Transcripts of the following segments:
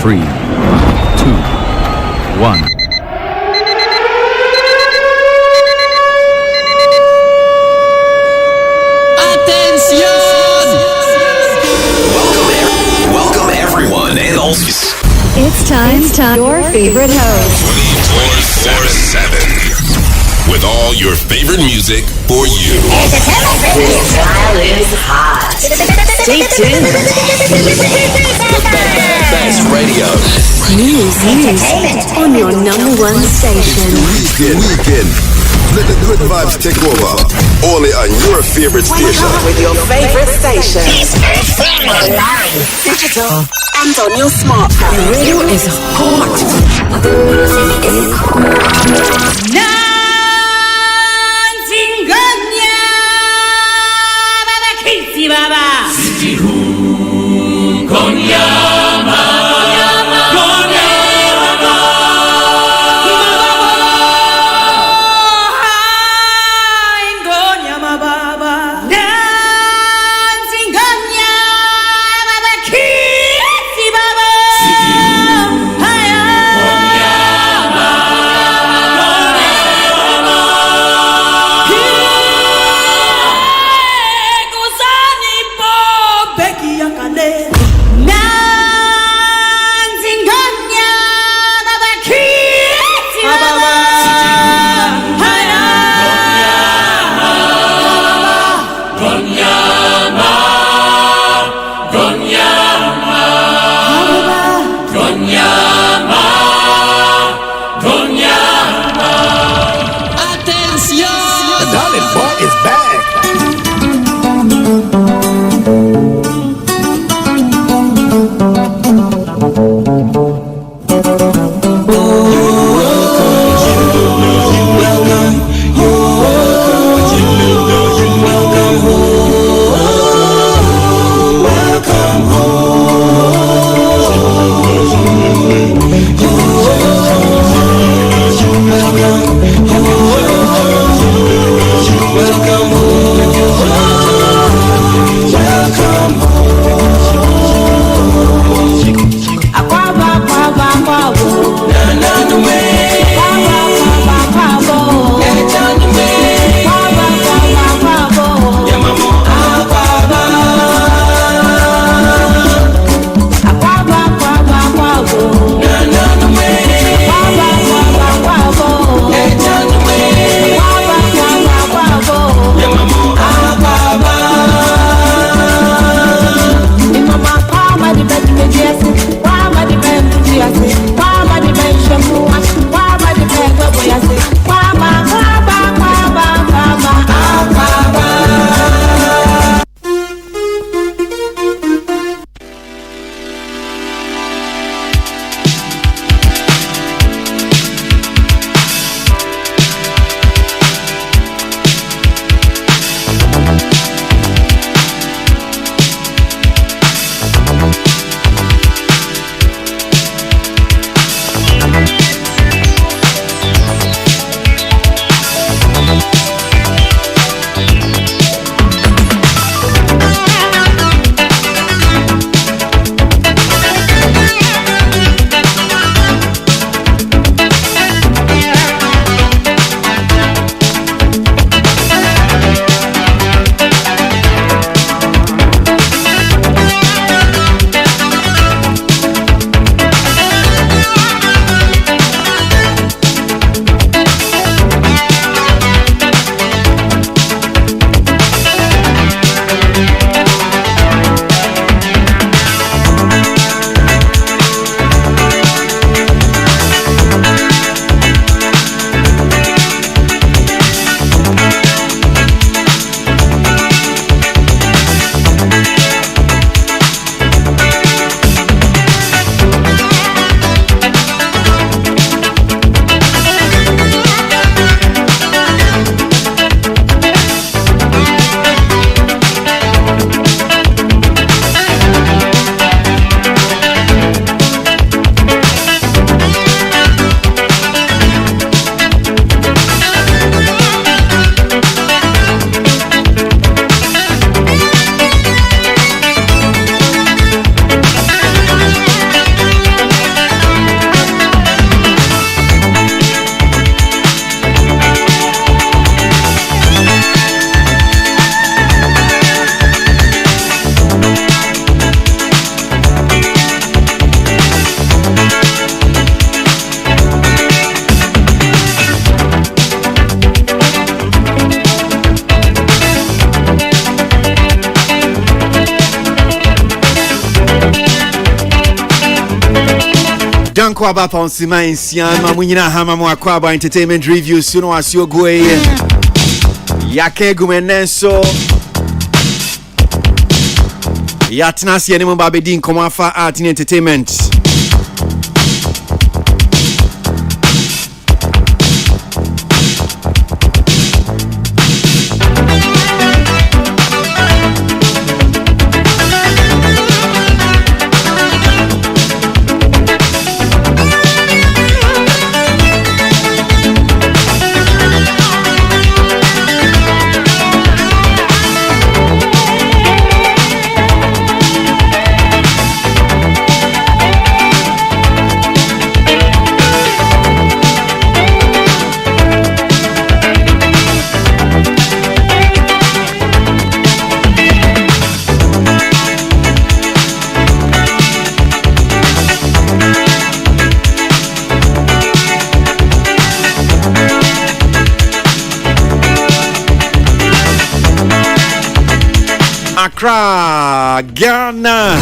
3, 2, 1. Welcome everyone and all. It's time. Your favorite host. 24/7. With all your favorite music for you. This style is hot. Stay tuned. The best radio. News on your number one station. Weekend. Let the good vibes take over. Only on your favorite station. With your favorite station. Live, digital, and on your smartphone. The radio is hot. The music is hot. Baba. Don't call about on Simansian, Mamunina Hamamu Aquaba Entertainment Review, Suno Asio Gwe, Yake Gumenenso, Yatnasi Animal Babedin, Komafa Art in Entertainment. Accra, Ghana.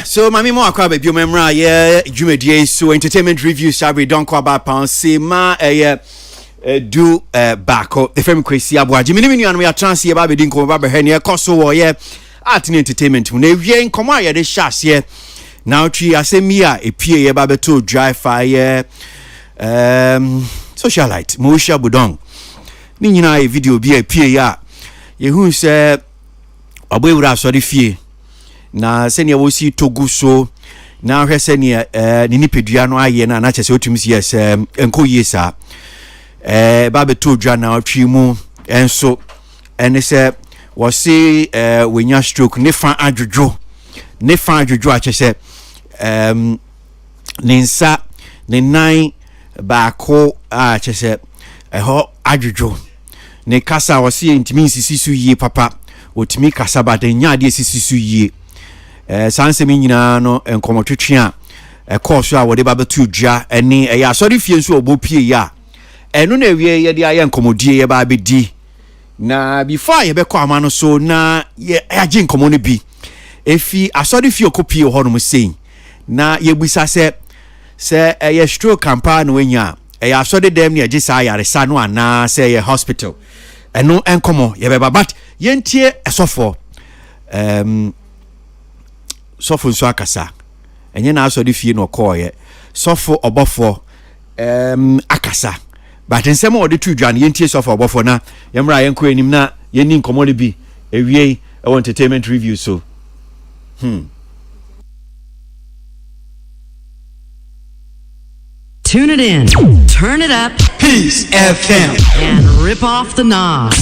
So mami mo akwa be biomemra ye dwumedie so entertainment review sabi don kwa ba panse ma do back up the film KWASI ABOAGYE minimini anu ya trans ye ba be din ko ba be he ne koso wo ye art and entertainment na wie nkomo aye de hyase na otwi asemi a epie ye ba be to drive fire socialite Moisha Budong ni nyina e video bi epie ya ye hu se obewura asori fie na senia wo si togu so na hwe senia ni nipedua no aye na chese otumi si yes enko yesa ba beto dwa na otwi mu enso ene se wo si wenya stroke ne fa adwodwo a chese ninsa ne nine baako a chese ho adwodwo ne kasa wo si ntimi nsisi so yie papa otimi kasa ba de nya de sisi so yie sanse mi nyina no enkomotwetwe a course a wo de ba betu dwa ene ya sorry fie nso obopie ya eno na ewie ye de aye enkomodie ye ba bedi na before ye be kwa ama no so na ye age enkomo no bi efi asori fie okopie ho no sei na ye busa se ye stroke campaign wenya ya asori dem ne age sa yare sa no ana se ye hospital eno enkomo ye be but ye ntie esofo sofo nso akasa enye na asori fie no koye sofo obofo akasa but nsem o de tu dwan ye ntie sofo obofo na yemra ye nko enim na ye ni nkomo le bi ewie e entertainment review so Tune it in, turn it up, Peace FM. and rip off the knobs.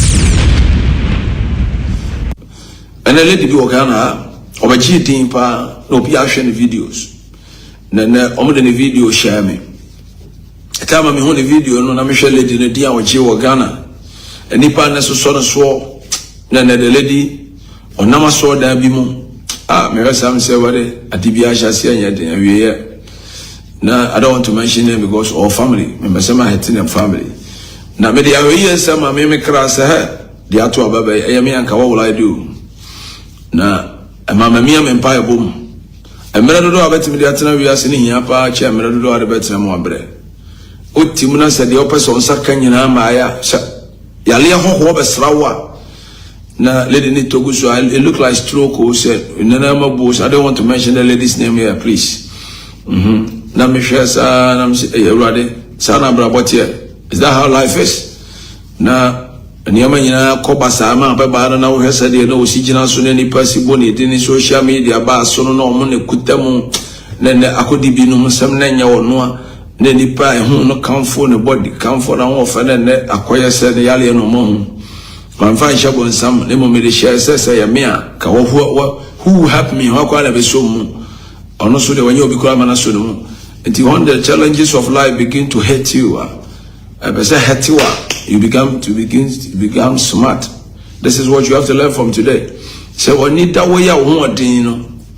And a lady do Ghana, or a cheating pa, no Piashan videos. Nana, the video share me. A time I'm on the video, no, I'm sure lady in a dear or Jew Ghana. And Nipa Nasso swore, Nana the lady, or Nama saw that Bimo. Mera Sam say what a Tibiasha say yet in a year. Now, I don't want to mention them because all family, remember some had in family. Now, maybe I hear some, I may cross her. The Atua Baba, I am and what will I do? Now, a mamma mia empire boom. A mirror I bet me the Atana we are sitting here, pa, chair, mirror do I bet some one bread. Timuna said the opposite on Sakanyana Maya, Yalia Hoba Slawa. Now, lady need to go so it look like stroke who said, in the name of Bush, I don't want to mention the lady's name here, please. Na me share sa na me Ewurade sa na brabotie. Is that how life is? Na niyama nyina koba sa ma baba na wo hwesa de na wo sigina so na nipa si boni de ni social media ba so no mo ne kutamu na akodi bi no musam na nya wono a na nipa ehun no kamfo ne body kamfo na wo fa na akoye se de yale no mo hu. Man fa shabo nsam ne mo me de share se ya me a ka wo who help me ho kwa na be so mu. Ono so de wanyo bi kura mana so no. When the challenges of life begin to hurt you, you become smart. This is what you have to learn from today. So when need that way you want to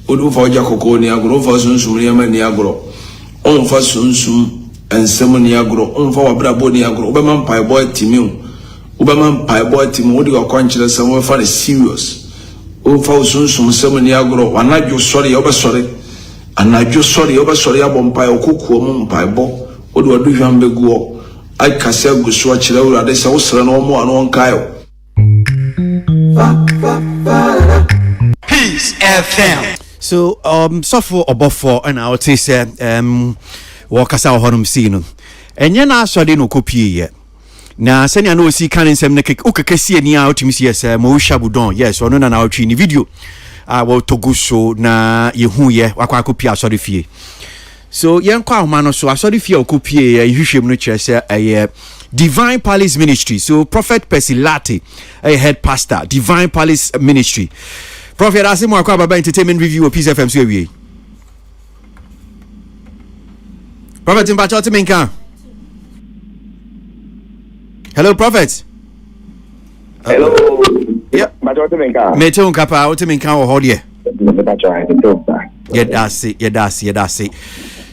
Odu for Jakoko ni agro for sunsum ni agro. On for sunsum and semon ni agro. On for brabo ni agro. Uberman pie boy timu. Uberman pie boy timu. Odi wa kwanchira somewhere for the serious. On for sunsum semon ni agro. Wana jo sorry oba sorry. And I just sorry over sorry about my okuku by bo. What do I do? Hambe go. I can say go swatch the other. They say, no more and one Kyle. Peace FM. So suffer above for and I would say walk us out honum sino. And yen I saw the no copy yet. Now send you no see can some okay see any out to miss yes Moisha Budon. Yes, or no na out in the video. Wo toguso na yehu ye wakwa kopia asori fie so yen kwa homa so asori fie okopie hwehwem no kire Divine Palace Ministry. So Prophet Pilat, head pastor Divine Palace Ministry. Prophet Asimo akwa baba entertainment review of Peace FM so wie Prophet Mbacha Otimenka. Hello Prophet. Hello. Yeah. Mete unkapa Otimenka o hodie. Yedasi.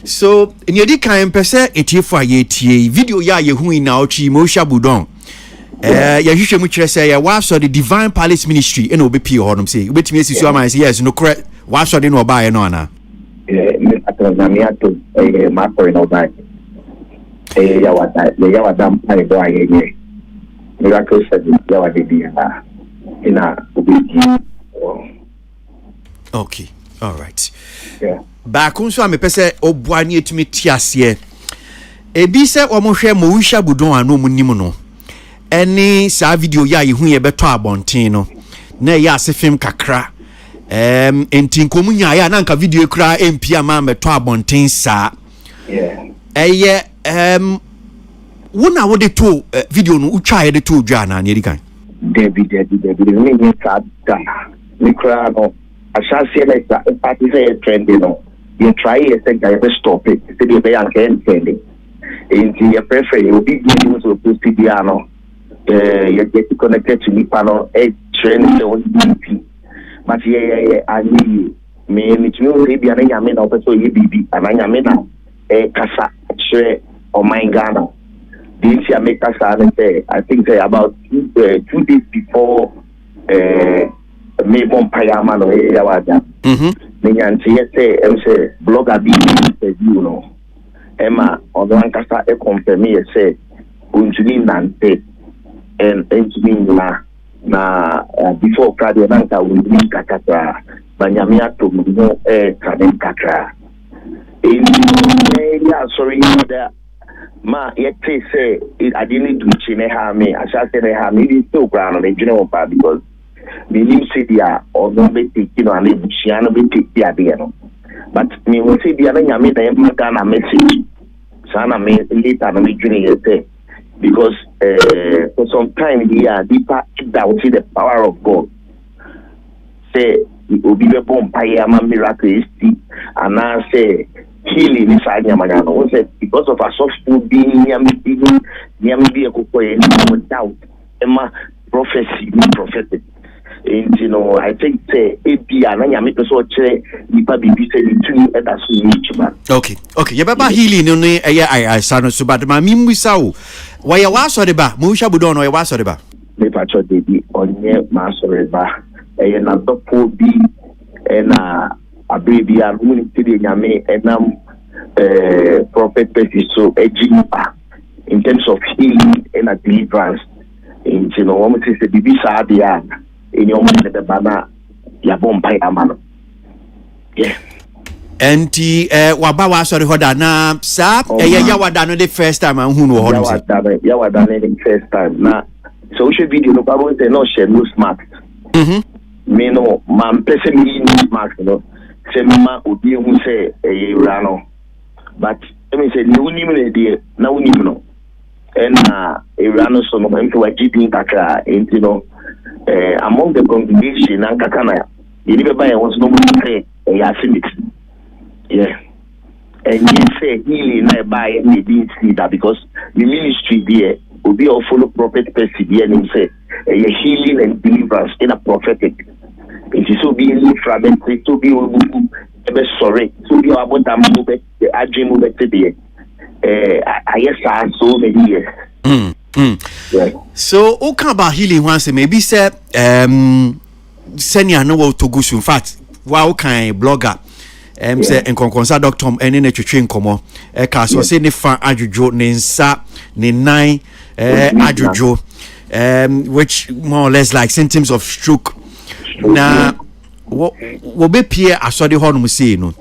So in your kind pese etifo ayetie video ya yehu na ochi Mosha Budon. Ya hwehwe mu kire say ya waso the Divine Palace Ministry ena obepi honum say obetimi asisu aman say yes no correct waso de no obaye no ana. Atrazamia to Marco in Obaye. Ya wada pai do aye. Miracle said ya wada dia. Okay, all right. Yeah. Back on so me pese obuani etumi tiase. Ebi se omohwe Moisha Budon anu munim no. Eni sa video ya yehu ye beto abonten no. Na ya se film kakra. enti nkomunya ya na nka video kra MP ama meto abonten sa wona wo de to video no utwa ye de to dwa na ne dikan Debbie me sad me cry no asase like that party say trending no you try it say guy stop it say the be can trending in your prefer you be you to post video no you get connected to me panel trend on BP but I need me to be an yame na so ye bibi an yame na kasa share on my Ghana. This year make us say I think about 2 days before me bon payama no yawada. Me nyanti say blogger be you know. Emma on one kasa e confirm say untuni nante and entumi na before radio nanka untuni kakata banyamia to no kanen kakra. Sorry that ma yet say I didn't do chine ha me I shall say ha me still ground on the general part because the new city or no be taking on the Shiano be take the idea no but me will say the other yami the Ghana message sana me later no me junior say because for some time here deeper that see the power of God say it will be a bomb payama miracle and now say healing inside Yamagano said because of a soft food being Yami without Emma prophecy prophetic. And you know, I think say ABI and Yami so che Nipa Bibi said to at as okay. Yababa healing no I son so but my mimusao. Why you was or the ba? Musha Budon or was or the ba? Me pacho baby on ye master ba. Na dopo bi na a baby and woman to the Yame and Prophet Pilat so in terms of healing and a deliverance. In you know, what is the baby sadia in your mind the banana Yabon Pai Amano. Yeah. And waba was sorry hoda na sa yawada no the first time and who know yawada the first time na social video no babo say no share no smart. Me no man person me smart no. Say mama obi hu say rano but let me say no nim na dey na unim no and rano so no em to agipin kakra enti no among the congregation and kakana you need buy once no say asimit yeah and you say healing na buy and dey see that because the ministry there obi or follow Prophet Pilat there and say healing and deliverance in a prophetic. It is so being fragmented to be sorry to be about that move the aging move today. I guess so many years. So okay about healing once maybe say senior no to go in fact wow kind blogger say enkonkonsa doctor ene na twetwe nkomo ka so say ne fa adwodwo ne nsa ne nan adwodwo which more or less like symptoms of stroke. Na wo be pie asode ho no say no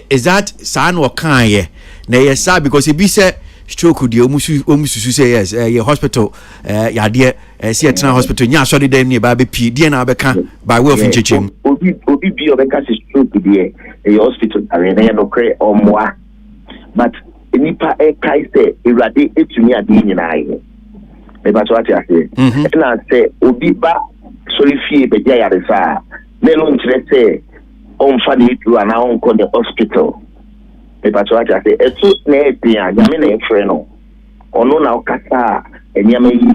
is that san wo kan ye na yes because e be say stroke di omususu say yes your hospital ya de see etna hospital nya asode dem ne ba be pie die na be kan by way of chechem obi bi obeka stroke di your hospital arena no kre omwa but nipa kai say irade etumi ade nyina ye me ba to ati ase na say obi ba sorry fee be dia ya refa me no ntire say on fa dey do ana on call the hospital me ba to ati ase etu na etia ya me na efre no ono na okasa enyama yi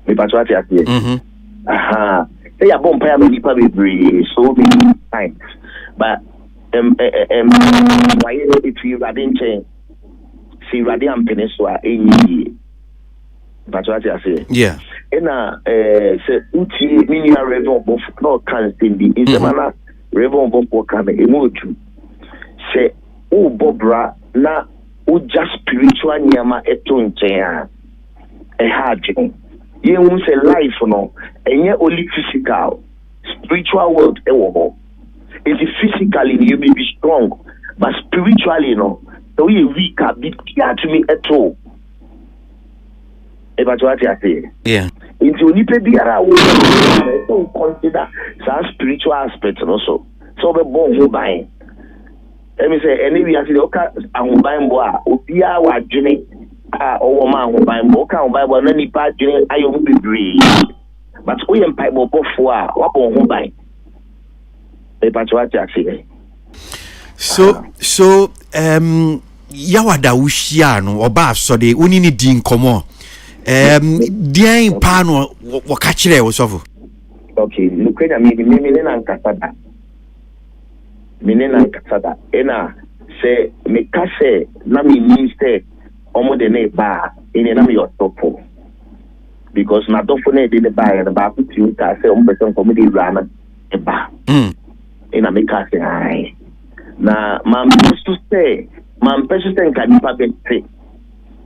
me ba to ati ase say ya bomb pa me nipa be so many times but why you know if you radin change see radian peninsula enyi but what I say yeah say uti mini revo bof no can stand is the man revo bof can emoju say o bobra na o just spiritual nyama eto nchen a hard you won say life no enye only physical spiritual world e wo it is physically you may be strong but spiritually no so you weak a bit to me at all. About what I say, yeah. Into onipa biara wo so consider some spiritual aspect also. So be born ho ban. Let me say any we actually oka ahoban bo a obia wa dwene a owo ma ahoban bo oka ahoban bo na nipa dwene ayo mu bebre. But we am pipe bo bofo a wa bon ho ban. E pa chwa taxi. So yawada wuhia no oba so de oni ni di nkomo dian pa no wo ka kire wo sofo. Okay, look at me na nkasada. Menena nkasada ena se me kase na me minister omo de ne ba ene na me yotopo. Because na dofo na de ne ba ya ba ku ti ka se omo beton ko me di rana e ba. Ena me kase ai. Na man to say man person can nipa be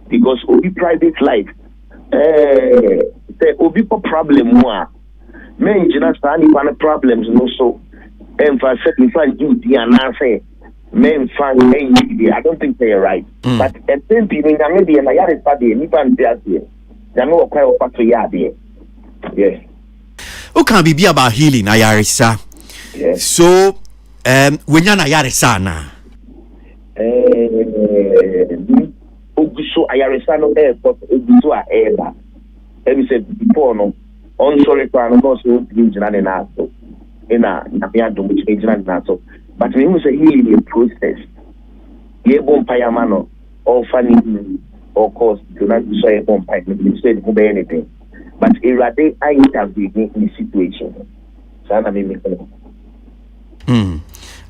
because obi private life say obi po problem mo a men jina sta ni one problems no so emphasize in fact you the answer men fan I don't think they're right. But at same time in Namibia na yare study ni fan there ya no kwa o pato ya there. Yes. O can be about healing ayaresa. Yes. So when you na yaresa na Oguso ayaresa no airport oguso a eba. Let me say before no on sorry for no so jina na so ina na me adom jina na so but me who say healing the process ye bon payama no or funny or cause do not so ye bon pay me say who be anything but irade I intervene in the situation so na me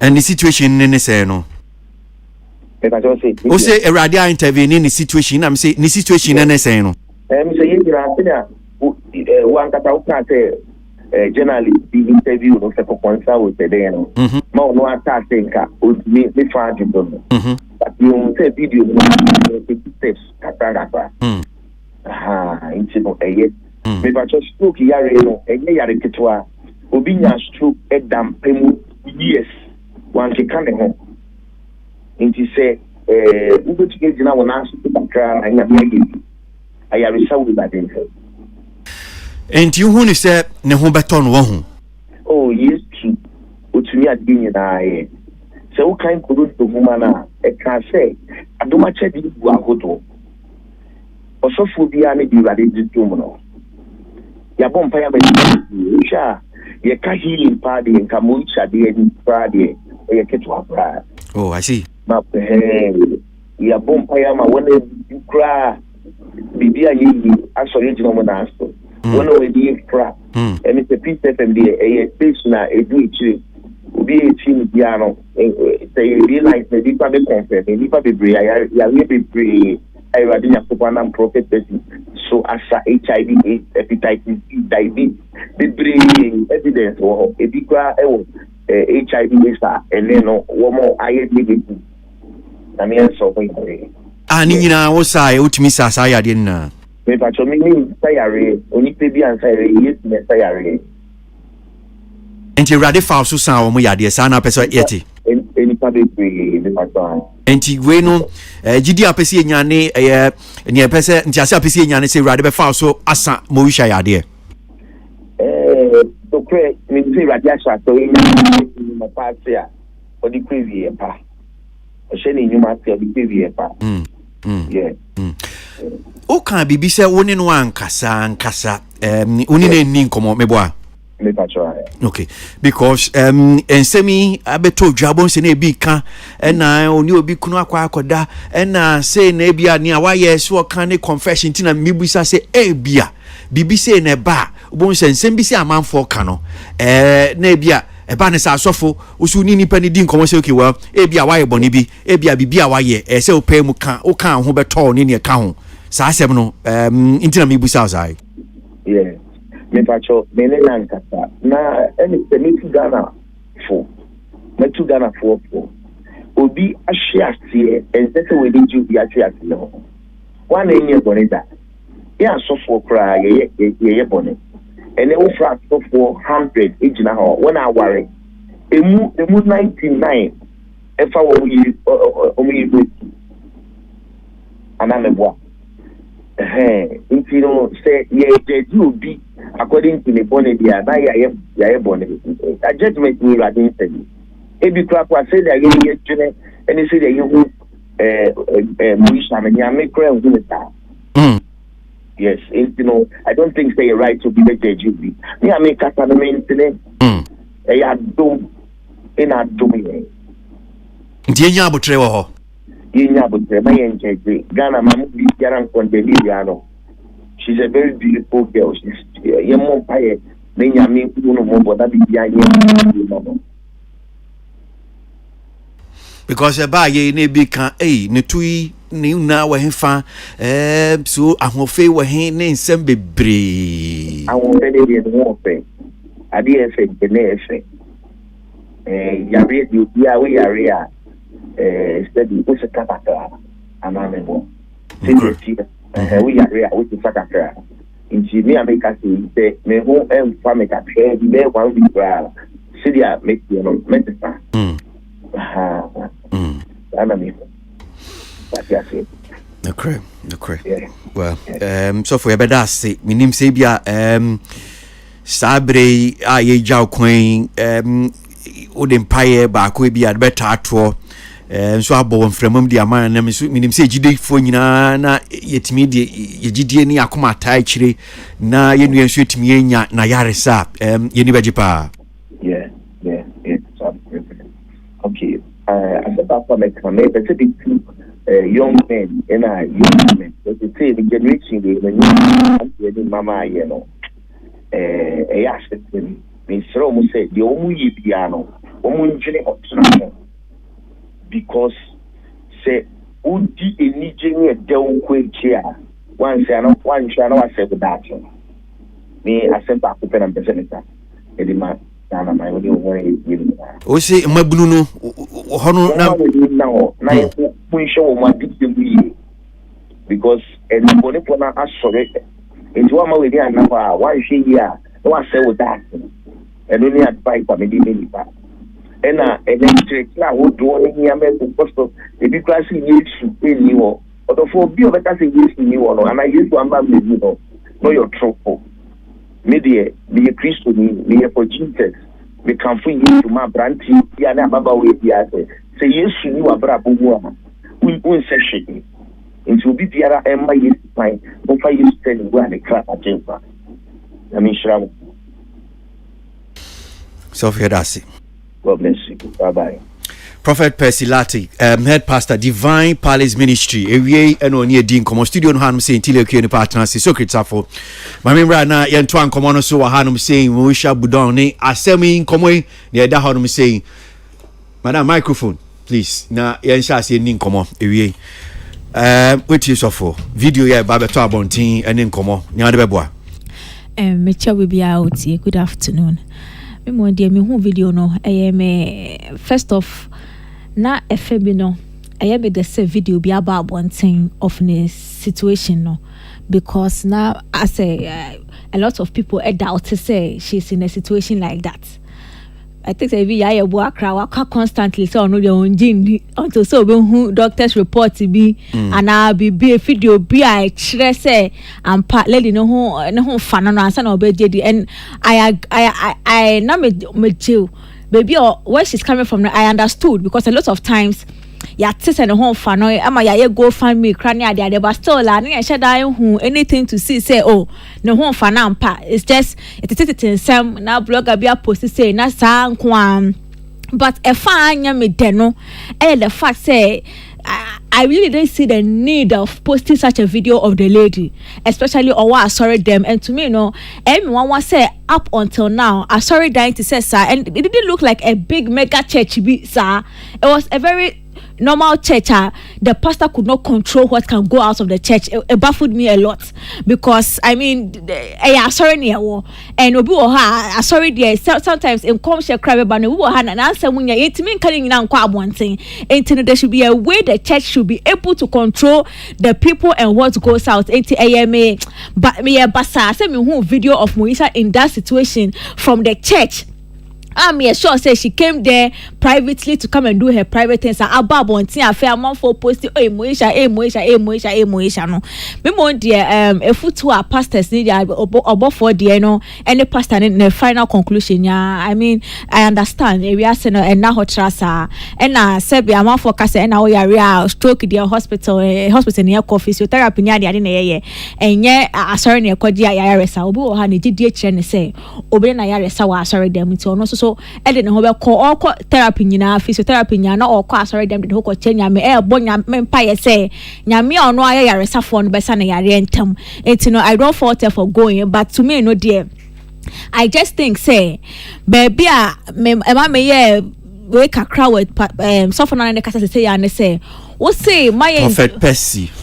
and the situation in say no o say irade I intervene in the situation am say the situation in say no me say ye jira one kata ukate journalist the interview no se for konsa wo se dey no ma no attack nka me fan do no but you say video no steps kata into no me ba just stroke yare no yare ketwa obi nya stroke edam pemu years one ke kan ho into say we go to get na wona asu kakra na nya me ayare sawu ba den. And you who say ne ho beton wo ho. Oh yes true. Otumi adini na ye. Se wo kan kudu to huma na e ka say adoma chedi bu agodo. Osofo bia ne bi rade ditum no. Ya bompa ya be sha ye ka healing party en ka mo cha de ni party ye ketwa pra. Oh I see. Ma ya bompa ya ma wona kra bibia yi asori jino mo na aso. One of the crap, and it's a piece of a station, a do it. Be a team piano, say realize the deeper the concept, and deeper the bray, I will be free. I rather than Prophet so as HIV, hepatitis C, diabetes, the brain evidence or a deeper HIV and then one more I negative. I mean, so and you know, was I out miss as I didn't. Me pa cho me sayare oni pe bi an sayare yes me sayare enti rade fa so san o mo yade sa na pese yeti eni pa be me pa so enti we no gidi apese nyane ne pese enti ase apese nyane se rade be fa so asa mo wi sha yade so kre me say rade asa to eni ma pa se a odi previ e pa o she ni nyuma se odi previ e pa yeah o kan bibi se woni no ankasa uni na ni nkomo meboa me patro okay because ensemi abeto dwabon se na ebi ka na oni obi kunu akoda na say na ebia ni awaye so kan ne confession tina mibisa se ebia bibi se na ba bon se nsem bi se amanfo ka no na ebia eba ne sa asofo usu ni nipa ni di nkomo se okay well ebia waye boni bi ebia bibia waye se opɛ mu ka o kan ho beto ni ne ka ho sa asem no intina mibusa sai yeah me pacho me ne nankasa na eni se me tu Ghana for obi ahyiase ense se we dey ju bi ahyiase no one enye bonita ya asofo kra ye boni ene wo fra asofo 100 ejina ho wona aware emu 99 efa wo yi anameboa You know, say you be according to the bonnet dia na ya bonnet. A judgment we are doing say. Ebi crap was say that you get and you say that you Moisha and you make crowd do it. Yes, you know, I don't think say right to be the judge you be. Me I make cat and maintenance. I do in a domain. Ndienya abotre wo ho. Yinya abotre my enjeje. Ghana mamu bi yaran konde she's a very beautiful girl. She's yemo paye me nyame no mo boda bi anye. Because ba ye ne bi kan ne tui ne na wa hemfa so ahofe wa hen ne nsem bebre ahofe de bi no fe ade efe ne efe yare di bia we yare a steady o se kataka amame bo we yare a we se kataka inji me ameka se me ho emfa me kakre di me wan bi bra sidia make you know medicine Okay. Yeah. Well, so for your say, my name say bia Sabre aye jaw queen odin paye ba ko bia better ato so abo mframam dia man na me nim say gide fo nyina na yetimi de yegidie ni akoma tai kire na yenu enso yetimi enya na yaresa yeni bajipa. Yeah, it's okay. I said that for my comment, but it's two young men and young women. But they say the generation they when mama, you know, I asked him, Mr. Romo said, the only piano, because say, would be a needing a down quick chair. One channel, I said that. Me, I sent back to pen and present it. O say mabunu no hono na we show one because anybody for na asore into one we dey na one she here no one say with that and only advice for me dey back and electric na wo do any am to cost of the big class in you any wo or for be better say yes ni wo no and I used to am me no your trouble media be a Christian me for Jesus me can for you to my brandy ya na baba we dia say yes ni wa bra bomu ama we say shit into be biara emma yes fine no fa you stand go and crap agenda I mean shram Sophia Dasi. God bless you. Bye bye. Prophet Pilat, head pastor Divine Palace Ministry. Ewie eno ni edi nkomo studio no hanum say intile kue ni partner say secret safo. Ma memra na ye nto ankomo no so wa hanum say wo hwa budon ni asemi nkomo ni ye da hanum say madam microphone please na ye nsha say ni nkomo ewie. What you suffer video ye ba beto abontin ene nkomo nya de beboa. Me cha we be out here. Good afternoon. Me mo dia me hu video no me first off na FB no me the say video be about one thing of the situation no because now I say a lot of people doubt to say she's in a situation like that. I think every year crowd constantly so no your own gene until so who doctors report to be and I be a video be I say and part lady no who fan and answer no be and I na me jail baby or where she's coming from I understood because a lot of times ya tese no fan no ama ya go find me crania there but still la na share that who anything to see say oh no ho fan ampa it's just it's some na blogger be post say na sa nko but e fa anya me de no the fact say I really didn't see the need of posting such a video of the lady, especially or what I sorry them. And to me, you know, everyone was say up until now, I sorry dying to say sir, and it didn't look like a big mega church, sir. It was a very normal church. The pastor could not control what can go out of the church. It baffled me a lot because I mean, I sorry near war and obi I sorry there. Sometimes in come share cry about no and answer when you it mean calling now one thing. There should be a way the church should be able to control the people and what goes out into AMA. But me basa say me who video of Moisha in that situation from the church. I'm sure say she came there privately to come and do her private things. About bonti affair man for posting Moisha no. Me mon dear a foot to our pastors need about for dear no any pastor in the final conclusion. Yeah, I mean I understand we are saying and now hot trasa and said be a man for case and now we are stroke the hospital near coffee physiotherapy near the adine and yeah sorry near Kodia Yaresa obu ha ne gidie kire ne say obi na Yaresa wa sorry dem nti ono so e de ne ho be ko therapy nyina physiotherapy nyina na okọ asọrọ dem de ho ko chenya me e bo nya me mpa ye say nyame ono aye Yaresa fo no be sa na yare entam enti no I don't fault her for going but to me no dear I just think say baby me ye we kakra with so for na ne kasa say ya ne say we say my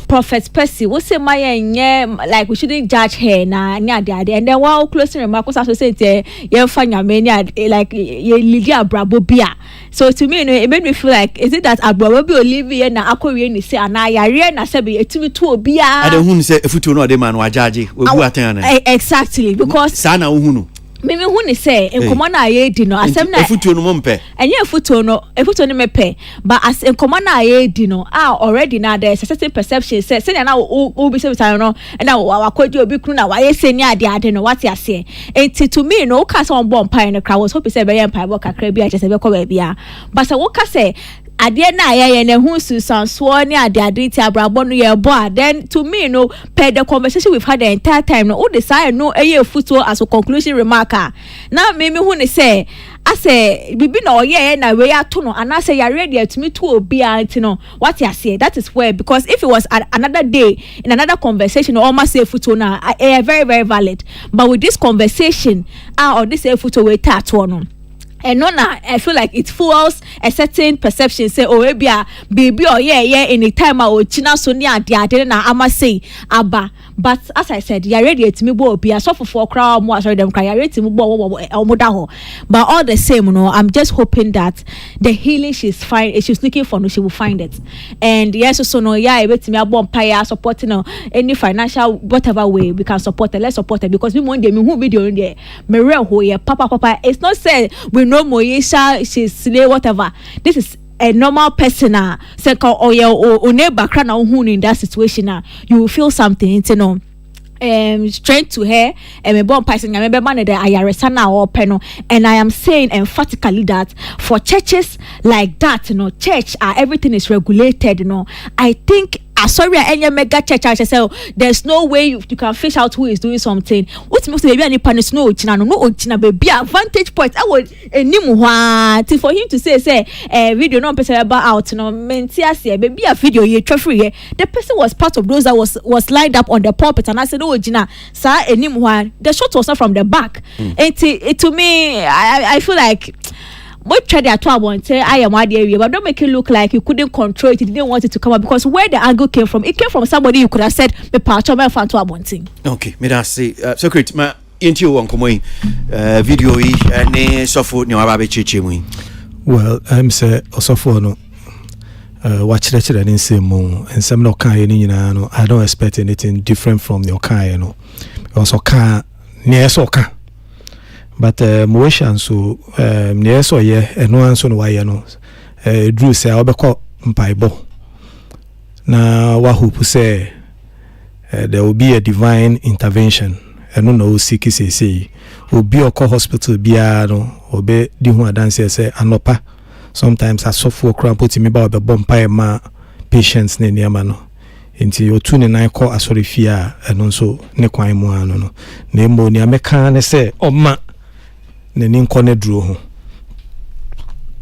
Prophet Percy we say my like we shouldn't judge her na nya de and then while closing remark was also say ye fa nyame like ye Lydia Brabo bia so to me it made me feel like is it that Brabo bi Olivia na akowie ni say na yare na say be etimi to obi a I don't who say efutu no de man wa judge we bu atan na exactly because sa na who me who ni say enkomo na ye di no asem na efutu no mompe enye efutu no mepe but as enkomo na ye di no already na there is a certain perception say na o be say no and na wa kwadi obi kunu na wa ye say ni ade no what ya say enti to me no ka say on bomb pie no crowd was hope say be empire bo kakra bi a just be ko ba bia but say wo ka say ade na ye na hu susan so ni ade ti abrabo no ye bo then to me no per the conversation we've had the entire time no o decide no eye football as a conclusion remark na me hu ni say I say bibi na oye na we ato no and I say you ready to me to obi anti no what you say that is where because if it was another day in another conversation almost say football na very very valid but with this conversation or this football we tat one and no na I feel like it fuels a certain perception say oh baby or yeah any time I china so near ade na ama say aba but as I said you ready to me bo be so for crowd more sorry them cry you ready to me bo but all the same no I'm just hoping that the healing she's looking for no she will find it and yes so no yeah able to me abo empire supporting no any financial whatever way we can support her let's support her because we want them who video there me real ho yeah papa it's not say we no Moisha she's slay whatever this is a normal person say or your neighbor cry na who in that situation you will feel something you know strength to her and me born person remember man the Yaresa na or peno and I am saying emphatically that for churches like that you know church everything is regulated you know I think sorry any mega church I say there's no way you can fish out who is doing something what most baby any panis no ochina baby advantage point I would enimu for him to say video no person about out no mentia say baby a video ye free the person was part of those that was lined up on the pulpit and I said oh jina sir enimu the shot was not from the back it to me I feel like what tried at all say I am one area, but don't make it look like you couldn't control it. You didn't want it to come up because where the angle came from, it came from somebody you could have said, "Me pacho me fan to abonting." Okay, me that say so great. Ma into one come video and so for no ababe chichi mu. Well, I'm say also for no watch that and say mo and some no kind ni no. I don't expect anything different from your kind no. Also can near so can. But motion so near so yeah and no answer no why no drew say obeko mpaibo na wa hope say there will be a divine intervention and no sick say obi okọ hospital bia no obe di hu adanse say anopa sometimes asofo kra put me ba obebo mpai ma patients na niama no nti otu ne nan kọ asori fia eno nso ne kwan mu ano no na emo ni ameka ne say oma neni nkone duro ho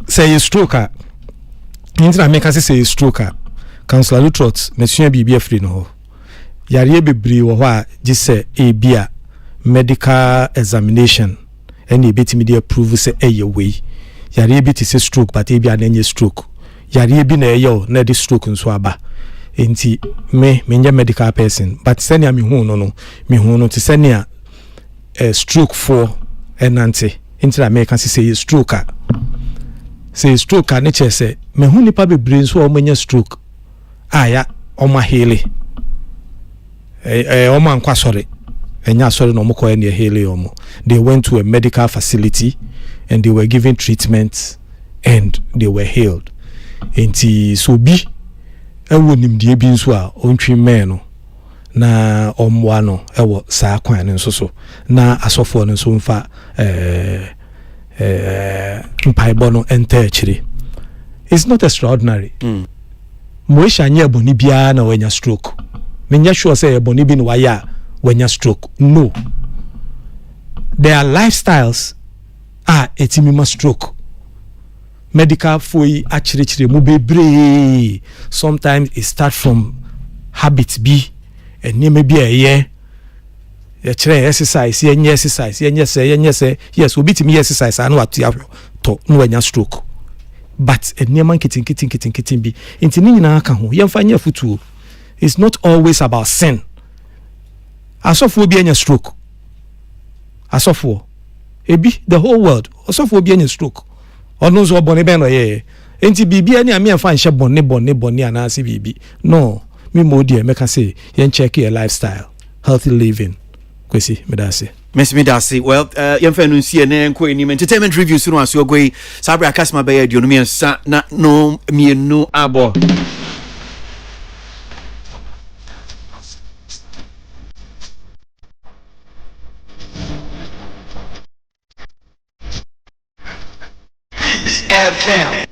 say stroke intra make say stroke counselor Lutrot mesua bibia free no yare bebre wo ho a gise ebia medical examination and e betimi dey approve say way yare bi ti say stroke but ebia na nye stroke yare bi na eyo na dey stroke nso aba enti me nye medical person but senia me hu no ti senia stroke for enante intra American say stroke na che say me hu nipa bebre so o manya stroke aya o ma hele o ma nkwa sori enya sori no mko ene hele o mo they went to a medical facility and they were given treatment and they were healed. Enti so bi ewo nimdie bi nso a ontwi men no na omwa no ewo saa kwan no nso so na asofo no nso mfa mpaibo no enter chiri. It's not extraordinary. Moisha anya boni bia na wenya stroke. Menya sure say boni bi no waya wenya stroke. No. There are lifestyles etimima stroke. Medical foi achire mu bebre. Sometimes it start from habits bi and name bi eye. Ya chire exercise, yenye exercise, yenye say yes, obitimi exercise anu atia to no wenya stroke. But enyeman kitin bi inti ni nyina aka ho yemfa nya futuo. It's not always about sin. Asofo bi anya stroke. Asofo ebi the whole world asofo bi anya stroke. Ono zo bone ben no ye. Enti bibia ni ame amfa nhye bone anase bibi. No, me modi make say yen check your lifestyle, healthy living. Kwesi medase. Miss Midasi, well, yamfa no nsie na enko enim entertainment reviews no aso ogoi Sabri Akasma Baye Aduonu Miensa na no mienu abo. FM.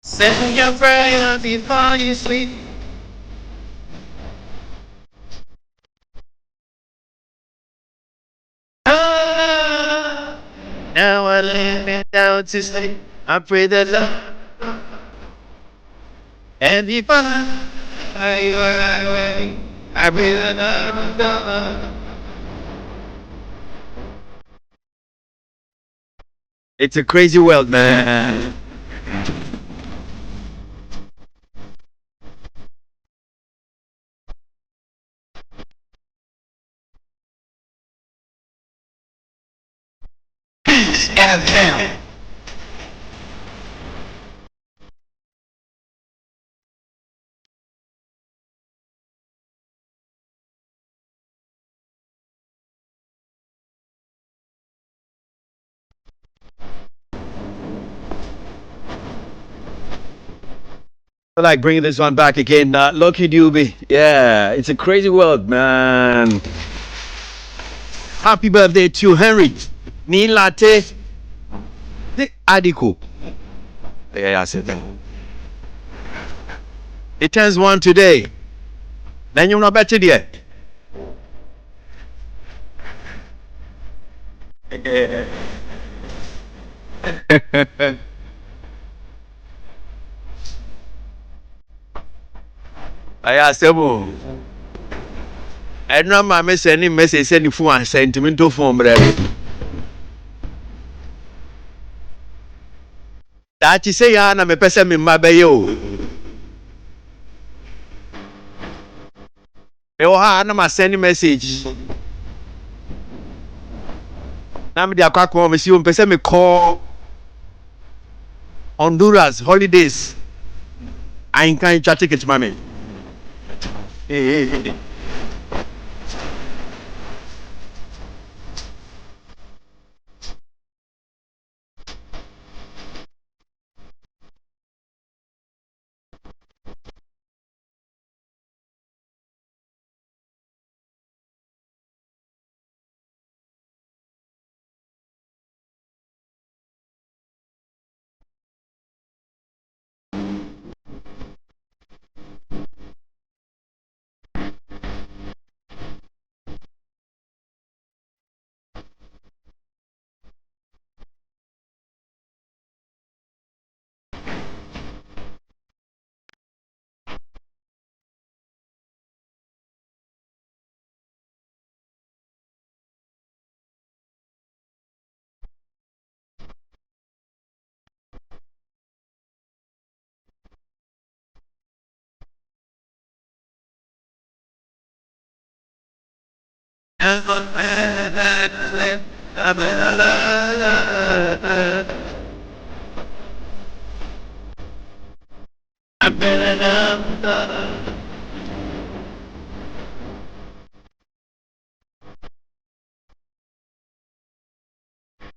Set your prayer before you sleep. Now I lay me down to sleep. I pray that love and if I pray that love. It's a crazy world, man. FM. I like bringing this one back again. Lucky Dubie. Yeah, it's a crazy world, man. Happy birthday to Henry. Ni latte. Adiko. Yeah, I said that. It turns one today. Then you're not better yet. I said, I know my message sending for a sentimental form. That is say, I'm a person in my bayo. I'm sending message. Now me dey akwa me see you person me call Honduras holidays. I ain't can't chat ticket mami. Hey.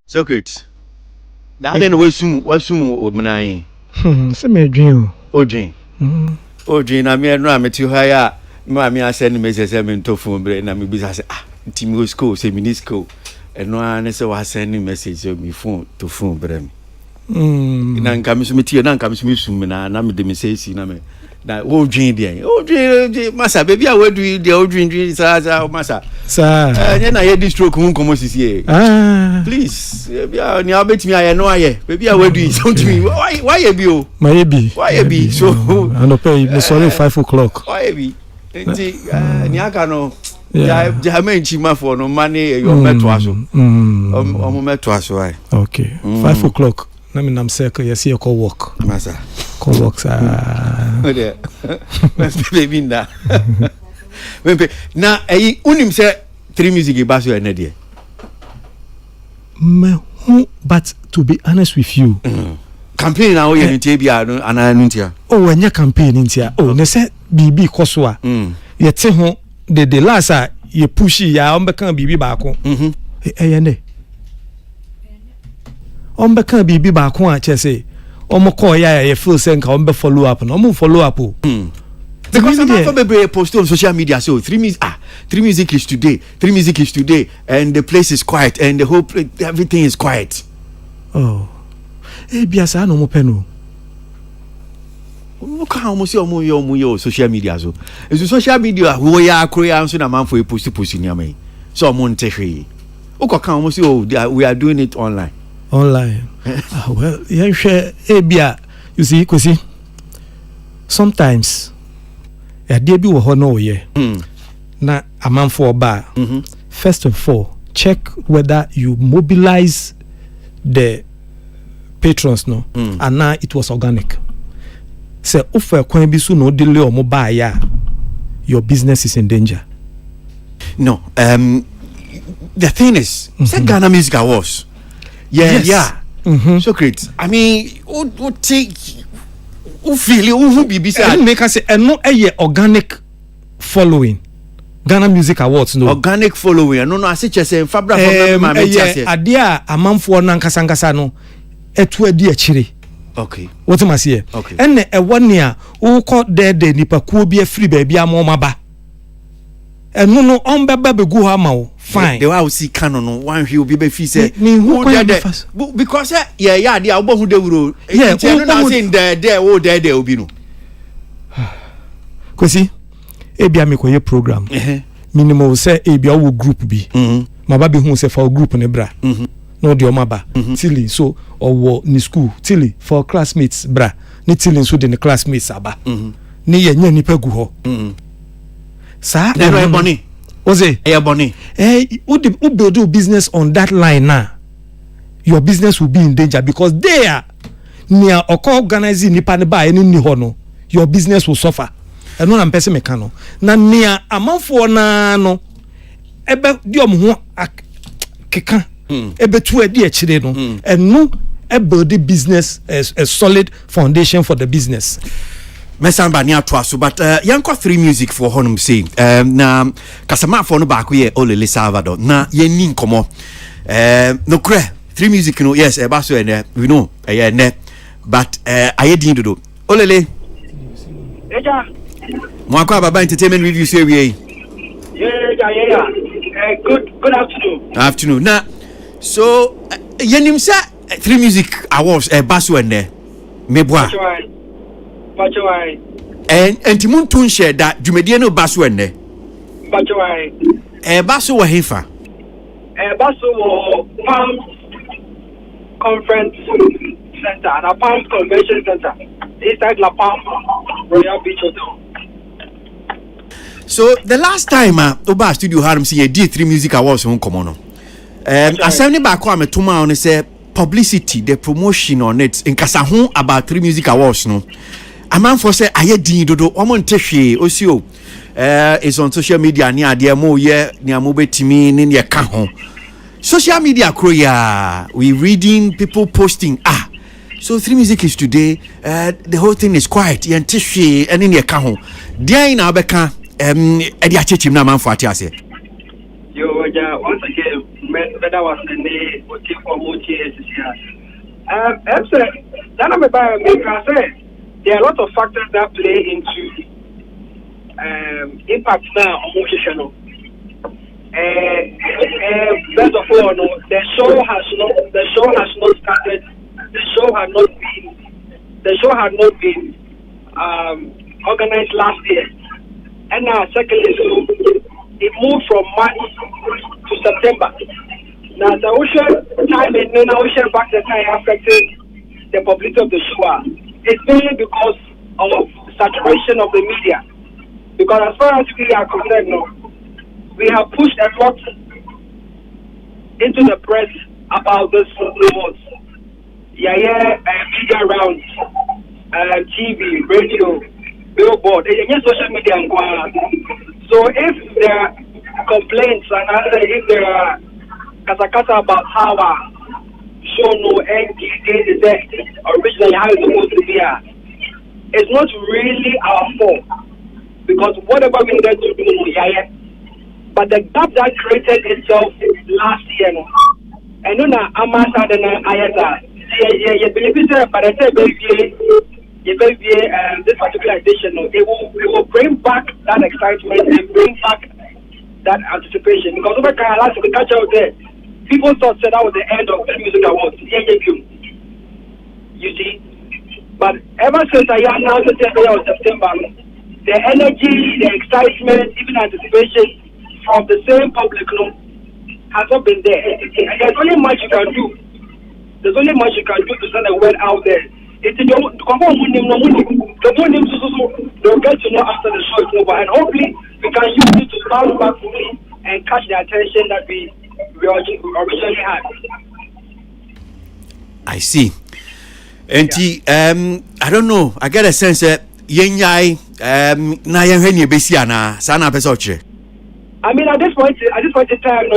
Secret. That then we soon odmana. Say me dream. Odrin. Odrin na me no am to hire. Me send message say me to phone bre na me be say team school say me school. And no an say was sending message on me phone to phone bre me. Na nka me so me tie na nka me so me sum na me de me say si na me. Na odrin dey. Odrin masa baby a we do dey odrin sa masa. Sir. Na hear this stroke won come sisi please baby ni abet me aye no aye baby a we do something why you be o my be why you be so I no pay me sorry 5 o'clock why you be ni aka no ja me nchima for no money your meto aso omo meto aso ai okay 5 o'clock na me nam say yes here call work masa call work sir baby na na unim say 3 music ba so ene de but to be honest with you campaign na oye ntia bia ana ntia when your campaign ntia ne say bibi koso a ye te ho the last ye push ya on be kan bibi ba ko ne on be kan bibi ba ko a che say o mo call ya ye feel say nka on be follow up no mo follow up because I'm not be post on social media so 3 music is today and the place is quiet and the whole place, everything is quiet. Biasa no mo peno o ka almost your social media so is social media wo ya akroya so na man for post ni am so mo ntehwe o ka almost we are doing it online well yeah share bia you see kwesi sometimes there be wo ho no ye na amanfo oba first of all check whether you mobilize the patrons no and now it was organic say ofa kwan bi so no delay o mo ba ya your business is in danger. No the thing is say Ghana Music Awards so great I mean what take who bibi say make us say no organic following Ghana Music Awards no organic following no I say say fabra for me say adia amanfo na nkasa no etu adi akire okay what am I say enne ewone a wo ko de nipa kuo bi afiri ba bia mo maba eno no on beba begu ha ma wo fine the way see canon no one hwe obi be fi say because yeah dia wo hu de wuro no na say there wo there obi no kosi ebia me koye program minimum say ebia wo group bi maba be hu say for group ne bra no de o maba tili so owo ni school tili for classmates bra ni tili so de ni classmates aba ni ye nya nipa gu ho sa e boni oze e boni who build business on that line now your business will be in danger because there near organizing nipa ne ba any ni ho no your business will suffer ɛno na mpɛ sɛ meka no na nea amanfoɔ naa no ɛbɛ di ɔmo ho keka ɛbɛtu adi akyire no ɛno build the business as a solid foundation for the business. Mesamba ni atwa so but yanko 3 music for honum say na kasama for no baako ye Olele Salvador na yeni nkomo no kre 3 music no yes e ba so ene we know ne but ayedin dodo Olele eja mo akwa baba entertainment review say we yeah good afternoon na so yenim say 3 music awards e ba so ene meboa and timuntun share that dwumadie no baso enne bachwai baso wa hefa baso wo Palm Conference Center and Palm Convention Center inside La Palm Royal Beach Hotel. So the last time oba studio harum see a D3 music awards on come on asem back ko ametuma on say publicity the promotion on it in kasa ho about 3 music awards no aman for say ayedin dodo omo ntehwe osio is on social media ni ade mo ye ni amobetimi ni ye ka ho social media kro ya we reading people posting so 3 music is today the whole thing is quiet ye ntehwe eni ye ka ho dia na obeka e dia chechim na aman for atiase yo once again that was the day what you for motives here that I'm about me can say there are a lot of factors that play into impact now on motion. First of all, the show has not started. The show had not been organized last year, and now secondly, so it moved from March to September. Now the ocean time and then ocean back the time affected the publicity of the show. It's mainly because of saturation of the media. Because as far as we are concerned now, we have pushed a lot into the press about this awards. Media rounds, TV, radio, billboard, social media. So if there are complaints and if there are kasa about how show no end is originally how it's supposed to be. It's not really our fault because whatever we need to do, but the gap that created itself last year, and then Amasa and Ayata, but I said this particular edition, it will bring back that excitement and bring back that anticipation because over last we catch out there. People thought that was the end of the music awards. You see? But ever since I announced the 10th of September, the energy, the excitement, even anticipation from the same public has not been there. And there's only much you can do. There's only much you can do to send a word out there. They'll get to know after the show is over. And hopefully we can use it to bounce back and catch the attention that we originally had. I see. And I don't know. I get a sense that yenyai na yenhwe besiana sana pesa oche. I mean at this point in time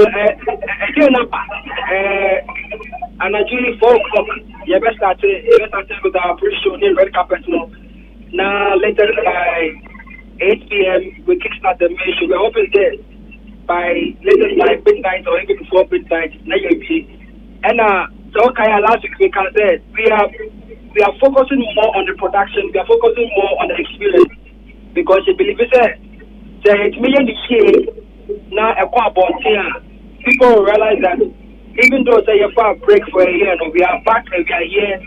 and actually 4 o'clock you best started with our pre-show in red carpet now later by 8 p.m. we kickstart the main show. We're hoping there by latest by midnight or even before midnight. And so last week we can say we are focusing more on the production, we are focusing more on the experience because you believe it's million this year now people will realize that even though say you for a break for a year, we are back and we are here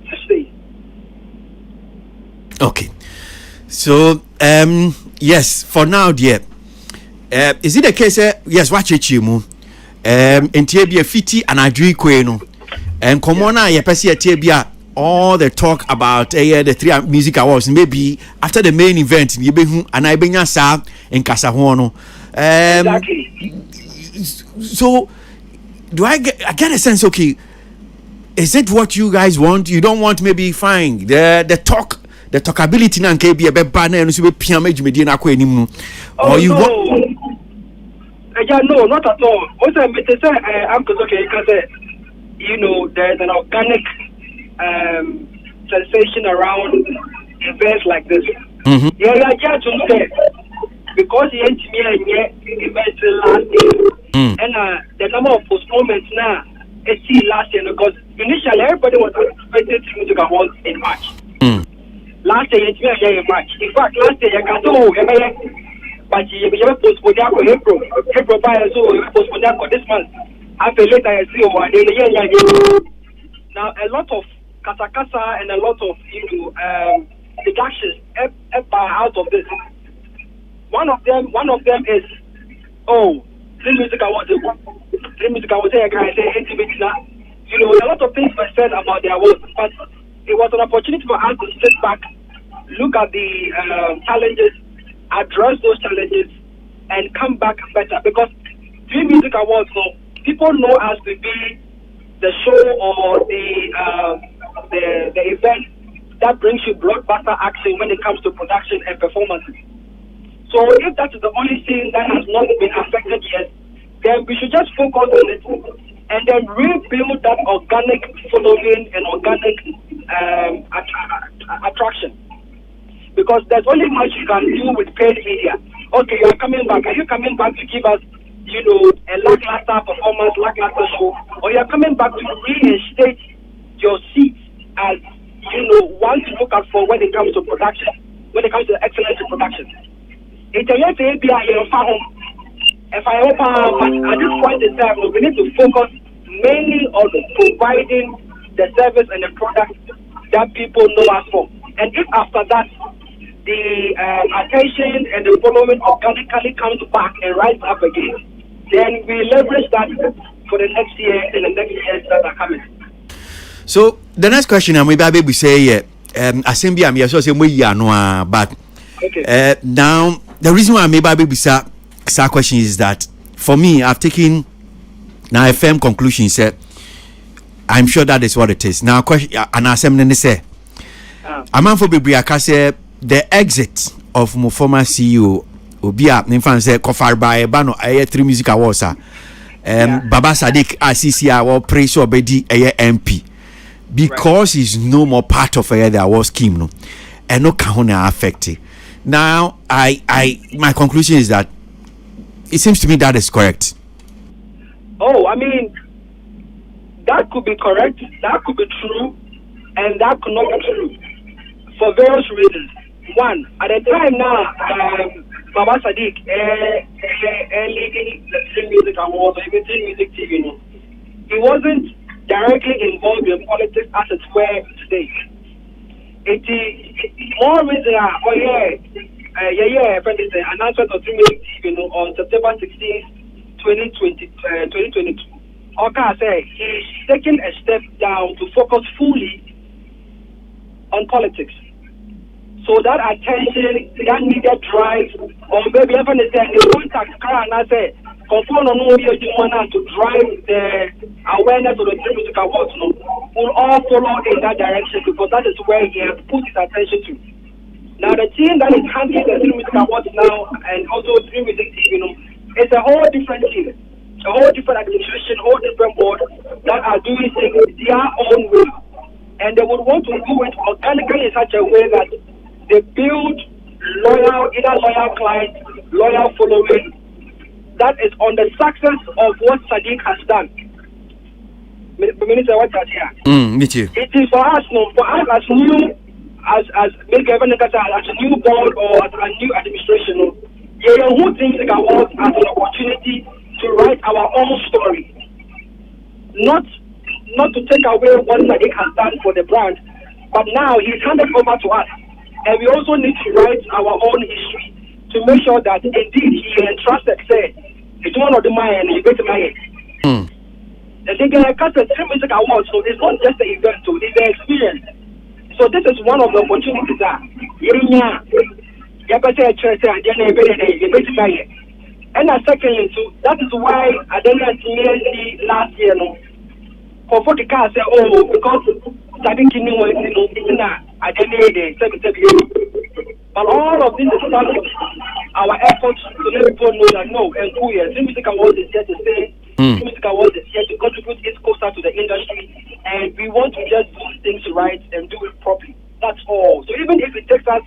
to stay. Okay. So yes, for now dear. Is it the case? Yes, watch it you mu. In Tibia Fiti and Adri Queno. And Comona, Yapesi Tibia, all the talk about the 3 music awards, maybe after the main event, Yibehu and I bring us out in Casahono. Exactly. So, do I get a sense, okay, is it what you guys want? You don't want maybe fine. The talk, the talkability na nke be banner no so be pia majumedi na akọ enim no or you no, not at all. Also, Uncle okay, because you know there's an organic sensation around events like this. Because the engineer events last year, and the number of postponements now it's last year because initially everybody was expected to music awards in March. Last year in March. In fact, last year but you have postponed that for April by so you postponed that for this month. After later I see now a lot of kasa and a lot of deductions out of this. One of them is Dream Music Awards. Dream Music Awards a lot of things were said about the awards, but it was an opportunity for us to sit back, look at the challenges, address those challenges, and come back better. Because Dream Music Awards, people know us to be the show or the event that brings you blockbuster action when it comes to production and performances. So if that is the only thing that has not been affected yet, then we should just focus on it and then rebuild that organic following and organic attraction. Because there's only much you can do with paid media. Okay, you are coming back. Are you coming back to give us, a lackluster performance, lackluster show? Or you are coming back to reinstate your seats as, one to look out for when it comes to production, when it comes to excellence in production? It's a yet to be if I hope, at this point in time, we need to focus mainly on providing the service and the product that people know us for. And if after that, the attention and the following organically comes back and rise up again, then we leverage that for the next year and the next years that are coming. So the next question I'm maybe we say assembly I'm so say but now the reason why I'm maybe say question is that for me I've taken now a firm conclusion say I'm sure that is what it is. Now question an assembly say I'm for baby I say the exit of my former CEO Obia Nfan say Kofar by Bano 3 Music Awards Baba Sadiq ACC or praise obedi MP because he's no more part of the award scheme no and no can affect. Now my conclusion is that it seems to me that is correct. I mean that could be correct, that could be true, and that could not be true for various reasons. One, at the time now, Baba Sadiq leading the Dream Music Awards or even Dream Music TV, he wasn't directly involved in politics as it were today. It is more reason, announcement of Dream Music TV on September 16th, 2022. Okay, say he's taking a step down to focus fully on politics. So that attention, that needed drive, or maybe even the contact and I say, conform on to drive the awareness of the Dream Music Awards, will all follow in that direction because that is where he has put his attention to. Now the team that is handling the Dream Music Awards now and also Dream Music TV, it's a whole different team, a whole different administration, a whole different board that are doing things their own way. And they would want to do it organically in such a way that they build either loyal clients, loyal following, that is on the success of what Sadiq has done. Minister, what me too. It is for us, as new, as maybe even as a new board or as a new administration, who thinks the awards as an opportunity to write our own story, not to take away what Sadiq has done for the brand, but now he's handed over to us. And we also need to write our own history to make sure that indeed he entrusted, say, it's one of the mine, he better my The thing is, the Dream Music Awards, so it's not just the event, so it's the experience. So this is one of the opportunities that and secondly, so that is why I didn't see last year, for the car say, oh, because starting kidney was it's not I didn't 7. But all of this is part of our efforts to let people know that no, and cool, yes, music awards is here to stay. Music awards is here to contribute its closer to the industry, and we want to just do things right and do it properly. That's all. So even if it takes us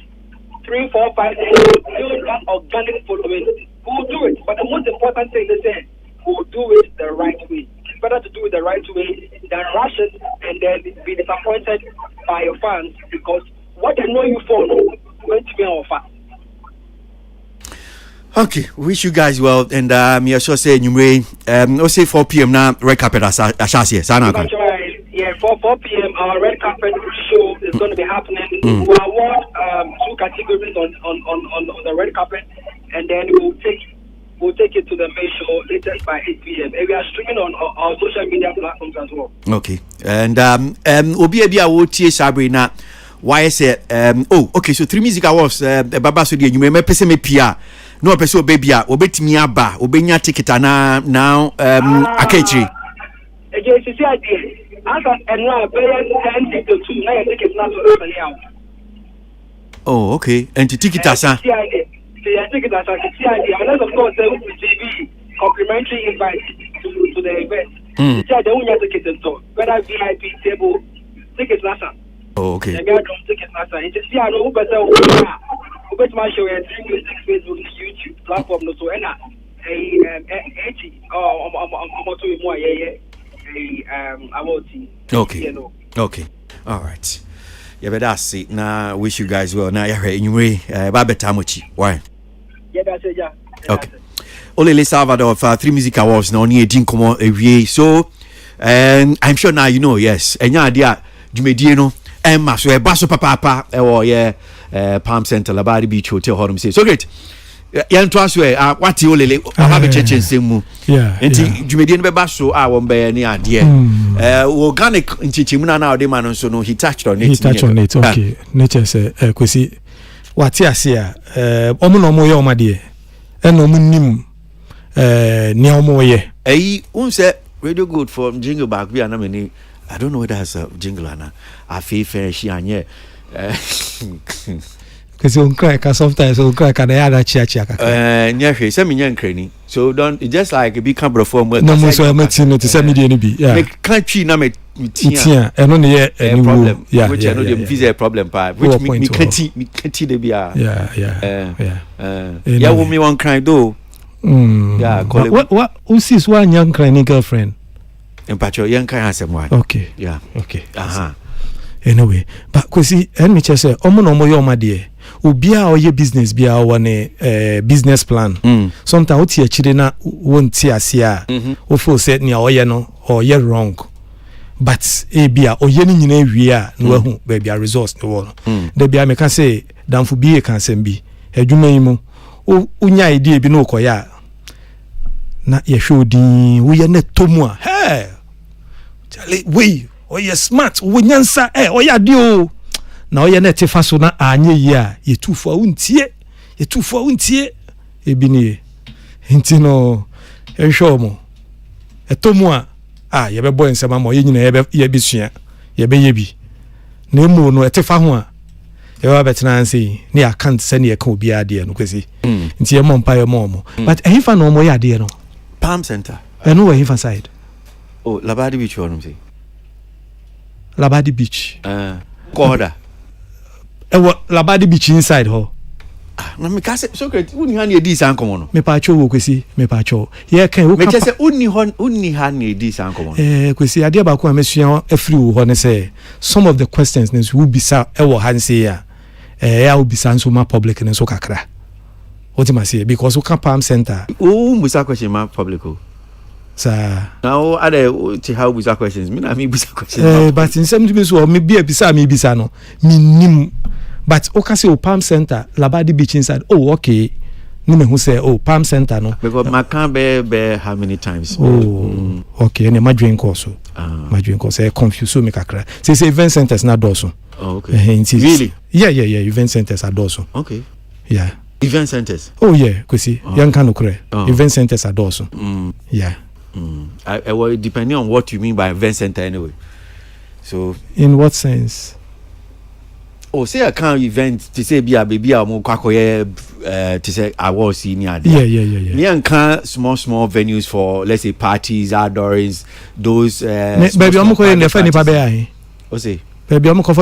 3, 4, 5 days to build that organic following, we'll do it. But the most important thing is that we'll do it the right way. It's better to do it the right way than rush it and then be disappointed by your fans because what they know you for went to be offer. Okay, wish you guys well, and yeah, sure say you may we'll say 4 p.m. now. Red carpet Ashasi, Sana. Yeah, 4 p.m. Our red carpet show is going to be happening. We'll award 2 categories on the red carpet, and then we'll take it to the main show latest by 8 p.m. And we are streaming on our social media platforms as well. Okay, and Obi will teach Sabrina. Why say okay, so 3 music awards Baba so you may pese me pia. No person baby obetimi aba obenya ticket na now akechi again see idea as and now pay 10 tickets to na ticket na so out. Oh okay, and the ticket asa see idea see idea unless of course there will be TV complimentary invite to the event. See idea when you ticket to whether VIP table ticket na. Oh okay, the guy don't ticket na say see I know better but my show is Facebook, YouTube platform no so ena okay, all right. Yeah, but that's it. Now wish you guys well. Now you're anyway. Babe Tamuchi. Why? Yeah, that's it. Yeah. Okay. Olele Salvador of 3 music awards now near Dinkomo every so I'm sure now you know yes. And yeah, dear Jumedieno Emma so basso papa yeah. Palm Center, Labadi Beach Hotel, Hodom say. So great. Yan trust where what you lele have a church in Simu. Yeah. And Jumedian Bebasso, I won't be any idea. Organic in Chichimuna now, the man so no, he touched on it. He touched on it, okay. Nature say, Kwesi, what's here? Omono Yoma dear. And Omunim Neomoye. Unse radio good for jingle back. We are not many. I don't know whether that's a jingle, Anna. I feel fair, she and yeah. Because you cry sometimes you cry and other chia yeah, some young cranny. So don't just like a big camera form. No more so I met you to send me the NB. Yeah, can't you not and only a problem. Yeah, which I know the visa problem part. Which me can't the beer. Yeah, woman one cry though. Yeah, what who sees one young crying girlfriend? And Pacho young cry has someone. Okay, yeah, okay. Anyway, but kwesi and me say omo yo ma de obia oye business bia one business plan. Sometimes what you chire na won't ase a o feel say na oye no or ye wrong. But e bia oye ni nyina wie a na wahu ba bia resource no wo. Da bia me kan say danfo bi e kan sem bi adwuma yi mu unya idea bi no koya na ye show din wo ye na tomu a hey Charlie we oye smart wo nyansa oye adio na oye na tefa so na anye yi a ye tufo untie ebi ni nti no ehwo mo etomu a ye be boy nsema mo ye nyina ye be sua ye be ye bi na emu no etefa ho a ye ba betena ansi ni account se na ye ka obi ade no kwesi nti ye mo mpa ye mo but ehifa no mo ye ade no Palm Center no we ehifa side oh Labadi Beach wonum say Labadi Beach. Corda. Labadi Beach inside ho. Na me ka say so great. Uni ha na edi san komo no. Me pa cho wo kwesi, me pa cho. Ye kan wo ka. Me che say uni ha na edi san komo no. Kwesi ade ba ko amesua afri wo ho ne say some of the questions ne will be sa e wo han say ya. Ya will be san so ma public ne so kakra. What you must say because we can Palm Center. Oh, musa question ma public. Sir. Now, other to how bizarre questions. Me bizarre questions. But in some ways, or maybe a bisa no. Minim. But okay, o Palm Center, Labadi Beach inside. Oh, okay. No me who say Palm Center no. Because my can be how many times? Oh, okay. And my drink also. My drink also. Confused so me kakra. Say event centers na doso. Oh, okay. Really? Yeah. Event centers are doso. Okay. Yeah. Event centers. Oh yeah, kwesi. Young can okre. Event centers are doso. Yeah. well, depending on what you mean by event center anyway. So in what sense? Oh, say I can't event to say be a baby or more to say I was senior. Yeah. Me and can small venues for, let's say, parties, outdoors, those baby I'm going to find it. What say? Baby I'm going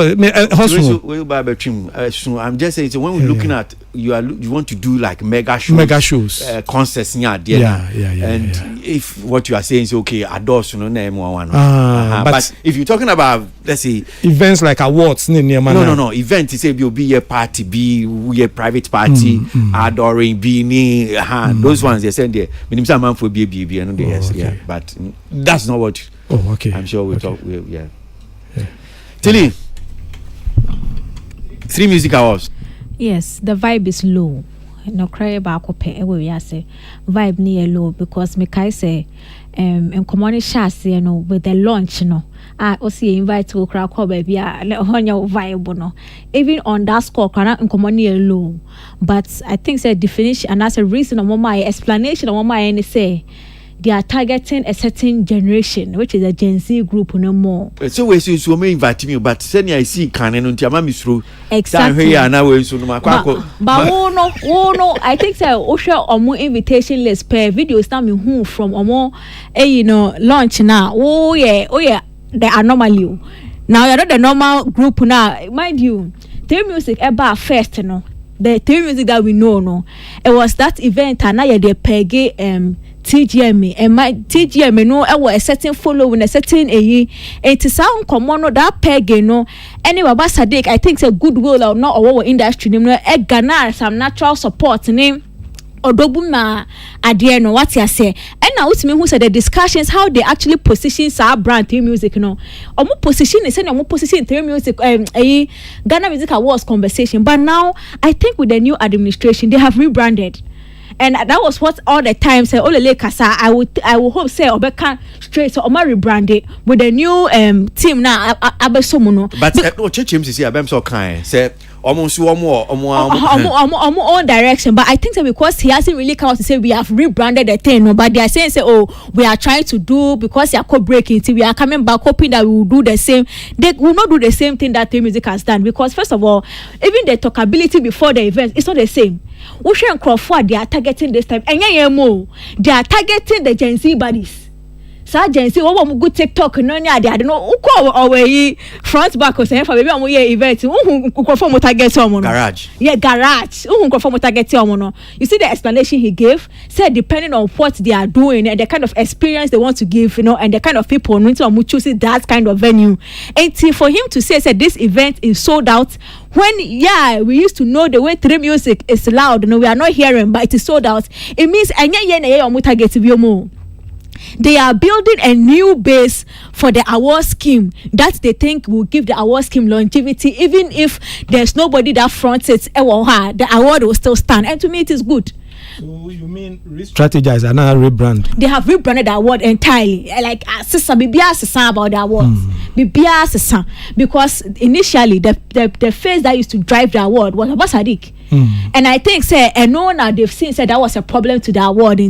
to I'm just saying, so when we're looking at you want to do like mega shows, concerts, yeah. And if what you are saying is okay, adults, name one. But if you're talking about, let's say, events like awards, no, event is say you'll be a party, be a private party, adoring, be those ones they send there. Minimum man for be and yeah. But that's not what. Oh, okay. I'm sure we'll talk. Yeah. Tilly, 3 music awards. Yes, the vibe is low. No cry about cope. We say vibe near low because me kai say in common chassis, you know, with the launch, you know. I also invite to cry call baby. Let on your vibe, no. Even on that score, cannot in common near low. But I think the definition and that's a reason of my explanation of what my say. They are targeting a certain generation, which is a Gen Z group, no more. So we see so many invite me, but send I see can and until I'm through. Exactly. But no, I think so. Osha or more invitation list per videos now me who from or more, launch now. Oh yeah, the anomaly. Now you're not the normal group now, mind you. The music about first, you know. The music that we know, no. It was that event and now you're the peggy TGM and my TGM no a certain following a certain it sound common no that peg no anyway but Sadiq I think it's a goodwill or not our industry name no e Ghana some natural support name Odobuma adie no what you say and now with me who said the discussions how they actually position our brand through music no omo position is say omo position through music Ghana Music Awards conversation but now I think with the new administration they have rebranded. And that was what all the time say Olele Kasa I will hope say Obeka straight so Oma rebranded with the new team now abesomuno but no chim say abem so kind say almost omo own direction but I think that because he hasn't really come out to say we have rebranded the thing no but they are saying say oh we are trying to do because they are co-breaking we are coming back hoping that we will do the same they will not do the same thing that music has done because first of all even the talkability before the event it's not the same. Ocean Crawford, they are targeting this time. And they are targeting the Gen Z bodies. So Gen Z, what good TikTok? No, I don't know. Who call our front back or say for baby, I'm event. Who confirm target someone? Garage. Yeah, garage. Who confirm target someone? You see the explanation he gave. Said depending on what they are doing and the kind of experience they want to give, and the kind of people who choose that kind of venue. And for him to say this event is sold out. When we used to know the way 3 music is loud, we are not hearing, but it is sold out. It means they are building a new base for the award scheme that they think will give the award scheme longevity, even if there's nobody that fronts it. The award will still stand, and to me, it is good. So you mean re-strategize and now rebrand? They have rebranded the award entirely. Like sister, about the awards. Because initially the face that used to drive the award was Abbas Sadiq. And I think now they've seen that was a problem to the award.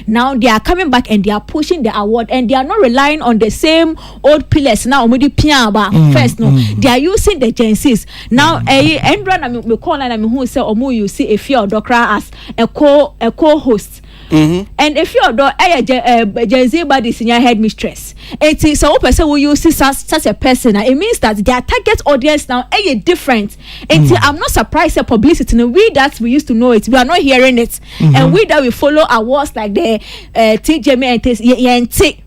Now they are coming back and they are pushing the award and they are not relying on the same old pillars now. First, they are using the Gen Zs. Now, we call who say you see a few Dokra as a co-host. And if you're a Gen Z body senior headmistress, it is so person will use such a person. It means that their target audience now is different. And I'm not surprised at publicity. We that we used to know it, we are not hearing it. And we that we follow awards like the TGM and TGM.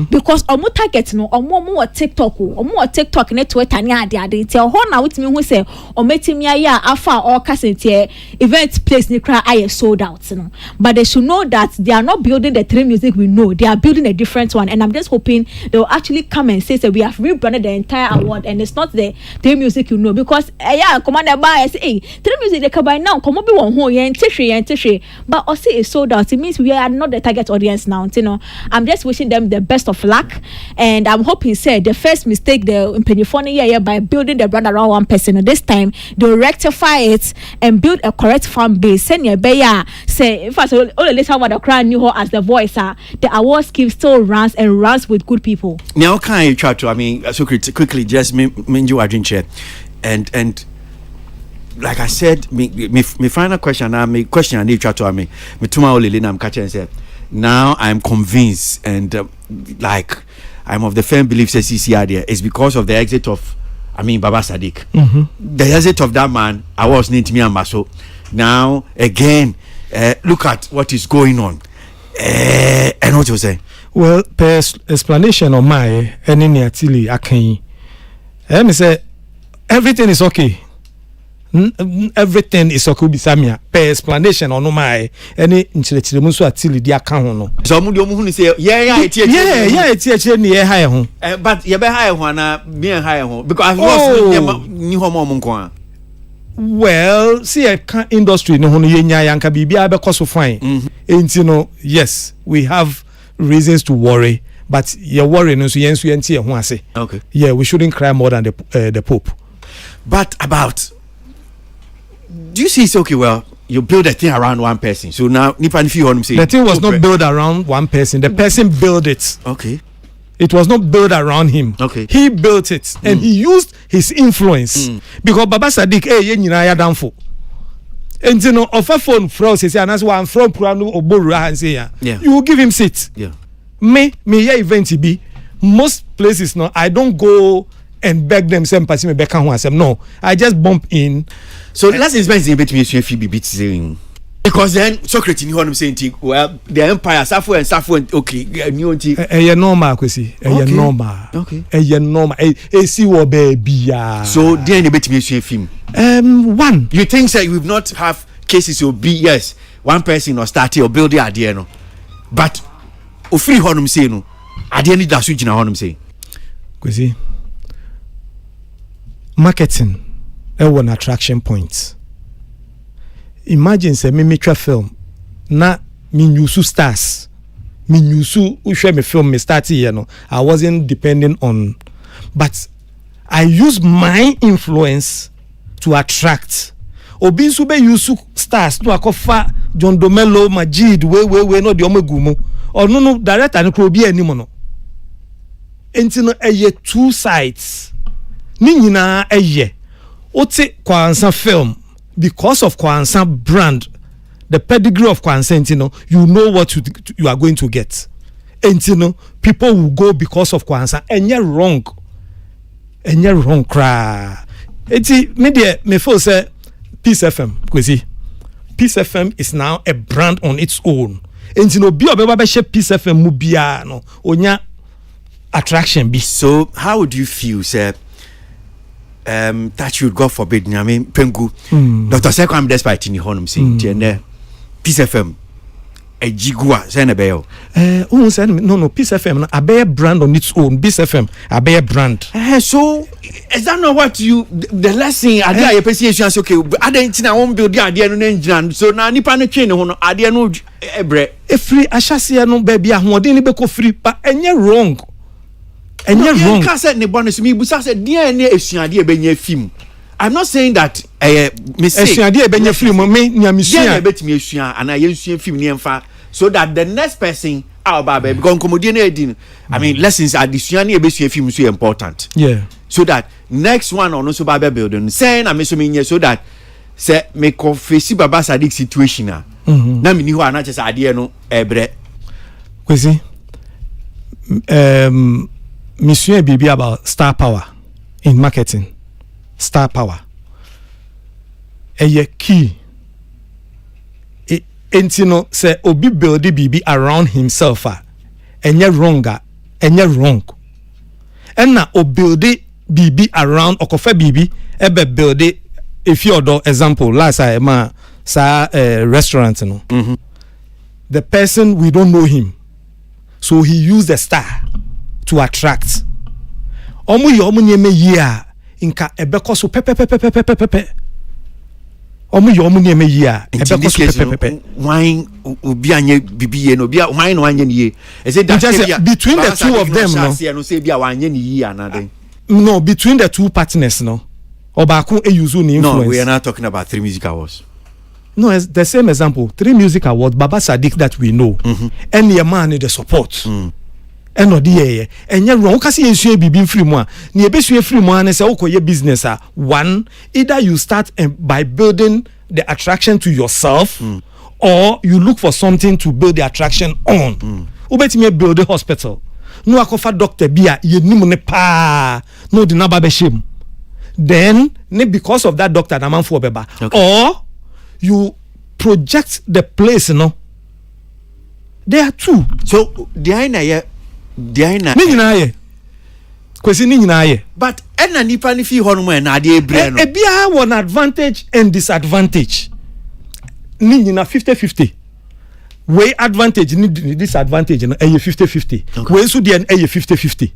Because omo target no omo TikTok ne Twitter ne ade tell ho na witimi hu say ometimi aya afa all casete event place ne kra aye sold out no but they should know that they are not building the 3 music we know, they are building a different one, and I'm just hoping they will actually come and say we have rebranded the entire award and it's not the 3 music you know, because commander by say 3 music they can buy now come be one ho yen tishe but also is sold out. It means we are not the target audience now, I'm just wishing them the best of luck, and I'm hoping say the first mistake the Pennyphone here by building the brand around one person. This time they'll rectify it and build a correct fan base. Send your bear say if I say all the later what the crowd knew her as the voice, the award scheme still runs and runs with good people. Now can you try to? I mean, so quickly just me you are chair, and like I said, me final question. Me question I need to try to me tomorrow Lily I'm catching say. Now I'm convinced, and like I'm of the firm belief says CCR there is because of the exit of Baba Sadiq. The exit of that man, I was need me and Maso. Now again, look at what is going on. And what you say? Well, per explanation on my any atili akin. Me say everything is okay. Everything is okay bisamia. Per explanation on my any nchile munso atili di akan ho no. So mu di omu hu say yeah eti ni high ho. But you be high ho na me high ho because I've ni ho mo nko. Well, see a industry no hono yenya yanka bibia be koso fine. Enti no, yes, we have reasons to worry, but your worry no so yensu yenti e ho ase. Okay. Yeah, we shouldn't cry more than the Pope. But about, do you see it's okay? Well, you build a thing around one person. So now, Nipan Fi Honum say the thing was not built around one person. The person built it. Okay. It was not built around him. Okay. He built it and he used his influence because Baba Sadiq you nyina ya danfo. And you know, of a phone from say and that's why I'm from Prano Obora and say you will give him seat. Yeah. Me event be most places no I don't go and beg them same person me back and no, I just bump in. So let's explain a bit me Phoebe bit saying. Because then Socrates knew what I'm saying. Well, the empire suffer and suffer. Okay, new normal, Kwesi. Normal. Okay. Normal. See what baby. So then a bit me film. One. You think that we've not have cases will be yes, one person or start or build the idea no, but o free honum say no. Idea need that switch na honum say. Kwesi. Marketing. One attraction points. Imagine say me try film na me nyusu stars me nyusu uhwe me film me start here no I wasn't depending on, but I use my influence to attract obi nso be yusu stars to akofa John Domelo Majid we no de omagumu or no director no kro bi anim no enti no eye two sides ni nyina eye ote Kwansa film. Because of Kwansa brand, the pedigree of Kwansa, you know what you are going to get. And people will go because of Kwansa. And you're wrong. And you're wrong, cry. Me feel say Peace FM, Kwesi. Peace FM is now a brand on its own. And be Peace FM mubia no onya attraction be. So how would you feel, sir? That you God forbid, I mean, Pengu, Dr. Sekwam despite in the Honum saying, Peace FM, a Jigua, Senabel. No, Peace FM, a bear brand on its own, Peace FM, a bear brand. So, is that not what the lesson, I appreciation, okay, but I didn't won't build the idea on engine, so now Nipan chain on idea no ebre. A free Ashasia no baby, I want any beko free, but and you're wrong. And you're wrong. I'm not saying that so that the next person I mean lessons are the so important. Yeah. So that next one on also Baba building saying I'm assuming so that say me confess Baba Sadiq situation na me ni ho ana chese ade no ebre. Kwesi Monsieur Bibi about star power in marketing. Star power. A key. Entino say obi build Bibi around himself. And you're wrong. And you're wrong. And now build Bibi around Okofe Bibi. Ebe build it. If you're the example, last time sa restaurant no. The person we don't know him. So he used the star to attract. Omu nyeme year inka ebeko so pepe. omo ye omo neme yi a ebe ko pepe wine obi anye bibiye no obi wine no anye ni e say that between the two of them no say bia wanye ni yi another. No, between the two partners no Obakun e use ni influence. No, we are not talking about 3 music awards. No, it's the same example. 3 music awards, Baba Sadiq that we know. And your man in the support. And no die and you wrong kasi you be free mo ni ebe so free mo and say okoye business one either you start by building the attraction to yourself or you look for something to build the attraction on. Ubetime build a hospital. No akofa doctor bia ye nim ne pa no the naba be shame. Then because of that doctor na man for beba or you project the place no. There are two. So the ina kwesi ni nyina ye but ena nipa ni fi hono mo na de ebre no e bia one advantage and disadvantage ni nyina 50-50 we advantage ni disadvantage no e 50-50 we so dey e 50-50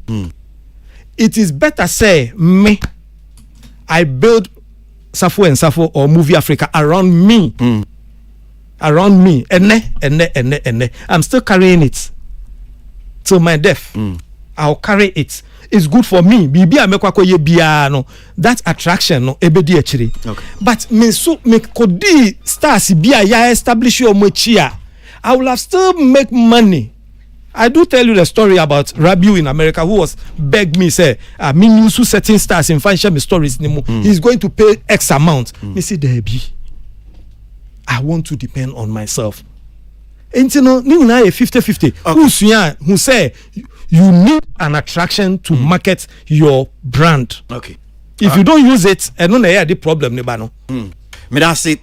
it is better say me I build Safo and Safo or Movie Africa around me ene I'm still carrying it till my death. I'll carry it. It's good for me. Bibi amekwa ye bia no. That attraction no ebedi achiri. But me kodi stars bia ya establish your mochia. I will have still make money. I do tell you the story about Rabiu in America who was begged me say me use certain stars in financial stories he's going to pay X amount. Me say Debbie, I want to depend on myself. And you know, ni una 50-50. Who say you need an attraction to market your brand. Okay. If you don't use it, I don't know the problem ni bano. Me that's it.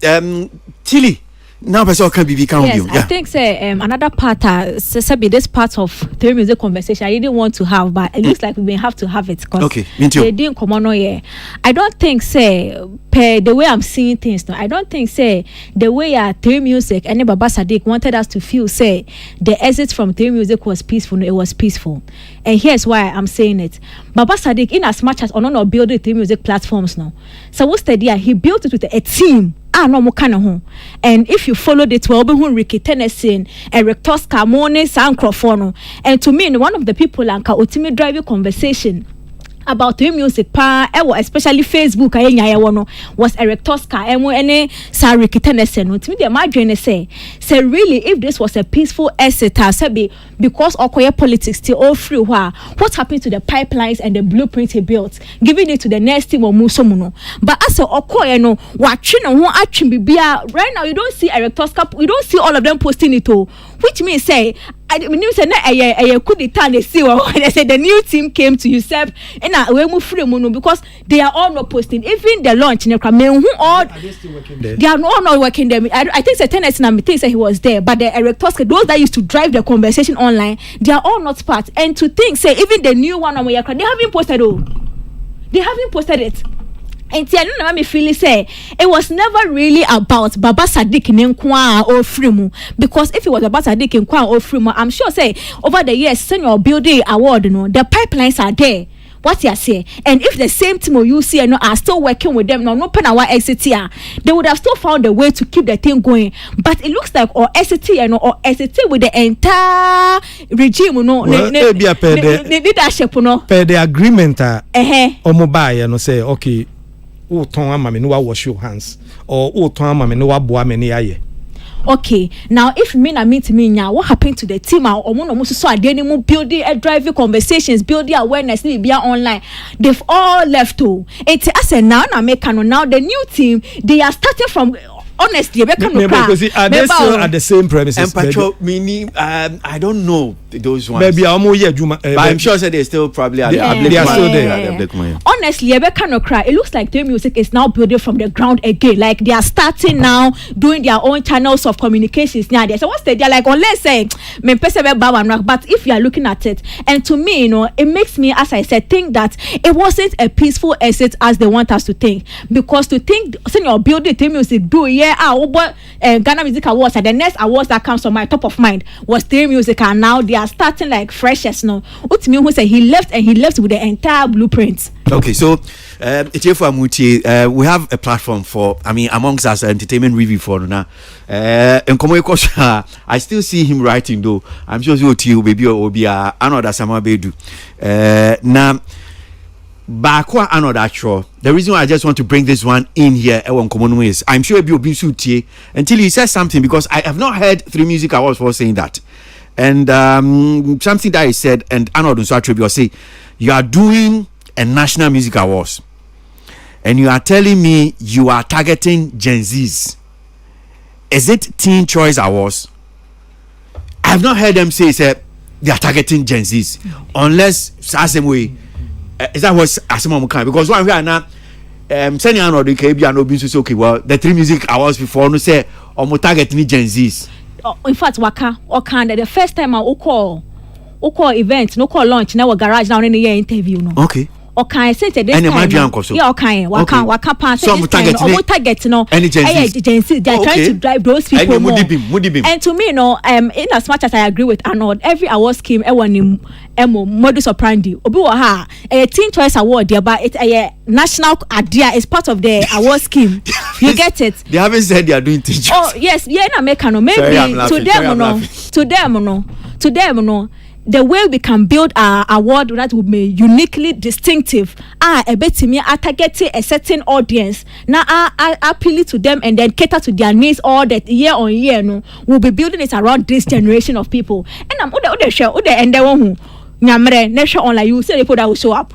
Tilly. Now person can be yes, I think say another part this part of the music conversation I didn't want to have, but it looks like we may have to have it because they didn't come on here. I don't think say per the way I'm seeing things now, I don't think say the way Theory Music and Baba Sadiq wanted us to feel say the exit from Theory Music was peaceful. No, it was peaceful. And here's why I'm saying it. Baba Sadiq, in as much as on building Theory Music platforms now, so what's the idea? He built it with a team. No more kind of home. And if you followed it well, Ricky Tennessee, Eric Tosca, Mone, Sancrofono, and to me, one of the people and ultimate driving conversation about the music especially Facebook was Eric Tosca and Ricky Tennessee. To me, the imagine say really if this was a peaceful exit, because Okoye politics still all free, what happened to the pipelines and the blueprint he built, giving it to the next team or Musomuno. But as Okoye watching right now, you don't see Eric Tosca, you don't see all of them posting it all, which means say I mean, say the new team came to usurp and we move free because they are all not posting. Even the launch, they are all not working there. I think the tenants and think he was there, but the Eric Tosca, those that used to drive the conversation online, they are all not part. And to think, say even the new one they haven't posted all. They haven't posted it. And I don't know me feel say it was never really about Baba Sadiq Nkwa or Frimu, because if it was about Sadiq Nkwa or Frimu, I'm sure say over the years senior building award the pipelines are there. What you say? And if the same team you see are still working with them, no pen our exit here, they would have still found a way to keep the thing going. But it looks like or exit or exit with the entire regime leadership per the agreement mobile say okay. Oh, Tom, mammy, no, wash your hands. Or oh, Tom, mammy, no, boy, many aye. Okay, now if me now, what happened to the team? Or one almost saw a building a driving conversations, building awareness, be online. They've all left too. It's as a now the new team, they are starting from. Honestly, are they still at the same premises? And Patrol, meaning, I don't know those ones. Maybe but I'm sure they're still probably they are still there. Honestly, it looks like their music is now building from the ground again. Like they are starting now doing their own channels of communications now. So what's the idea? Like, let's say, but if you are looking at it, and to me, it makes me, as I said, think that it wasn't a peaceful exit as they want us to think. Because to think, you're building their music, do there Ghana Music Awards, and the next awards that comes to my top of mind was Three Music, and now they are starting like freshers. No, Utimi who said he left with the entire blueprint. Okay, so we have a platform for, I mean, amongst us, entertainment review for now. I still see him writing though. I'm sure you baby or be another Sama Bedu. Now, Bakwa another show. The reason why I just want to bring this one in here is I'm sure you'll be until he says something, because I have not heard Three Music Awards for saying that. And something that he said, and Arnold Nsua say, you are doing a National Music Awards, and you are telling me you are targeting Gen Zs. Is it Teen Choice Awards? I have not heard them say they are targeting Gen Zs, unless same way. Is that what Asimom can? Because one here now, sending on the KB and Obin okay, well, the Three Music Awards before no say or targeting Gen Zs. In fact, the first time I call event, no call launch, now garage now in the year interview. No. Okay. Okay, say this time. Yeah, okay. Waka pass. So target no. Any Gen Z. They are trying to drive those people more. And to me, no, in as much as I agree with Arnold, every award scheme, modus operandi. Obi wa a Teen Choice Award, but it's a national idea. It's part of the award scheme. You get it? They haven't said they are doing Teen Choice. Oh yes, yeah, na make no. Maybe to them, no. The way we can build our award that would be uniquely distinctive, a bit me targeting a certain audience. Now I appeal to them and then cater to their needs all that year on year. No, we'll be building it around this generation of people. And I'm and they won't. Nyamre, next online you say people that will show up.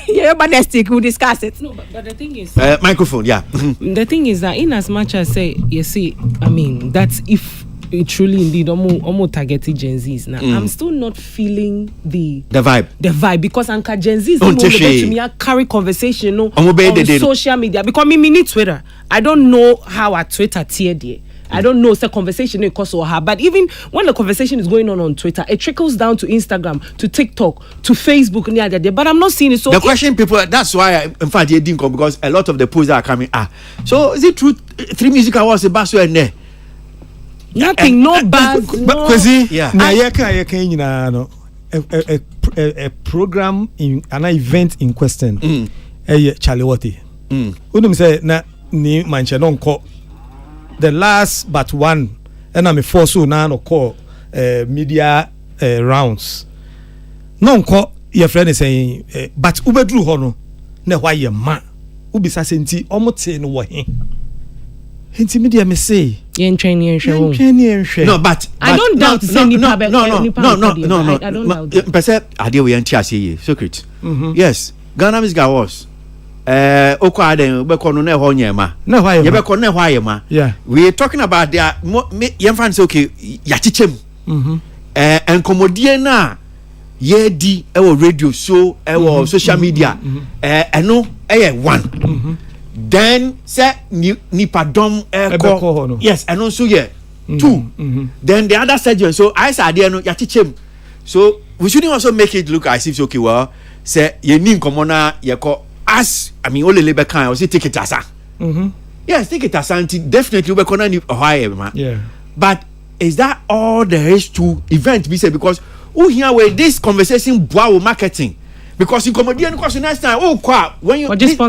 Yeah, but next week we'll discuss it. No, but the thing is, microphone, yeah. The thing is that in as much as say, you see, I mean, that's if it truly indeed almost targeted Gen Zs now. I'm still not feeling the vibe because Anka Gen Zs to me carry conversation on social media because me need Twitter. I don't know how at Twitter tier there. I don't know the conversation in cause or her, but even when the conversation is going on Twitter, it trickles down to Instagram, to TikTok, to Facebook, but I'm not seeing it. So the question people, that's why in fact they didn't come, because a lot of the posts that are coming so is it true Three Music Awards the basso and there? Nothing, no buzz, no. Yeah. A program in an event in question. Charlie Watty. Udum say na ni manche non call the last but one, and I'm a force so now no call media rounds. Non call your friend is saying, but ubedru hono na why your man ubi sasenti omote no wahin. Hinti media me say no, but I don't doubt no. I don't doubt person ade we anti say secret. Yes, Ghana Music Awards okwa den be kono na ho nyema na hwa ye be kono na hwa yema. We are talking about their yemfan say okay ya chichem enkomodie na ye di e wo radio show e wo social media eno one. Then say nipadom eko yes and also yeah two. Then the other section, so I said there no yachichem, so we shouldn't also make it look as if okay well say ye nin komona ye ko as I mean only labor can or say take it asa yes take it asa definitely we kona ni high man. Yeah, but is that all there is to event we say? Because who here where this conversation wow marketing. Because in comedian question next time, when you this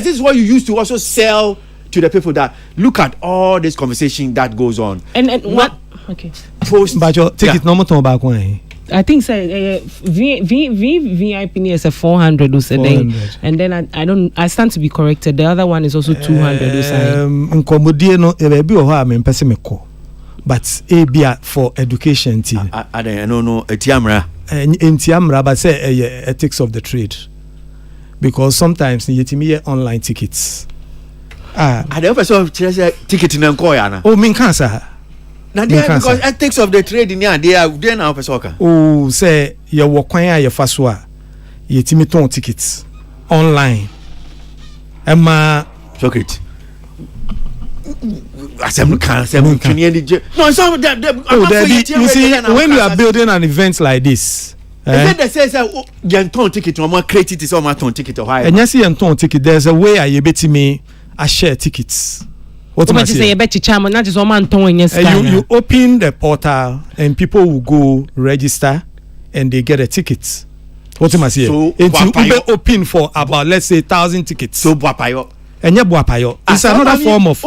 is what you used to also sell to the people that look at all this conversation that goes on. And what? Okay. Post, but your ticket no more to back one. I think say VIP is a 400 or something, and then I stand to be corrected. The other one is also 200 or something. In comedian no be o ha me pese me call, but ABA for education team. I don't know etiamra. Entiamra, but say ethics of the trade, because sometimes you get online tickets. I never saw ticket in Nkoya. Oh, min cancer. Now because ethics of the trade in they are now for soccer. Oh, say you walk on your faswa, you timiton tickets online. Emma Socket. No, some you see, when you are building an event like this, they say you ticket or create it is all my ticket or higher. And you see ticket, there's a way I bet me I share tickets. What am I saying? You open the portal and people will go register and they get a ticket. What am I saying? So it's open for about, let's say, 1,000 tickets. So it's another form of.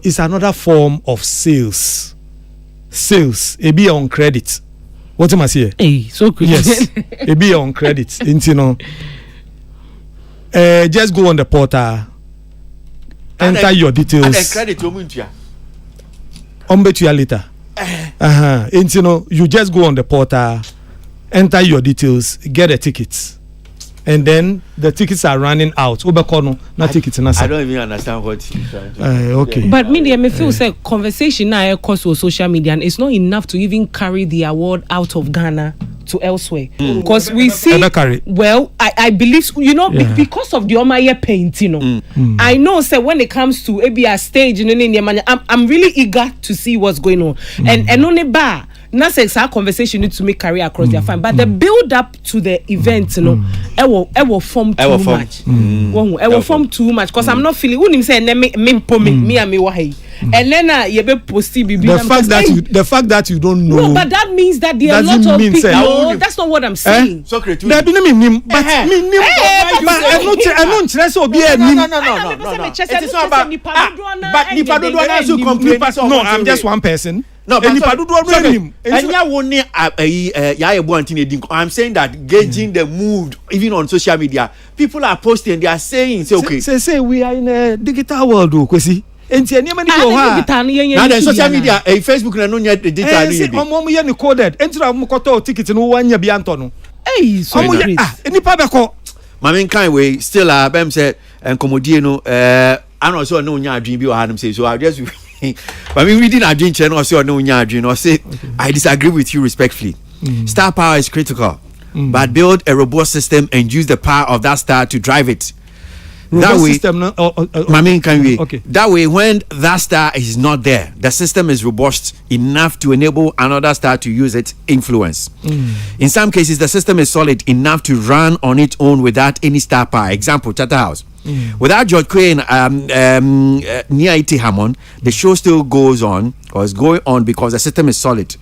It's another form of sales. Sales. It be on credit. What am I saying? Hey, so good. Yes. It be on credit. Just go on the portal. Enter your details. And credit bet you later. You just go on the portal, enter your details, get a ticket, and then the tickets are running out. I don't even understand what you're trying to okay. But me feel say conversation now across social media, and it's not enough to even carry the award out of Ghana to elsewhere, because we see. Well, I believe because of the Omaye paint, I know. Say when it comes to a stage, I'm really eager to see what's going on, and only bar. Not say our conversation needs to make career across their fine, but the build up to the event, it will form too much. It will form too much because I'm not feeling. Wouldn't say me and me wahi. And then you be posting the fact that you don't know. No, but that means that there are a lot of people. No, that's not what I'm saying. Socrates. No. But I'm just one person. No, but I'm saying that gauging the mood, even on social media, people are posting. They are saying, say we are in a digital world, KWASI. Now the social media, Facebook, and no yet digital. Coded. Tickets in 1 year beyond. Hey, so any public. Mamin kind way still Bem said and Comodino. I don't also know your dream. You had him say so. I just. But me reading a dream channel or say no dream or say I disagree with you respectfully. Star power is critical, but build a robust system and use the power of that star to drive it. That way, that way, when that star is not there, the system is robust enough to enable another star to use its influence. In some cases, the system is solid enough to run on its own without any star power. Example, Charterhouse. Without George Quay near Itihamon, the show still goes on or is going on because the system is solid.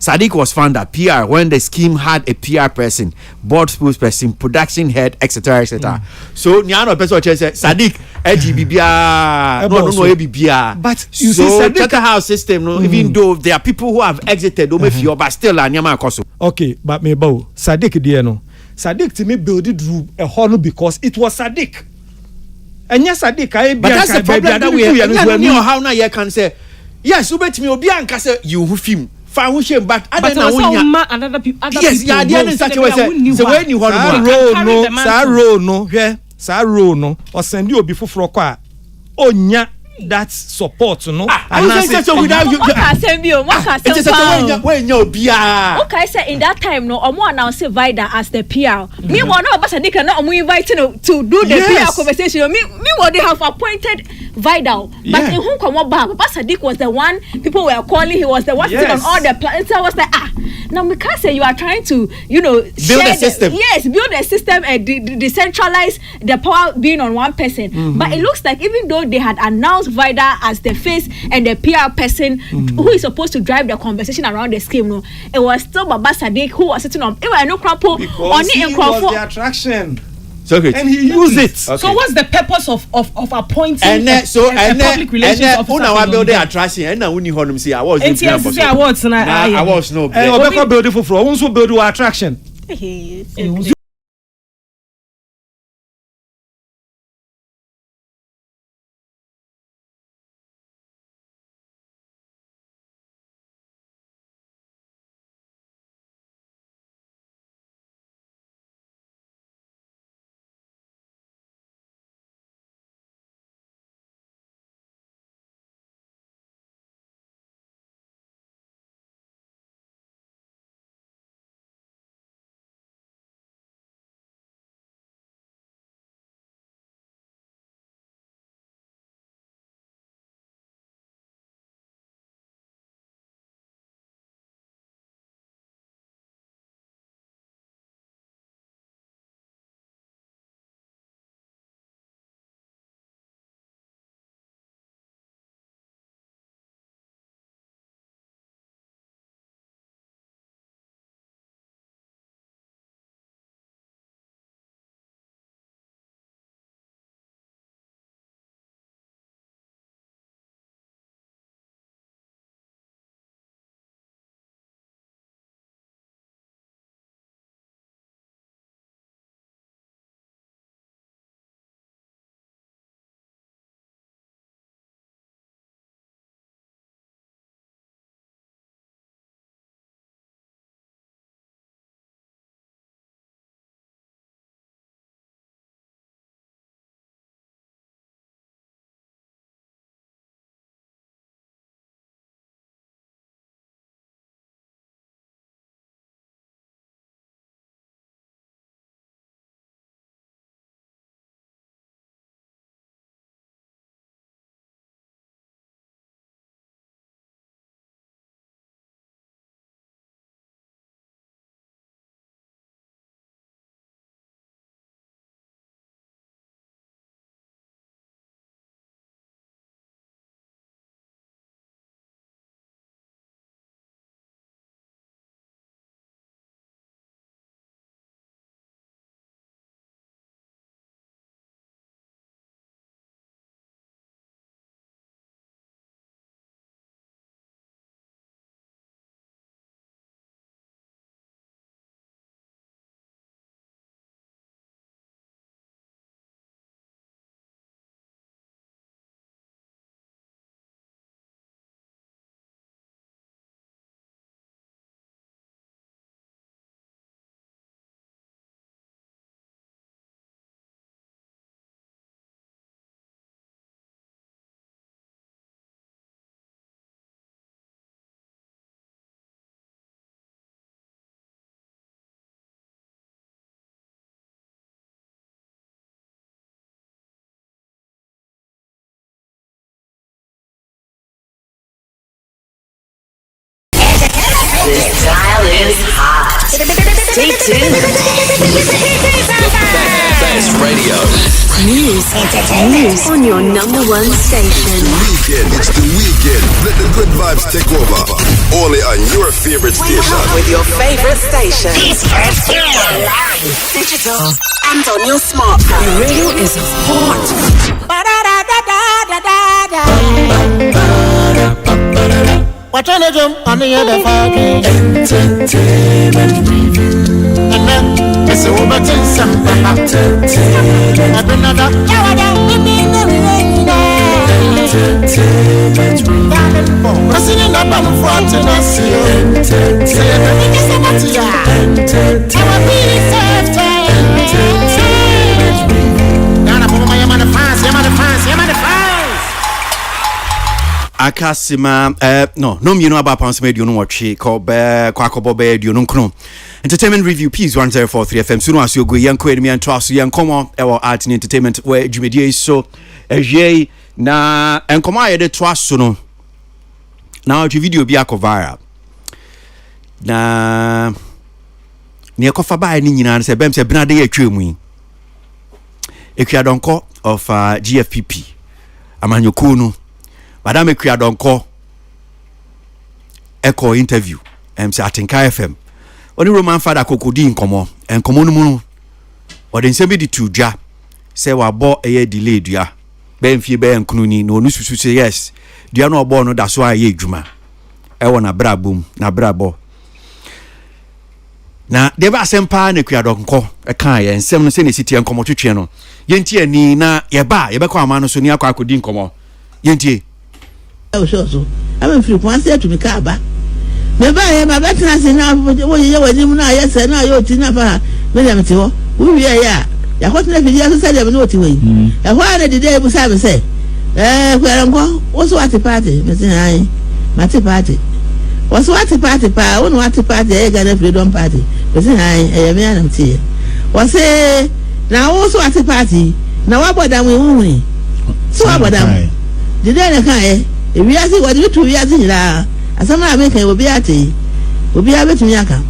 Sadiq was found at PR when the scheme had a PR person, board spokesperson, production head, etc., etc. So, Nyano person said Sadiq, but you see, Charterhouse system, even though there are people who have exited, but still, okay, but me bow Sadiq, Sadiq to me build it a hollow because it was Sadiq. And yes, Sadiq, but that's the problem that we have. How now you can say, yes, you bet me, Obianka say you who film. But other people. Yes, yeah, the other such a way. So when you want no, or send you before Froka. Oh, yeah. That support, no. Without you, okay, say in that time, no, I'm announced Vida as the PR. Me, one of us, I think, not invite to do the PR conversation. Me, what they have appointed Vida, but in whom come back, Sadiq was the one people were calling. He was the one sitting on all the plans. I was like, now because say you are trying to, build a system. Build a system and decentralize the power being on one person. But it looks like even though they had announced Vida as the face and the PR person who is supposed to drive the conversation around the scheme, no, it was still Baba Sadiq who was sitting on. It was no crapo on it and the attraction. And he used it. Okay. So what's the purpose of appointing a public relations officer? Now I build the attraction and now when you heard him say I was no beautiful for also build attraction. is hot. Stay tuned. Best radio. News on your number one station. It's the weekend. Let the good vibes take over. Only on your favorite station. With your favorite station. Live, digital, and on your smartphone. The radio is hot. What on the jump on the other fucking entertainment review. And then it's over to some entertainment. I've been another entertainment review. I'm sitting up on the front and I see entertainment. Entertainment review. Now I'm on the fans. Akasima no you know about Pons Media no watch call kwakobo be do no nkno entertainment review Peace 1043 FM so no aso go yanko enemy and trust yankomo e art and entertainment where dwumedie so ehye na enkomo ayede trust so no na otwe video bi akoviral na ne ekofa ba ni nyina se bem se benade ya twemu ekua donko of GFPP amanyoku no Madame Kriadonko Echo interview say Atinka FM Oni Roman father kokodi nkomo enkomo no mu ode nsem di tuja say wa bo eye delay dua be mfie be nkunu no onu susu say yes dua no obo no da so aye adwuma e wona brabum na brabo na deba asempa na Kriadonko e kan ye nsem no se ne sitie nkomo twetwe no yenti ani na ye ba ye be kwa ama no so ni akwa akodi nkomo yenti so I'm free once to me kaba me ba ye ma betra se na wo ye wani mu na ye se na yo ti na fa me dem ti ho wo wi ya ko tna fi ya so se dem no ti wi e ho ana de dey bu sa be se kwere nko wo so ati party me se ai ma ti party wo so ati party pa wo no ati party e ga na freedom party me se ai e me anam ti wo se na wo so ati party na wa bodam wi hu so wa bodam de dey na kan we are what you two years in la asama make obi ate obi abetumi aka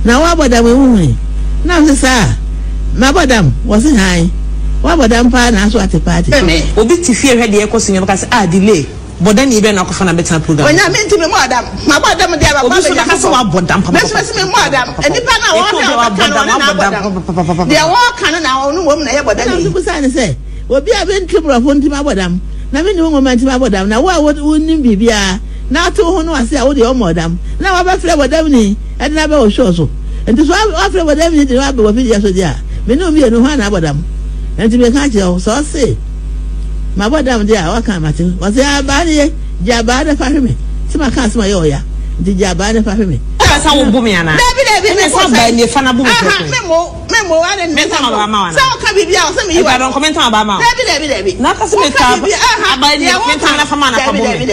na wa bodam ehun na say sir ma bodam was high wa bodam pa na so ate party obi ti fie hwe de ekoso nyam ka say delay bodan ni be na kofa na betan program onya me nti me modam ma bodam de aba obi so ka say wa bodam me modam enipa na wa bodam de wa kan na onu wom na ye bodam ni so say say obi abentri brofo nti ma bodam na me ni wo manti ma bodam na wo nim bibia na to ho no ase a wo de o modam na wa ba fre bodam ni e na ba o show so enti so wa fre bodam ni de wa ba video so dia me no mi enu ha na bodam enti me ka je o so se ma bodam dia wa kan mate wa se ba ni ja ba da fa hwe ti ma ka asma yo ya enti ja ba da fa hwe sa wo bu me ana David me sa ba ni fa na bu me memo ane me sa ba ma wana sa o ka bibia o se me yi wa don comment ba ma David na ka se me ka ba ni me ta na fa ma na fa bu me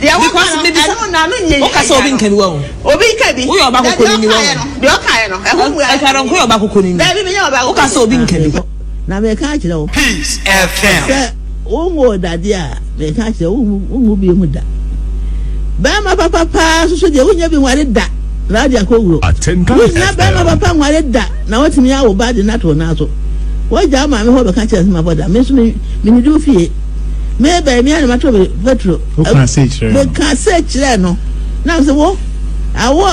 dia wo ka me bi na no nye o ka so obi nkan bi wa obi ka bi wo yo ba kokoni ni wa de o ka ye no e ho mu e ka don ko yo ba kokoni ni David me yo ba o ka so obi nkan bi na me ka kire o Peace FM o mo dade a me ka kire o mu bi mu da ba ma papa so de wonya bi ware da radio ko wuro na ba ma papa ware da na watimi ya wo ba de na to na so wo ja ma me ho be ka kire ma boda me so me ni do fie me ba mi ana ma to be petro o ka se kire no na so wo awo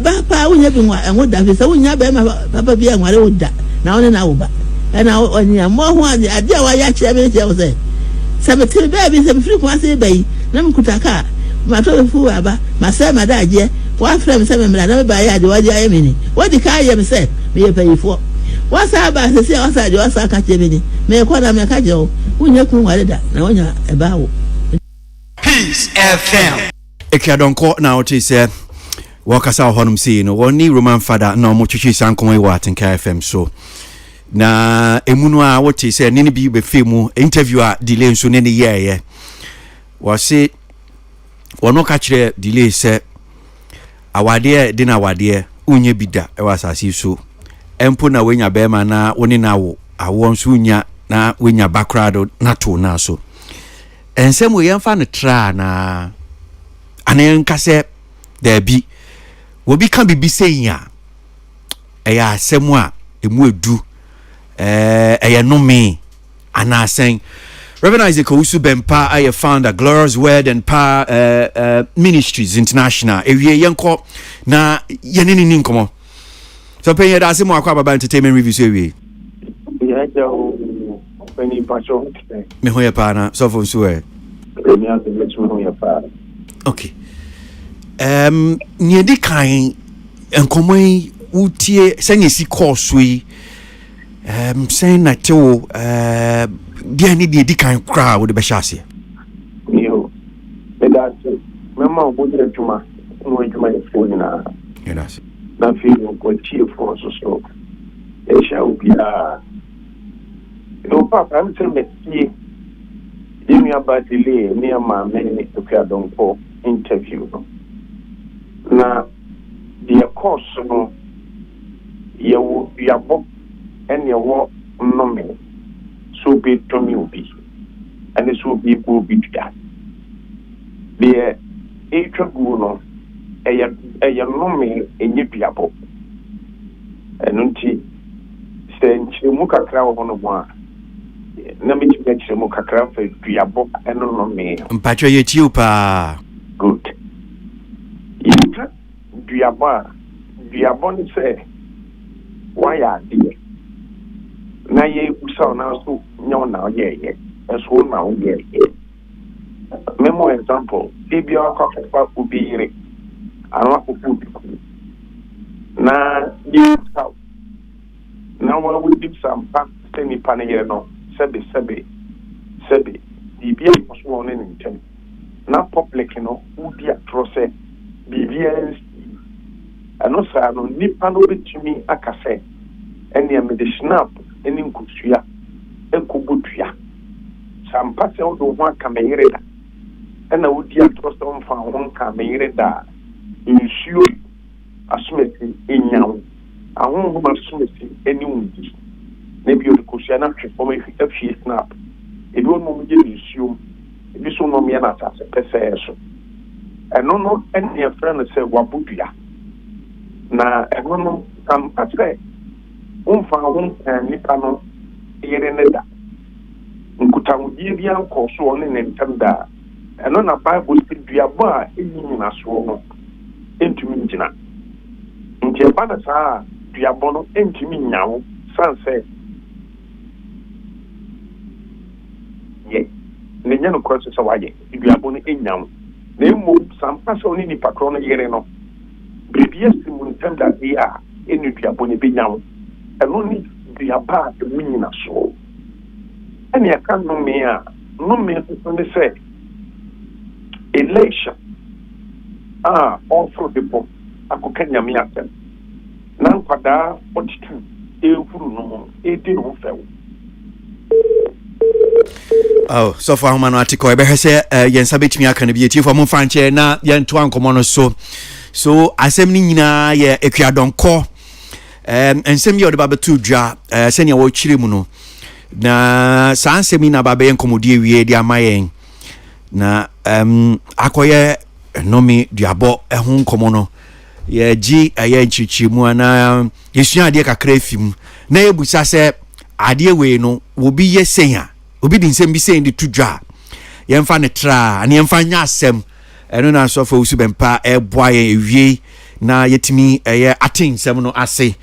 ba pa wonya bi wo da fi so wonya ba ma papa bi an ware wo da na wona na wo ba na onya mo ho ade a wa ya kire me je wo se sabete ba bi se free kwa se bai na mkutaka ma to fu aba ma se ma da je wa frame se me mra na ba ya de wa je aye mini wa di ka ye me se me ye payifo wa sa ba se wa sa je wa sa ka che mini me ko na me ka je o unya kun wa da na onya e ba wo Peace FM Ekiadonko na oti se wakasa honum si no woni Roman father na mo chichi sankon e wa Atinka FM so na emunu a wote se nini bi be femu interview a delay so ne ye wase wono ka kire delay se awade de na awade unye bida e wasasi so empo na wenya bema na woni na wo awon so unya na wenya background na to na so ensem we yemfa no tra na anen kase da bi Obi can be saying ya. Eya semwa emu edu eya no me ana saying Reverend Isaac Owusu Bempa I founder Glorious Word and Power Ministries International. Ewie yenko na yenini ni nkomo. So pay you that same akwa entertainment reviews ewie. Yeah, jo any passion. Me hoya pa na so for so e. Me ase me hoya pa. Okay. Nye di kan nkomo yi utie sanyesi course yi saying na tewo dia ni di kan kra wo de be hyase. Yo. Me that mema oboje adwuma no adwuma e fo nyina. Yes. Na fi ko tie fo so. E sha ubia. No papa am tell me tie. Yemi abadile ni ama me to ka don ko interview no. Na the course no you yabo and you no me so be to me obi and so be go be that the go no e no me enye biabo enunti se nchemu kakra wo no bo a na me ti nchemu kakra fa biabo eno no me mpacho ye tiu pa good biabo ni se why are they na ye usa na so nyaw na ye so na ye memo example bibia akwa ubiyire anwa kufuti na ye usa na wa we dip some back semi panel no sebe bibia so on in ntem na public no udi atrose bibia ano sa no nipa no betumi akase ene ya medicinal ene nkutua enkobotua sampa se odo ho akameyire da ena odi atrose mfa ho akameyire da nsuo asumeti enyawo ahonho asumeti ene wundi na bi odikosia na twefom afie snap ebi ono mo je nsuo ebi so no me na atase pese so eno no ene ya friend se wabudua na eno no kam atre umfa ho nipa no yere ne da nkutamudie bia nko so one ne ntanda eno na bible se duabo a enyi na so no entumi ngina nti e bana sa duabo no entumi nyawo sanse ye ne nya no cross so waye duabo no enyawo na emo sampa so ni nipa kro no yere no bibia simu ntanda dia enu duabo ne benyawo eno ni duaba de nyina so ene aka no me a no me so ne say election all through the book akokanya me atem na nkwada otitu efuru no edi no fewo so for human article be hese yen sabetimi aka na bi for mo fanche na yen to ankomo no so asem ni nyina ye ekuadonko ensem ye de babetu dwa senia wo chire mu no na sansemi na babe enkomodie wie di amayen na akoye nomi duabo ehun nkomo no ye gi aye nchichimu ana yesua ade kakra afim na ebusa se ade we no obi ye senya obi din sem bi sen di tudwa ye mfa ne tra ani mfa nya asem eno na so fa Owusu Bempa eboa ye ewie na yetimi eye atin sem no ase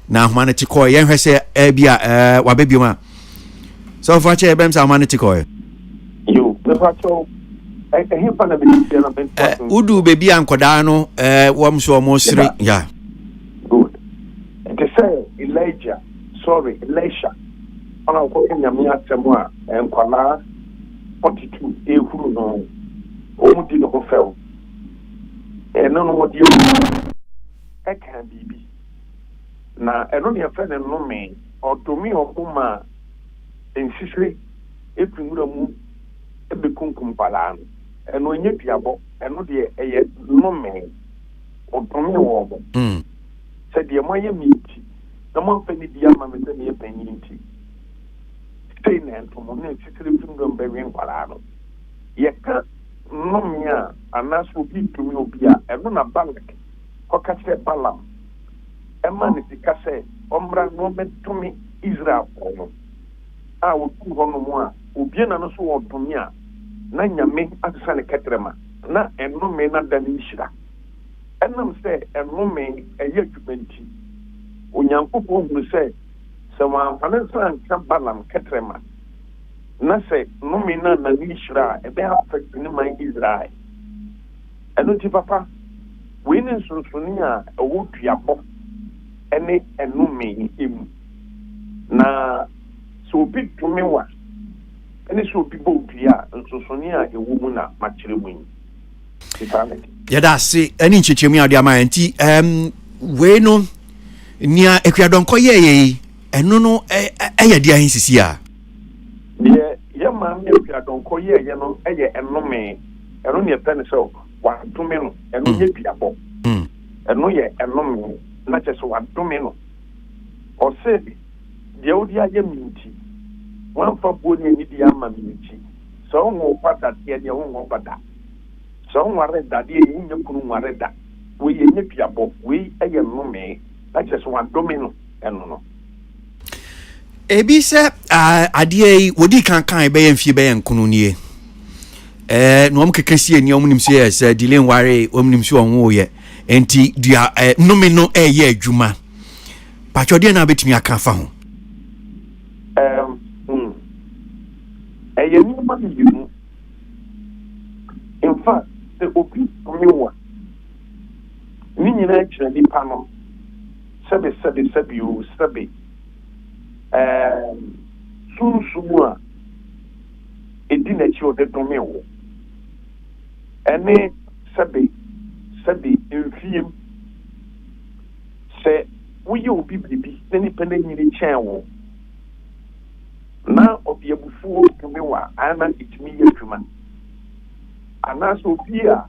na humanity call ye hwese bia wabebioma so for che bem sa humanity call yo befacho udu baby ankoda no wom so mo siri yeah good it say Elisha ona ko nyame atemu a enkwala 42 ehuru no o di no fel eno no di e kan bibi na eno ne fe ne no me odomi okuma ensisiri epinura mu ebe kunkum palano eno nye piabo eno de eye no me odomi wo bo se de moye miti na mo fe ni dia ma me se ne panyinti stay na to mo ne sisiri pingo mbe palano ye ka no me a anaso bi tumi obia eno na bank kokase balam ema ne sikase omra no betumi Israel no a wotu hono mu a obiena no so wodumi a na nyame asesa ne ketrema na enome na da ne hira enam se enome eye dwumenti onyankopɔ hunu se wan fanan san balam ketrema na se nome na na ne hira ebe affect ne man Israel eno ti papa we ne nsonsoni a ewo duabɔ ene enome emu na so big to me wa ene so people dua nsonsoni a ewo mu na makire mu yi yada se eni nchechemu ade ama enti we no nia ekwadonko ye eno no eye dia hinsisi a ye ma me ekwadonko ye no eye enome eno ne pen so wa dome no eno ye biabo eno ye enome na che so wa dome no o se de odi aye minti wan fa boni ni dia ma minti so wo pata tie de wo pata so nware da de yin kunu nware da we ye nye piabo we eye nome na che so wa domino eno no ebi se ade wodi kan be yemfie be yenkunu nie no am kekesi ni omnim se yes delay nware omnim se onwo ye enti dia nome no eye adwuma patwode na betimi aka fa ho eye ni ma ni in fact the opi miwa ni nyina kire ni pano sebe sunsumu a edi na chi ode domi wo ene sebe enfiem se wuye obi bibi ni pene nyiri chen wo na obi abufu domi wa ana itimi yetuma ana so bia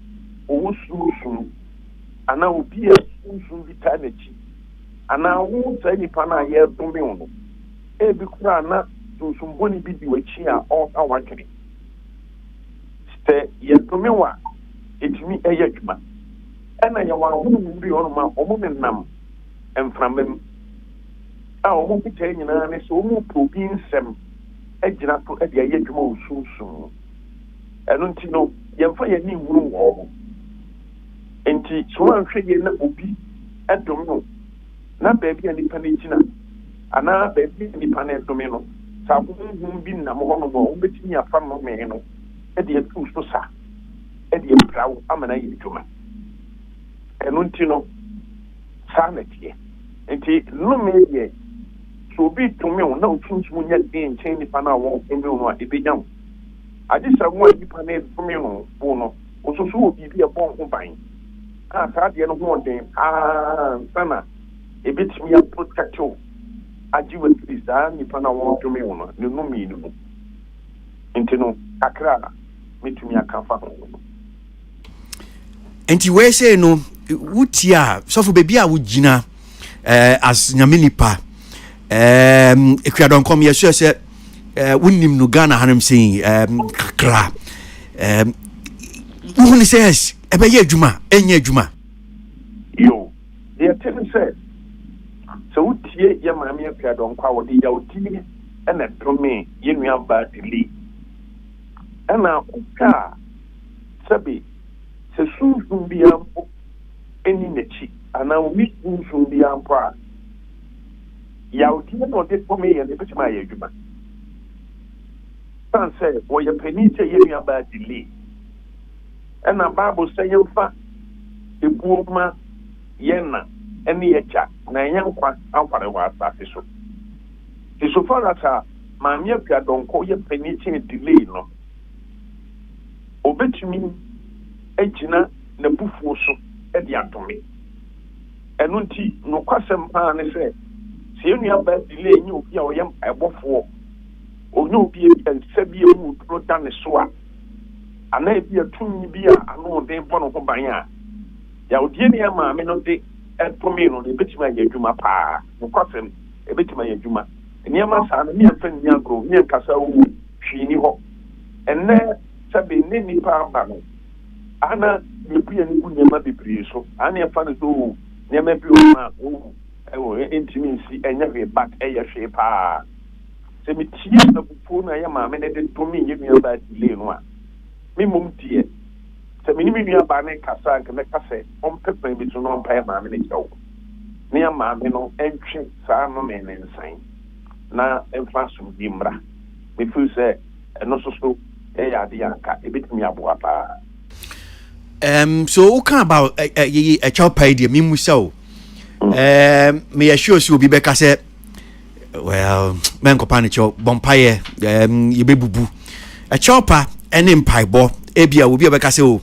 owo sunsun ana obi sunsun vitanachi ana wo tani pana ye domi wo e bi kura na sunsun boni bi di wachi a o awakere ste ye domi wa etimi eyadwuma ana ye wa hu bi ono ma omo menam enframem a omo bitai nyina ne so omo probin sem ejina to e de eyadwuma o sunsun eno ntino yemfa ye ni wuru wo enti so anhwe ye na obi edom no na baabi ani pa ne tina ana baabi ani pa ne dom no sa hum bi na mo no mo betimi afa no me no e de tu so sa e de prawo amana ye dwuma eno ntino sa na tie enti no me ye so bi to me na otuntum nya den chen ni pa na wo emi no e be nyam adisa mo nipa na edumi no bo no ososo obi bi e bon ho ban a saade no ho den sana e bitimi ya protecto ajiwe krista nipa na wo dumi no ne no mi no intino akra mitumi akafa ho enti we say no wutia sofo bebi a wugina as nyamenipa ekwadon kom yeso se wunim no Ghana hanam saying kakra who says ebe ye adwuma enye adwuma yo they tell me say so utie ye maami ekwadon kwa wo de ya utie ena dome ye nua ba dili ena uka sabi se sunsun bi ampo eni nechi ana umi sunsun bi ampo a ya utie no de dome ye ne betima ye adwuma san say wo ye pani che ye nua ba dili ena Bible say yemfa ebuoma yena ene yecha na yankwa ankware wa asase so so far that maamia pia donko ye pani che delay no obetumi agina na bufuo so e de atome eno nti no kwasem pa ne se se nua ba delay nyi obi a oyam ebofo onyo obi e nsabi emu pro dan so a ana ebi atumi bi a ano den bono ho ban a ya odie ne ma me no de etomi no de betima ya adwuma pa no kwasem e betima ya adwuma ne ma sa na me afan nya gro me kasa wu hwini ho enne sabe ne ni pa ba no ana you be an Unyama be so. I never found it all. Never be intimacy and never back a shape. Se me tie na bufu na ya ma me ne de to me yemi ba delay no a me mum tie se me ni me nua ba ne kasa nke me kasa on pepe bi to no pa ma me ne chawo ne ya ma me no entwe sa no me ne nsan na emfa so bi mra me fu se no so e ya de yanka e bitimi aboa pa so we can about a child pay the me muso me assure you be beka say well men ko panicho bompaye ye bebubu a chopper ene mpaibo ebia obi obeka se o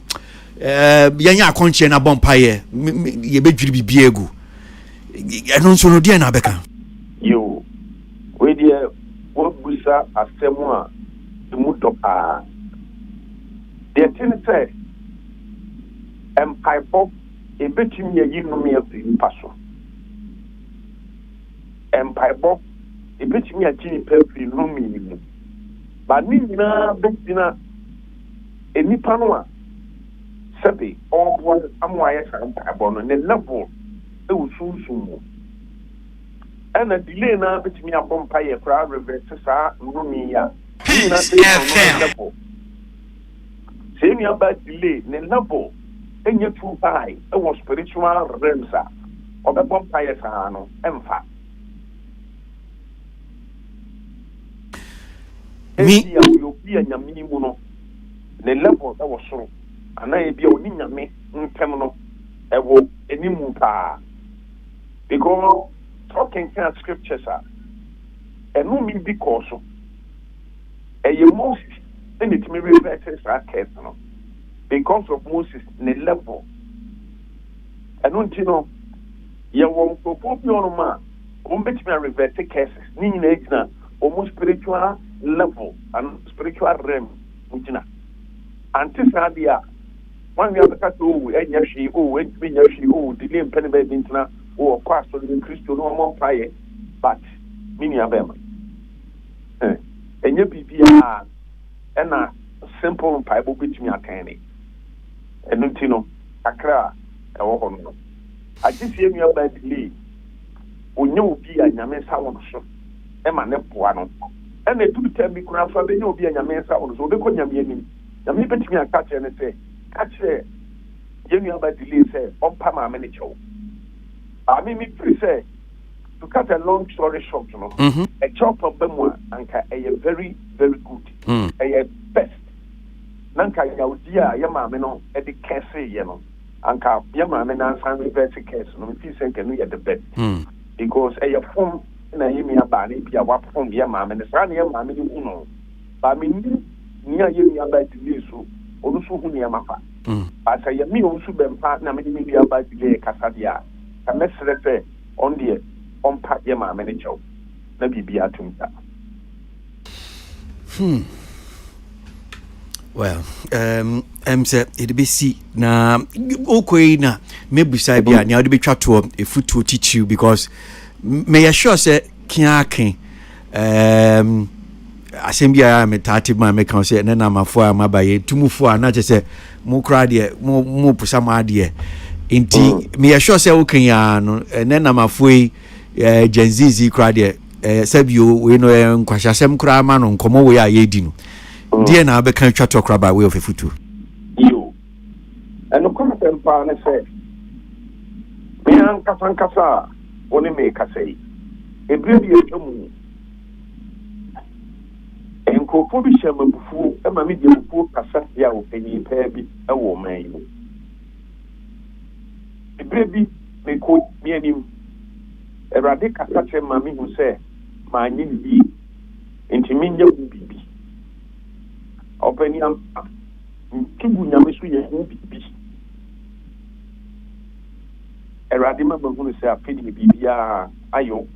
yanya akonche na bompaye ye bedwiri bibia egu eno nso no dia na beka yo we dia wo busa asemu a mu dopa de tin say mpaibo ebetimi ye no me afi paso mpaibo ebetimi agini pefri no mi ba ni na betina enipa no a sebe obo amwaye san mpaibo no ne level e wusunsumu ana delay na betimi abompa ye kra reverse sa no mi ya ni na level se ni aba delay ne level enye too high e was spiritual realms a obebompa ye sa no emfa me you be a nyami mu no ne level that was so ana e bia oni nyame ntem no e wo enimu pa because talking kind scriptures are enu mi because so e ye Moses and it me refer to that case no because of Moses ne level enu ntino ye wo mpopo bi ono ma o mbetimi refer to cases ni nyina egina almost spiritual level and spiritual realm mujina antisadia one we have to enyashi enyashi delay pen be bintina o kwaso in Christo no more fire but mini abema enye bibia na simple bible betimi atani enutino akra e wo ho no agisi emi aba delay onye obi anyame sa won so e ma ne poa no and they do tell me kura fa be no bi anyame nsa ono so be ko nyame anim nyame betimi aka che ne se ka che yenu aba delay say ompa ma me ne chew ami mi free say to cut a long story short no a chop of them anka a very very good a best nanka ya udia ya ma me no e de kese ye no anka ya ma me na san reverse case no mi say can you the best because a form na yemi aba ni bia wa pon bia ma me ne sa na ya ma me ni hu ba me ni ya yemi aba delay so onu so hu ni ya mafa asa ya mi onu so bempa na me ni bia aba delay kasa dia ka mesre fe on die on pa ya ma me ne chew na bibia tumta well say it be see na okoi na mebusa bia na odi betwa to e futu teach you because may assure say kiakin asembia metati ma me kan say na mafo amabaye tumufo na che say mu kra de mu pusa ma de enti me assure say okan ya no na mafo genzizi kra de sabio we no nkwahasem kra ma no nkomo we ya yedi no die na be kan twa to kra by way of a futu yo and come and pa na say me an kasa oni me kasei ebrebi etamu enkofo bi hyɛ mabufu ma me de bufu kasa ya wo panyi pa bi ɛwɔ man yi ebrebi me ko me anim erade kasa kyɛ ma me hu sɛ ma anyi bi enti me nya bibi opani am tugu nyame so yɛ hu bibi erade ma ba hu sɛ afedi bibia ayo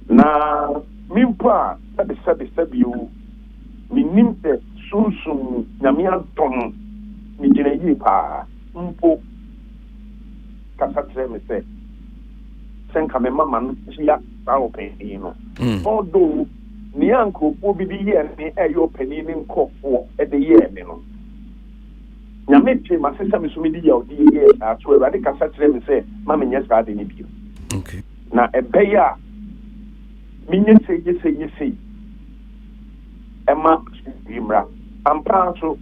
na mimpa sabe o minim te sunsun nyame adom mi gina yi pa mpo kasa tre me se senka me mama no ya ba openi no odo ni anko obi bi ye ni eyo openi ni nkofo e de ye me no nyame twe ma sesa me so me di ya odi ye aso awurade kasa kyerɛ me sɛ ma me nyɛ saa de ne bio okay na ɛbɛyɛ a minye sɛ ɛma imra ampa so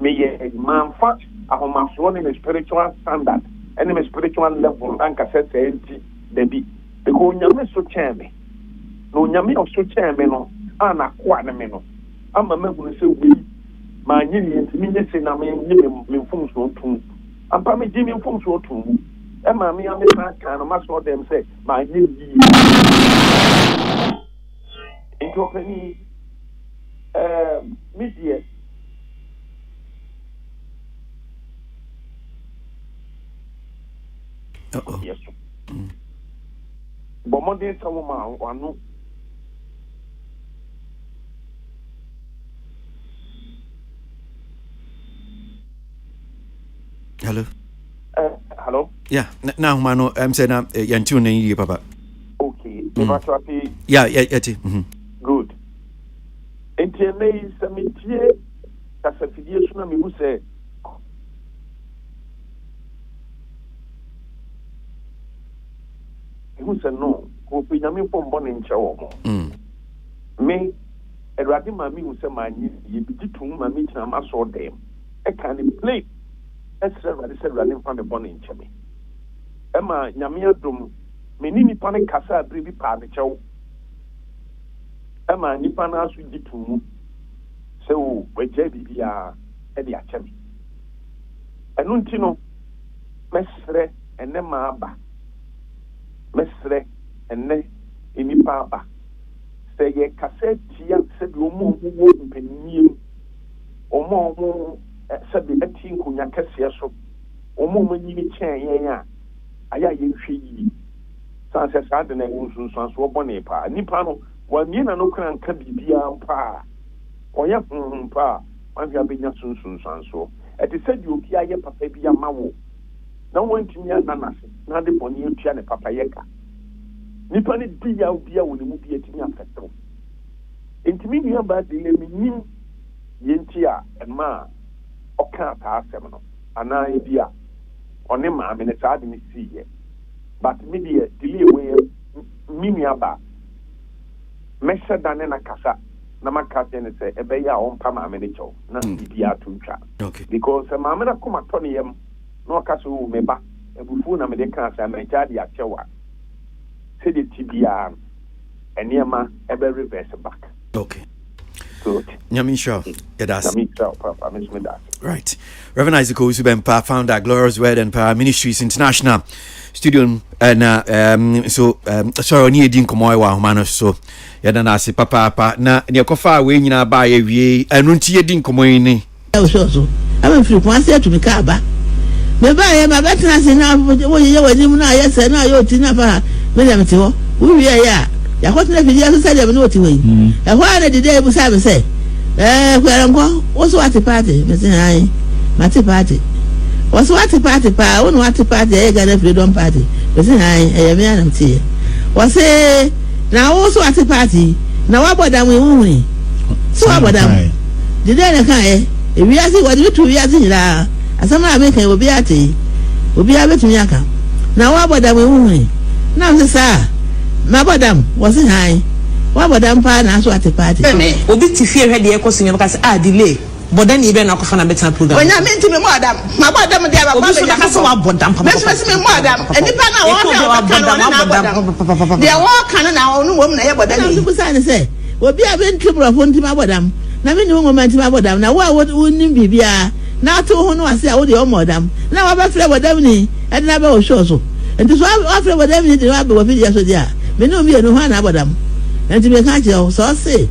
me yɛ manfa ahomasoɔ ne me spiritual standard ɛne me spiritual level anka sɛ sɛ nti dabi because nyame so kyɛn me na nyame so kyɛn me no ana koa ne me no ama mahunu sɛ wei ma nye ne nti minye sɛ na me mfom so tum ampa me gye me mfom so tum ɛma me ame kan no ma so dem sɛ ma nye yi into pani media yes but Monday someone wanu hello hello yeah now mano say na yantu na yi papa okay yeah good entiene samitie kasafidie suna mi hu sɛ no ko pinyame pom bɔ ne nkyɛ wɔ mo me awurade ma mi hu sɛ ma nyi ye bi ditum ma mi kyina ma so dem e kan ne play ɛsrɛ awurade sɛ awurade mfa me bɔ ne nkyɛ me ɛma nyame adom me ni nipa ne kasa abiri bi pa ne kyɛw ɛma nipa na aso ditum sɛ o wagya bibia ɛde akyɛ me ɛno nti no mɛsrɛ ɛnɛ ma aba mesre enne enipa aba sɛ yɛ kasa tia sɛ bi omo wo mpaniyem omo sɛ bi ati nkunya kɛseɛ so omo nyini kyɛn yɛn a aya yɛ hwɛ yi san sɛ saa de na ɛwo nsunsuan so ɔbɔ ne pa nipa no wa miena no kran ka bibia pa ɔyɛ pa wan hwɛ abenya sunsunsuan so ɛte sɛ di obi ayɛ papa bi ama wo na wɔntumi ananase na de bɔne atua ne papa yɛ ka nipa ne di ya obia wɔ ne mu bi atumi afɛtɛw ntumi nua ba de le minim yɛnti a ɛma ɔka taa asɛm no anaa ebi a ɔne maame ne saa de ne siiɛ but me deɛ delay wɔ mi nua ba mɛhyɛ dane na kasa na maka kyɛ ne sɛ ɛbɛyɛ a ɔmpa maame ne kyɛw na bibi ato ntwa because maame no kɔma tɔ ne yam na ɔka so wo me ba abufuo na mede ka sɛ amagya de akyɛw a sɛdeɛ ti biara ɛnneɛma ɛbɛ reverse back okay good nyame sure that's papa right Reverend Isaac Osubempa founder Glorious Word and Power Ministries International studio and sorry oni edin komo wa homa so yɛda na ase papa na ne kofa we nyina ba ye wie anu nti edin komo yi ni so am free ko ase atumi ka ba me ba ye ma betena se na wo ye wani mu na ye se na yo ti na pa me dem ti ho wo wie ya ya ko tena fidi aso se dem no ti we e ho ana de dey bu sa be se kwere nko wo so ati party me se ai mati party wo so ati party pa wo no ati party e ga na freedom party me se ai e me anam ti wo se na wo so ati party na wa bodam we hu ni so wa bodam de dey na kan e wi ase wo de tu wi ase nyira asama abeka obi ate obi abetumi aka na wa bodam we hu ni na se sa ma bodam wo se hai wa bodam pa na so ati party obi ti fie hwe de ekoso nyam ka se delay bodan ibe na kofa na betan program onya me ntimi mo adam ma bodam de aba ba be ka se wa bodam pa me me mo adam enipa na wo de wo kan na wo no wo na ye bodam ni so sa ne se obi abentri brofo ntimi bodam na me ni wo ngoma ntimi bodam na wo nim bibia na to ho no ase a wo de o modam na wa ba fre bodam ni e na ba wo show so enti so wa fre bodam ni de wa be wo video so dia me no mi enu ho na bodam enti me ka je so se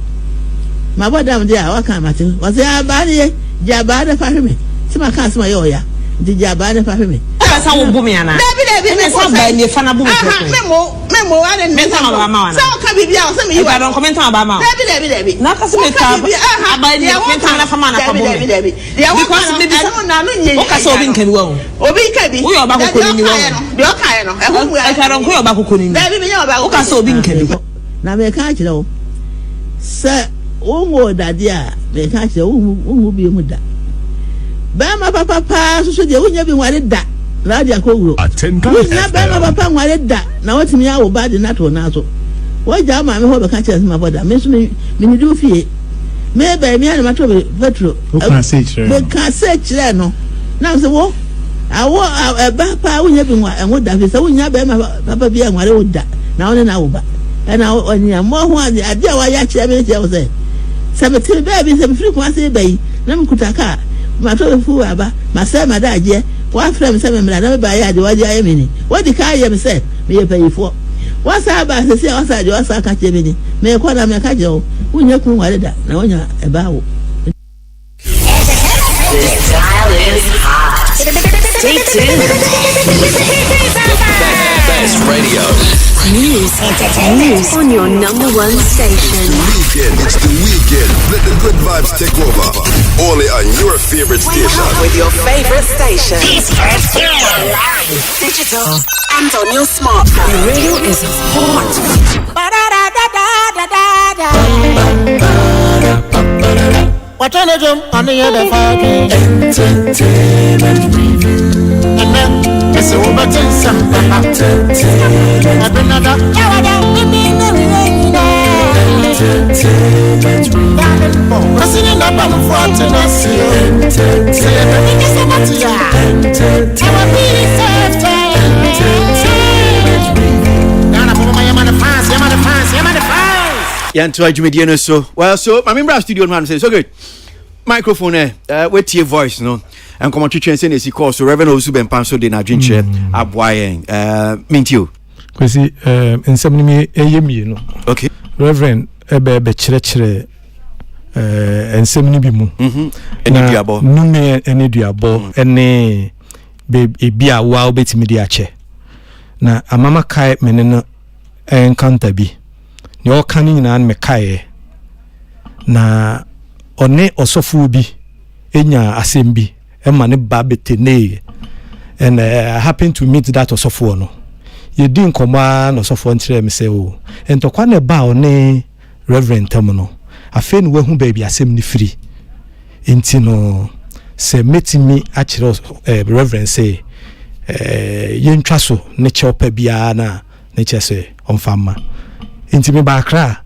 ma bodam dia wa kan mate wa se abane jaba da fahimi ti ma kan se ma yo ya di jaba da fahimi ka sa wo bu mi ana dabi me sa ba ni fa na bu mi memo wa ne me sa ba ma wana sa ka bibia o se mi ba don comment ba ma dabi na ka se me ka ba ni comment na fa ma na fa bu dabi ya wa ka me bi sa na no nye o ka so obi nkan wa obi ka bi wo yo ba ko ni wa de o ka ye no e hu e ka ron ko yo ba ko ni dabi me yo ba o ka so obi nkan bi na me ka kire o se o ngo dade a me ka kire o bi mu da bema papa so de wonya bi ware da na dia ko wuro wonya bema papa ware da na watimi awo ba de nato na so woja ma me ho be ka chese ma boda me so me ni do fie me ba mi ana mato be petro be ka se chire no na so wo awo ba pa wonya bi wa enwo da fi se wonya bema papa bi ware wo da na wona na wo ba na onya mo ho ade a wa ya chire me je wo se sabete be bi se free kwa se bai na mkutaka mato fu aba masema daje wa frame se me na ba ya de waje aye mini wodi ka aye me se me ye payifo wa sa ba se se wa sa de wa sa ka che mini me ko na me ka je o unya ku wale da na onya e ba wo. This style is hot. Stay tuned. Best radio. News on your number one station. It's the weekend. Let the good vibes take over. Only on your favorite station. With your favorite station. Live, digital, and on your smartphone. The radio is hot. What on a jump on the other fucking entertainment review. And then it's over to some entertainment. I've been another entertainment review. Listening up on the front and I see entertainment. Entertainment review. Now I'm on the fans, I'm on the fans, I'm on the fans. Yanto adwumedie no so well so my member studio no man say so good microphone with your voice no and come on twetwen say na si call so Reverend Osu Bempan so de na dwinche aboaye mintio kwesi ensem ni me eyemi no okay Reverend ebe kyerɛkyerɛ ensem ni bi mu eni duabo nume eni duabo ene be bia wa obetimi di ache na amama kai meneno encounter bi ni o kan nyina me kae na one osofu bi enya asem bi e ma ne ba betene and I happened to meet that osofu no ye din koma no osofu ntire me say o entokwa ne ba one Reverend Tamuno afen we hu ba bi asem ni free enti no se metimi a kire Reverend say ye ntwa so ne cheopa bia na ne chese onfama inti me bakra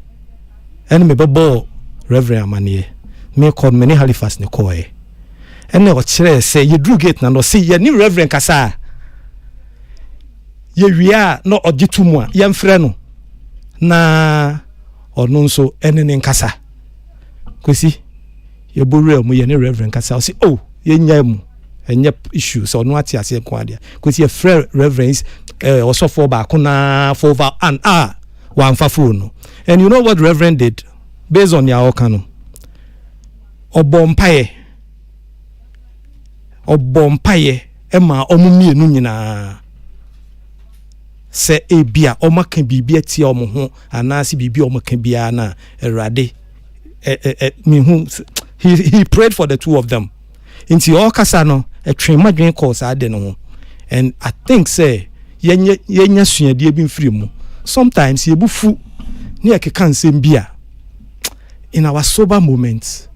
en me bebo Reverend Amanie me call me ni Halifax ne koe en o kire say ye dru gate na no say ye ni Reverend kasa ye wia no ogitu mu a ye mfre no na ono nso ene nkasa kwesi ye borua mu ye ni Reverend kasa o say oh ye nya mu enye issue so no ati ase ko adia kwesi ye frere Reverends osofo ba ko na for over an hour one phone. And you know what Reverend did based on your okano obompaye ema omumie nu nyina se ebia omaka bibia ti omo ho anasi bibia omaka bia na erade he prayed for the two of them into all kasa no etwen madwen course ade no ho and I think say yenya suade bi mfiri mu sometimes ye bufu ni akeka nsem bia in our sober moments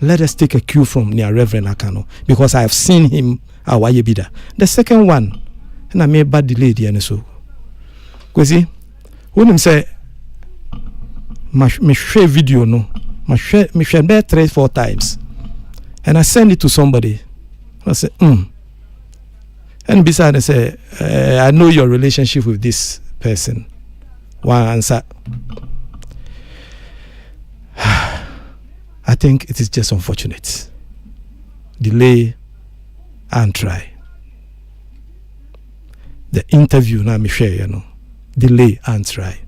let us take a cue from near Reverend Akano because I have seen him awaye bida. The second one and I may bad delay the and so kwesi when him say me share video no me share 3-4 times and I send it to somebody. I say and beside I say I know your relationship with this person. One answer. I think it is just unfortunate. Delay and try. The interview now me share, you know. Delay and try.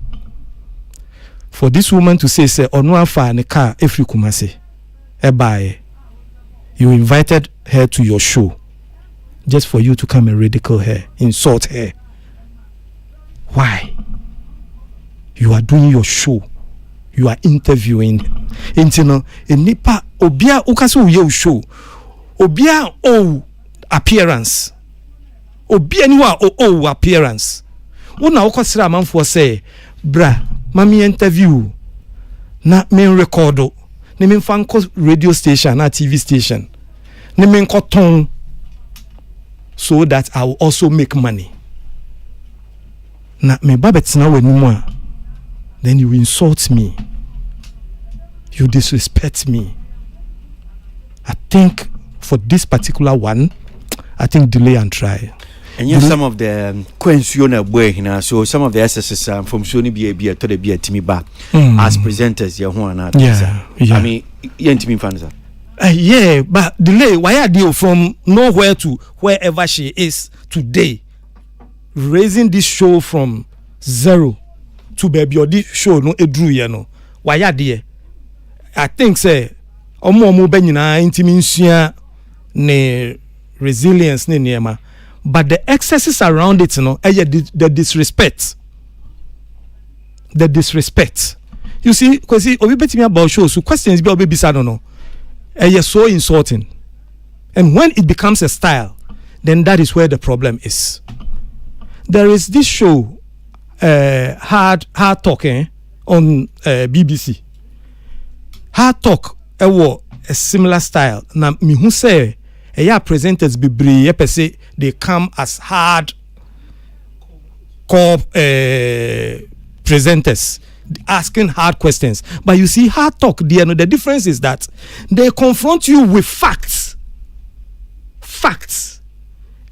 For this woman to say onwa fa ne car every kumase ebaye. You invited her to your show just for you to come and ridicule her, insult her. Why? You are doing your show. You are interviewing. Intino enipa obia ukaso ye show. Obia appearance. Obia niwa appearance. Una okosira manfo say, bra, mami interview na men recordo. Ne men fanko radio station na TV station. Nemenkoton, so that I will also make money. Na me babet na we anymore. Then you insult me. You disrespect me. I think for this particular one, I think delay and try. And yes, some of the Quensiona boy, so some of the SSS from Sony BA to the BA Timmy back as presenters, yeah. I mean, you Timmy fans. Yeah, but delay, why are you from nowhere to wherever she is today, raising this show from 0 to baby or this show no edru you know. Why are you? I think say omo benina intiminsia ne resilience ne niema. But the excesses around it, you know, the disrespect. The disrespect. You see, because we bet me about shows, so questions be baby sad no. So insulting. And when it becomes a style, then that is where the problem is. There is this show, Hard Talk, on BBC. Hard Talk, a similar style. Now, me who say, presenters be say they come as hard core presenters asking hard questions, but you see Hard Talk the difference is that they confront you with facts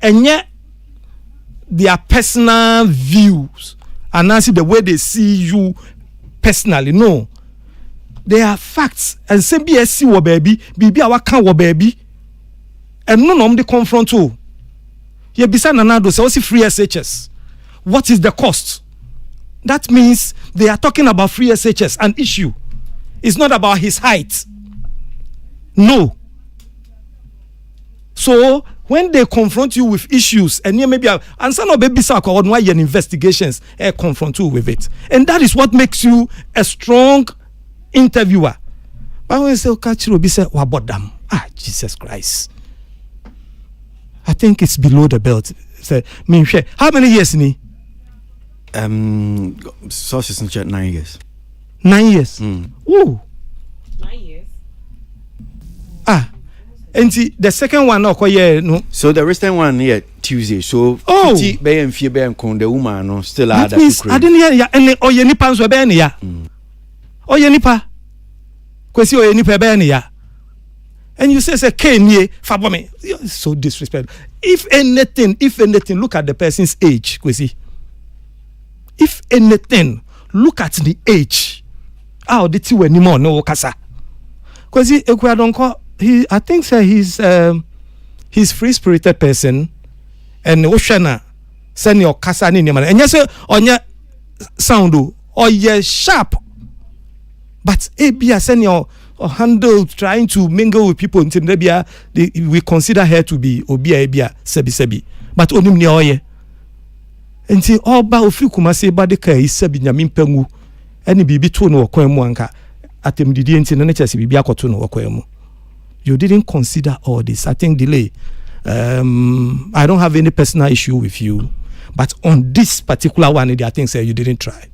and yet their personal views and answer the way they see you personally. No, they are facts and say BSC wo baby bibi awaka wo baby. And no they confront you. You bisa nanado say what's free SHS? What is the cost? That means they are talking about free SHS, an issue. It's not about his height. No. So when they confront you with issues and you maybe answer no baby sa ko why your investigations confront you with it. And that is what makes you a strong interviewer. But when you say Okachiro be say wabodam. Jesus Christ. I think it's below the belt. So, how many years ni? Sources in 9 years. 9 years. Ooh. 9 years. And the second one no. So the recent one here Tuesday. So be and fear be and con the woman no still that means I didn't hear ya and oyenipa so be ya. Oyenipa. Kwesi oyenipa be ya. And you say Kenye Fabome, so disrespectful. If anything, look at the person's age, Kwesi. If anything, look at the age. The two anymore no kasa. Kwesi Ekwadonko, I think he's free-spirited person, and Oshana send your kasa ni man. And yes, on your sound or your sharp, but Abia send your handle trying to mingle with people until we consider her to be obia sebi but onim ni oye enti oba ofi kuma se ba de kai sebi nyame mpangu ene bibi to no okwan mu anka atemdidi enti na chese bibi akoto no okwan mu. You didn't consider all this. I think delay. I don't have any personal issue with you, but on this particular one I think say you didn't try.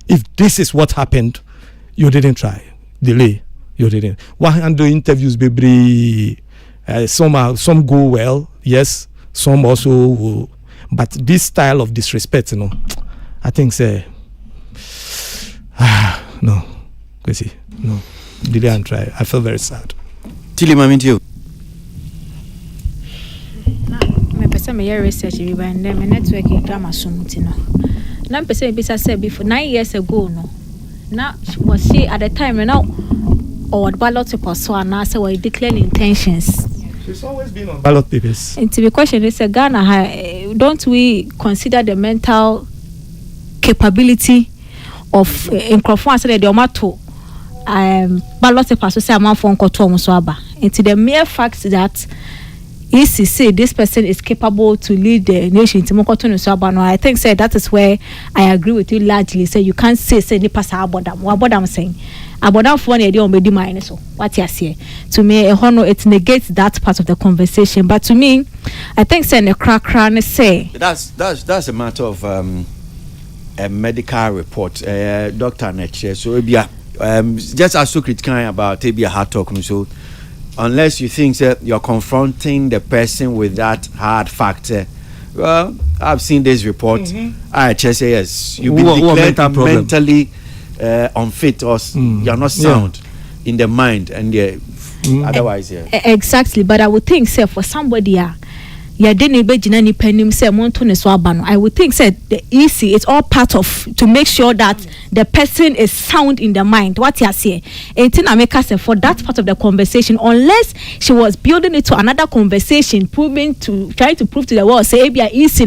If this is what happened, you didn't try. Delay. You didn't. 100 interviews, baby. Some go well, yes. Some also will. But this style of disrespect, I think say, no, Kwesi, no. Delay and try. I feel very sad. Tilly, my you. My person may research and then my network drama sumutino. Now person be said before 9 years ago, no. Now was she at the time now? Or ballot paper so and now say we declare intentions. She's always been on ballot papers. And to be question is Ghana, don't we consider the mental capability of Nkrofo say the omato ballot paper so say amount for nkoto omuso aba. And to the mere fact that EC say this person is capable to lead the nation to Mokoto Nusaba. No, I think say that is where I agree with you largely. Say you can't say ni pass abodam. What I'm saying. Abodam for one idea on bedi mine so. What you say? To me, it negates that part of the conversation. But to me, I think say the crack say that's a matter of a medical report. Doctor Neche. So just as so critical about maybe a Hard Talk so. unless you think that you're confronting the person with that hard factor. Well, I've seen this report. I just say yes. You've been declared mentally unfit, or you're not sound in the mind, and otherwise, exactly. But I would think, say, for somebody, I would think said the easy, it's all part of to make sure that the person is sound in the mind. What you say, for that part of the conversation, unless she was building it to another conversation, trying to prove to the world, say Abia easy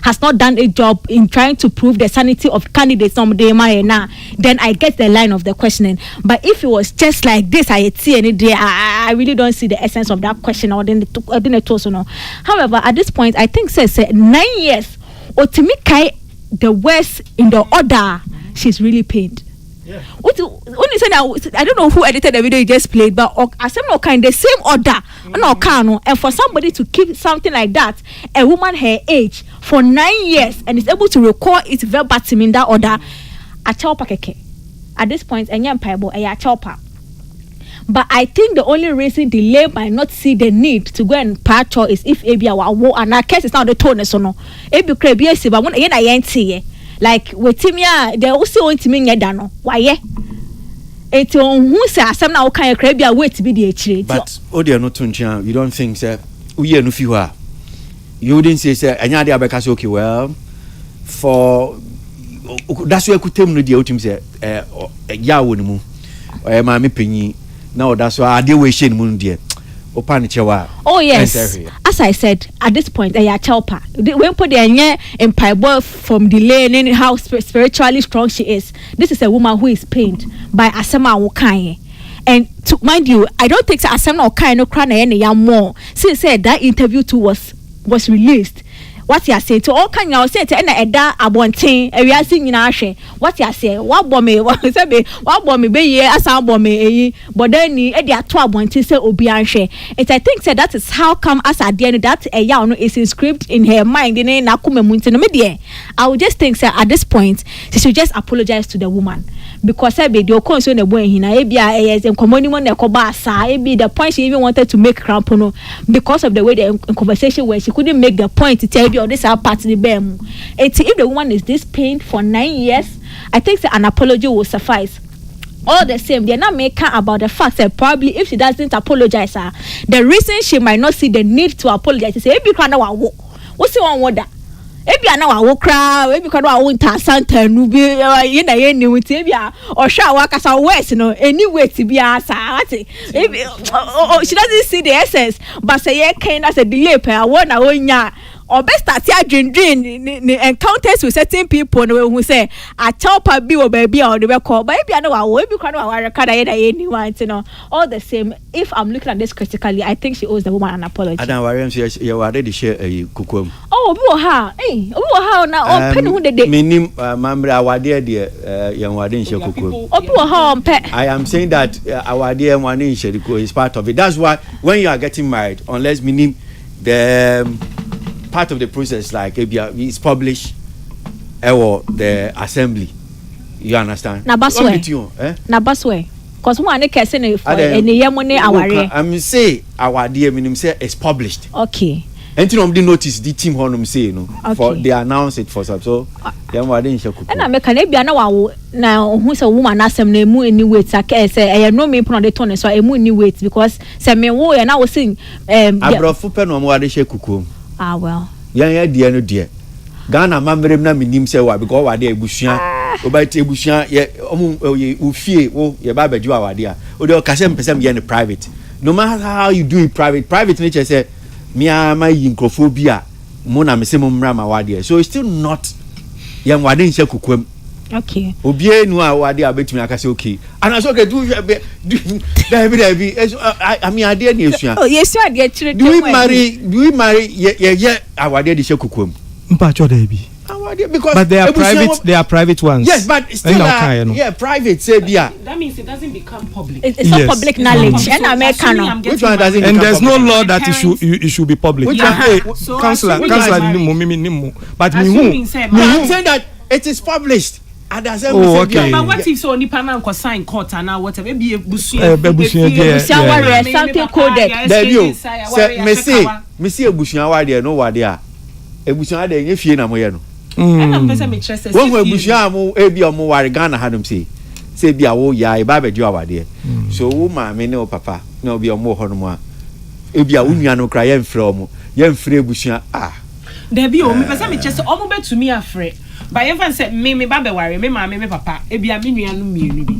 has not done a job in trying to prove the sanity of candidates. Then I get the line of the questioning. But if it was just like this, I really don't see the essence of that question or then however, at this point, I think says 9 years. Otimikai the worst in the order. She's really pained. Yeah. I don't know who edited the video you just played, but in the same order. And for somebody to keep something like that, a woman her age for 9 years and is able to record it verbatim in that order, a chopper keke. At this point, a young paibo a chopper. But I think the only reason the lay might not see the need to go and patch is if Abia war and our case is not the tone so no. Ebi crabby si but when I ain't like with Timia, they also want to mean yadano. Why it's on who says some now kind of crabby wait to be the tree. But Odia no tuncha, you don't think sir we are no fewer. You wouldn't say sir and yadia because okay well for that's why I could tell me the ultimate say ya wonimu or mama penny. No, that's why I deal with Shane Mundia. Oh yes, as I said, at this point, I are chelper. When put the in Piebor from delay and how spiritually strong she is. This is a woman who is pained by Asema Okanye. And to mind you, I don't think Asema Okanye no cry any more. Since said that interview too was released. What you say to all kind of say to any eda abontin we are seeing in what you say what bomb be ye as bomb but then ni e dia to abontin say obi anhwe it I think said that is how come as at the end that ya no is inscribed in her mind in na kuma munti no me there I would just think say at this point she should just apologize to the woman because I be the okonso na boy hina e bia e enkomoni mo na ekoba asa e be the point she even wanted to make crampono because of the way the conversation where she couldn't make the point to tell or this part the bem. If the woman is this pained for 9 years, I think an apology will suffice. All the same, they're not making about the fact that probably if she doesn't apologize, the reason she might not see the need to apologize is if you can't know what's the one wonder. If you are now a walker, if you can't want to Santa Nubi, any with Tibia or shower as a west, any way to be asked. She doesn't see the essence, but say, can as a delay per 1 hour. Or best start dream encounters with certain people who say I tell baby or baby or the record baby I know I will be anyone all the same if I'm looking at this critically I think she owes the woman an apology. And now you already share a kukum. Oh now penny who the minim mamre our dear young wadin share kukum. I am saying that our dear one in Sheriko is part of it. That's why when you are getting married unless minim the part of the process like it's published or the assembly you understand na baswe cause one person any yemone aware I'm say our dear minim say it's published okay anything of the notice the team honum say for they announce it for so dem wa dey nshakuku na me kan ebia na wa na hu say woman asem na emu any weight say I know me put on the tone so emu any weight because say me wo ya na wo sing abrofu pe no mo wa dey shakuku well yan dia no dia Ghana mamrem na minim say wa because wa dey ebusua obati ebusua ye ofie wo ye ba baju awade a o dey okase mpesem ye ne private no matter how you do it private nature say me am yinkrofobia mo na me se mo mra ma wade so it's still not yan wade nche kukwam okay obie nu a wade abetumi akase okay and so okay do I mean ade na esua oh yesu ade chire do we marry ye awade de shekukwam mpa cho da bi because but they are private ones. Yes, but still private say bia. That means it doesn't become public. It's not public knowledge. And American. Which one doesn't? And there's no law that it should be public. Councillor, but I'm saying that it is published. Oh, okay. But what if so nipa na nko sign court and now whatever be something coded. Me see ebusuan wade no wade a ebusuan de nyefie na moye no na pese me trust wo ebusuan mo ebi o mo ware Ghana hanum say bia wo ya e ba bedu awade so wo ma me ne o papa na obi o mo ho no mo a ebi a wo nua no kra ye mfre o mo ye mfre ebusuan there be o me pese me trust o mo betumi afre but even say me ba be ware me ma me papa ebi a me nua no mienu bi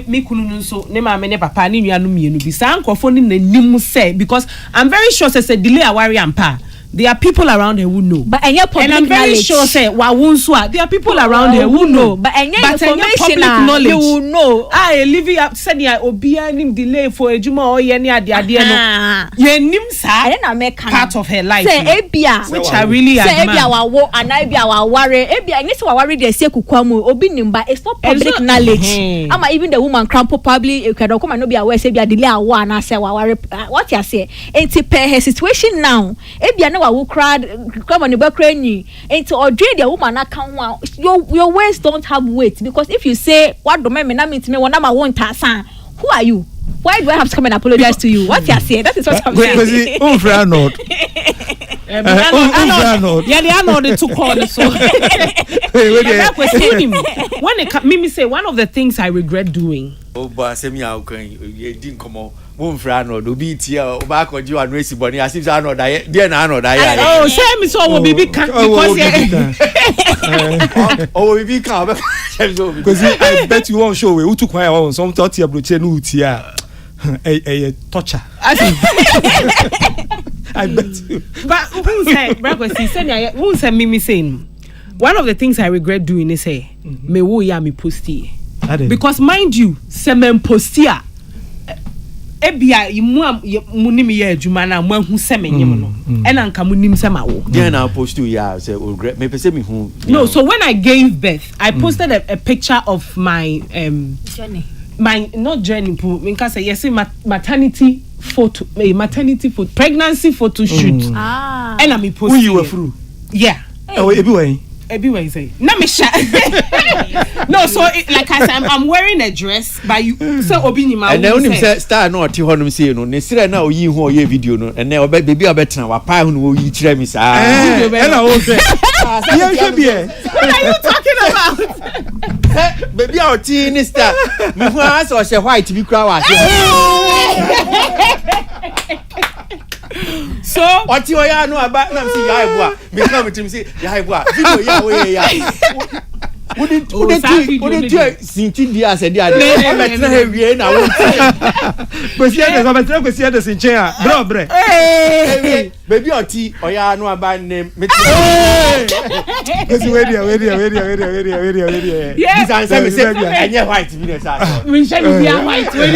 me kunu no so ne ma me ne papa ne nua no mienu bi sa nkofo ni nanim say because I'm very sure say delay aware ampa. There are people around here who know. But and I'm very sure say there are people around here who know. But public knowledge you will know. Living up said ya obia nim delay for ejuma or ye ni ade no. Ye nim sa part of her life. Say ebia which I really admire. Say ebia wa wo and ebia wa ware ebia any say wa ware dey say kukwamu obi nim but it's not public knowledge. Ama even the woman crampo probably e can come and no be aware say ebia delay awo and say wa ware what you say. Enti per her situation now ebia no who cried come on the back cranny into or dream the woman account your words don't have weight because if you say what do me na mean to me when I'm won't san who are you? Why do I have to come and apologize to you? What you say? That is what I'm saying. Yeah, they are not the two corners. So when Mimi say one of the things I regret doing. Oh, but say me you didn't come on. Do be tia o ba ko ji anu esi boni as if say no die there na no die. Oh, say me so will be because be can because I bet you won't show we who took why some 30 abroche no tia a torture. I bet you. But who say Mimi saying one of the things I regret doing is say me wo ya me posti because mind you semen postia ebia munim ye adwuma na mahu semenyem no ena nka munim semawo then na post to ya say regret me pese me hu. No, so when I gave birth I posted a picture of my journey, my not journey because say yes maternity photo pregnancy photo shoot and me post who you were through everywhere say na me sha no so like I said I'm wearing a dress but you so obi ni ma and then him say star no oti honum say no ne sire na oyi hu oye video no and then baby obetena wa pa hu no oyi kire mi sa and I will say what are you talking about baby oti ni star me hu as o she white bi kura wa so oti oya no aba na me say ya ebo a me come to me say ya ebo a video ya we ya Would it sinti dia se dia de metra hewie na wo kwesi ade sinchen a bre baby oti oya no aba name kwesi we dia this answer me say enye white bi na sa me shall be white we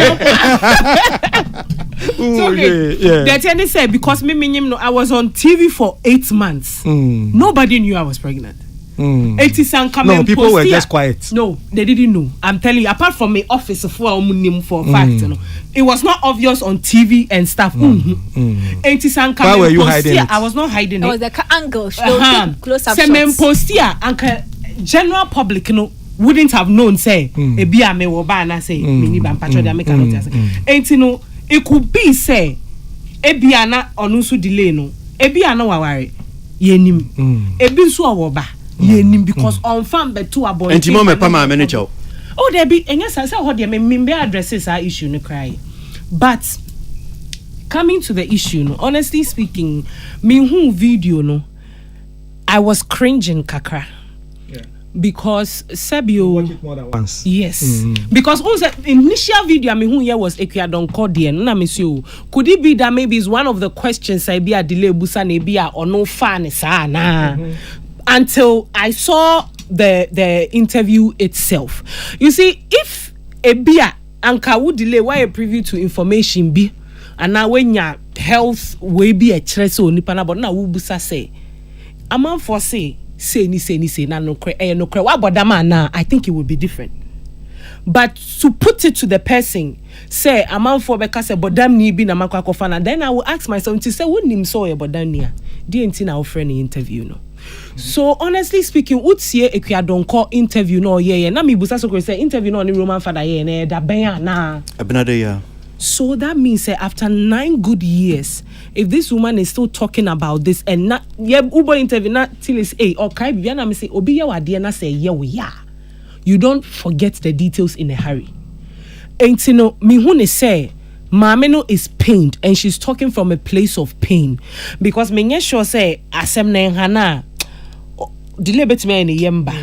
that and they said because me no I was on TV for 8 months nobody knew I was pregnant. No, people were just quiet. No, they didn't know. I'm telling you, apart from my office for a fact, you know, it was not obvious on TV and stuff. Why were you hiding it? I was not hiding it. It was the angle, close up shots. General public, you know, wouldn't have known. Say, a beer me wo ba na say, mini ban patro de make no say. Ain't you know, it could be say, a beer na onusu delay no, a beer na wawari, yenim, a bin so awoba. Because on farm but two aboy and Timo me pama manager. Oh there be and yes I say how there me addresses our issue no cry. But coming to the issue no honestly speaking me who video no I was cringing kakra. Yeah. Because Sebio watch it more than once. Yes. Because also initial video me who here was Ekia don Cordien na me say could it be that maybe it's one of the questions I be a delay busa ne be or no fan sa na. Until I saw the interview itself. You see, if a beer anka would delay why a preview to information be and now when your health will be a stress or nipana but now busa say a man for say na no cre what about that man now I think it would be different. But to put it to the person say a man for because but damn ni be na makwa kofana then I will ask myself to say what nim so about damn near didn't na friend interview no. So honestly speaking, utsie Ekwadonko interview no yeah na me busa so say interview no ni Roman father yeah na da ben na. Abinade. So that means after 9 good years, if this woman is still talking about this and not Uber interview not till it's or kai biana me say obi ya wade na say yeah we ya. You don't forget the details in a hurry. And you know me who say Mameno is pained and she's talking from a place of pain because me sure say asem na hana delay bet me any yemba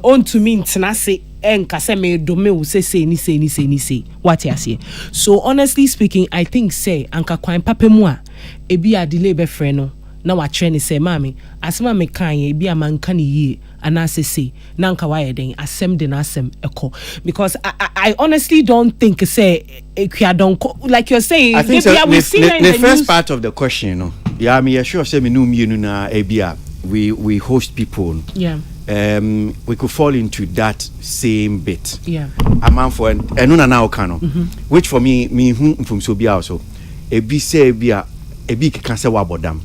on to me ntena say enkase me do me wo say ni what you say. So honestly speaking, I think say anka kwan papa mu a ebi a delay be frɛ no na wa trend say mami asema me kan ye ebi a man kan ye ana say na anka wa ye den asem de na asem eko because I honestly don't think say like you're saying I think the first part of the question, you know, yeah, me sure say me no na ebi a we host people. Yeah. We could fall into that same bit. Yeah. A man for and now kano, which for me from so be also. A be say be a big cancer wabodam.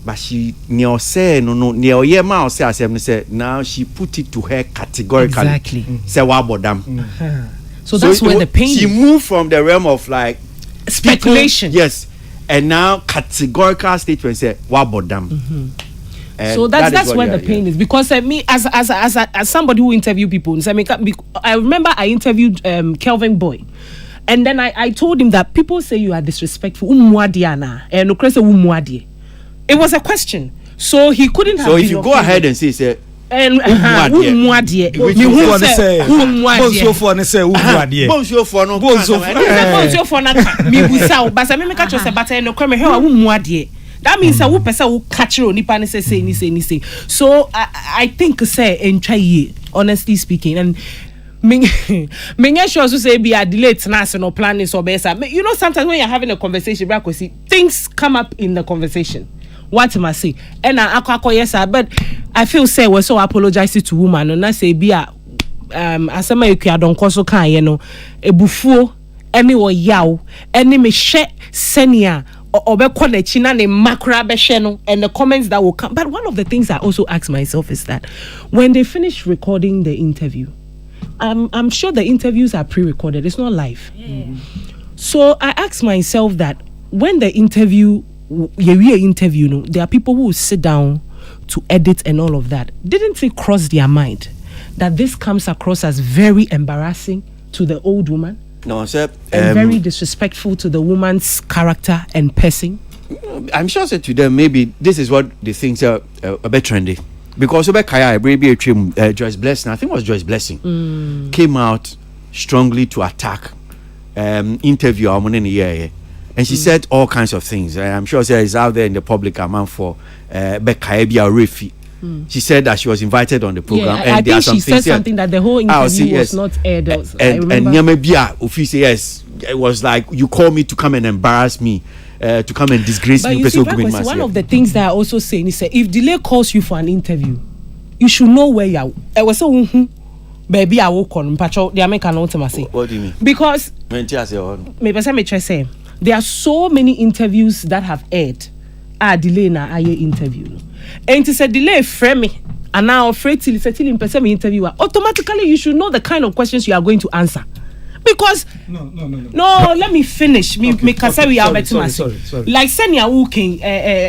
But she near say no near ye ma say asem say now she put it to her categorically. Exactly. Say wabodam. So that's where the pain. She moved from the realm of like speculation. People, yes. And now categorical statement say wabodam. So that's where the pain is because me as somebody who interview people, I remember I interviewed Kelvin Boy, and then I told him that people say you are disrespectful. It was a question, so he couldn't have. So if you go ahead and say. And that means a person will catch you nipa ni say. So I think say enjoy honestly speaking and me sure to say be a delayed national planning so better. You know sometimes when you're having a conversation things come up in the conversation. What am I say? And yes but I feel say we so apologize to woman and I say be a asema Ekwadonko so kan ye no ebufuo emi wo yaw eni me hye senia and the comments that will come. But one of the things I also ask myself is that when they finish recording the interview, I'm sure the interviews are pre-recorded. It's not live. So I ask myself that when the interview, there are people who will sit down to edit and all of that. Didn't it cross their mind that this comes across as very embarrassing to the old woman? No, sir. And very disrespectful to the woman's character and person. I'm sure said to them maybe this is what they think are a bit trendy. Because Joyce Blessing, I think it was Joyce Blessing, came out strongly to attack interview and she said all kinds of things. I'm sure it's out there in the public amount for Refi. She said that she was invited on the program, and I think she said something that the whole interview was not aired. And yes, it was like you call me to come and embarrass me, to come and disgrace me. But you see, one of the things that I also say is if delay calls you for an interview, you should know where you are. I was so baby, I will call Pacho. The American ultimacy. What do you mean? Because say there are so many interviews that have aired. Delay na aye interview. And to say delay frame me and now afraid till in person interviewer. Automatically you should know the kind of questions you are going to answer. Because no, let me finish. Sorry. Like Senia Walking,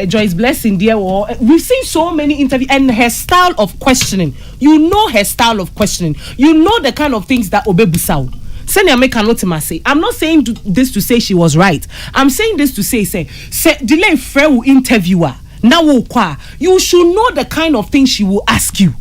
Joyce Blessing, dear, we've seen so many interviews and her style of questioning. You know her style of questioning. You know the kind of things that Obebusau. Senia make an ultimacy. I'm not saying this to say she was right. I'm saying this to say delay Frew interviewer. Now you should know the kind of things she will ask you.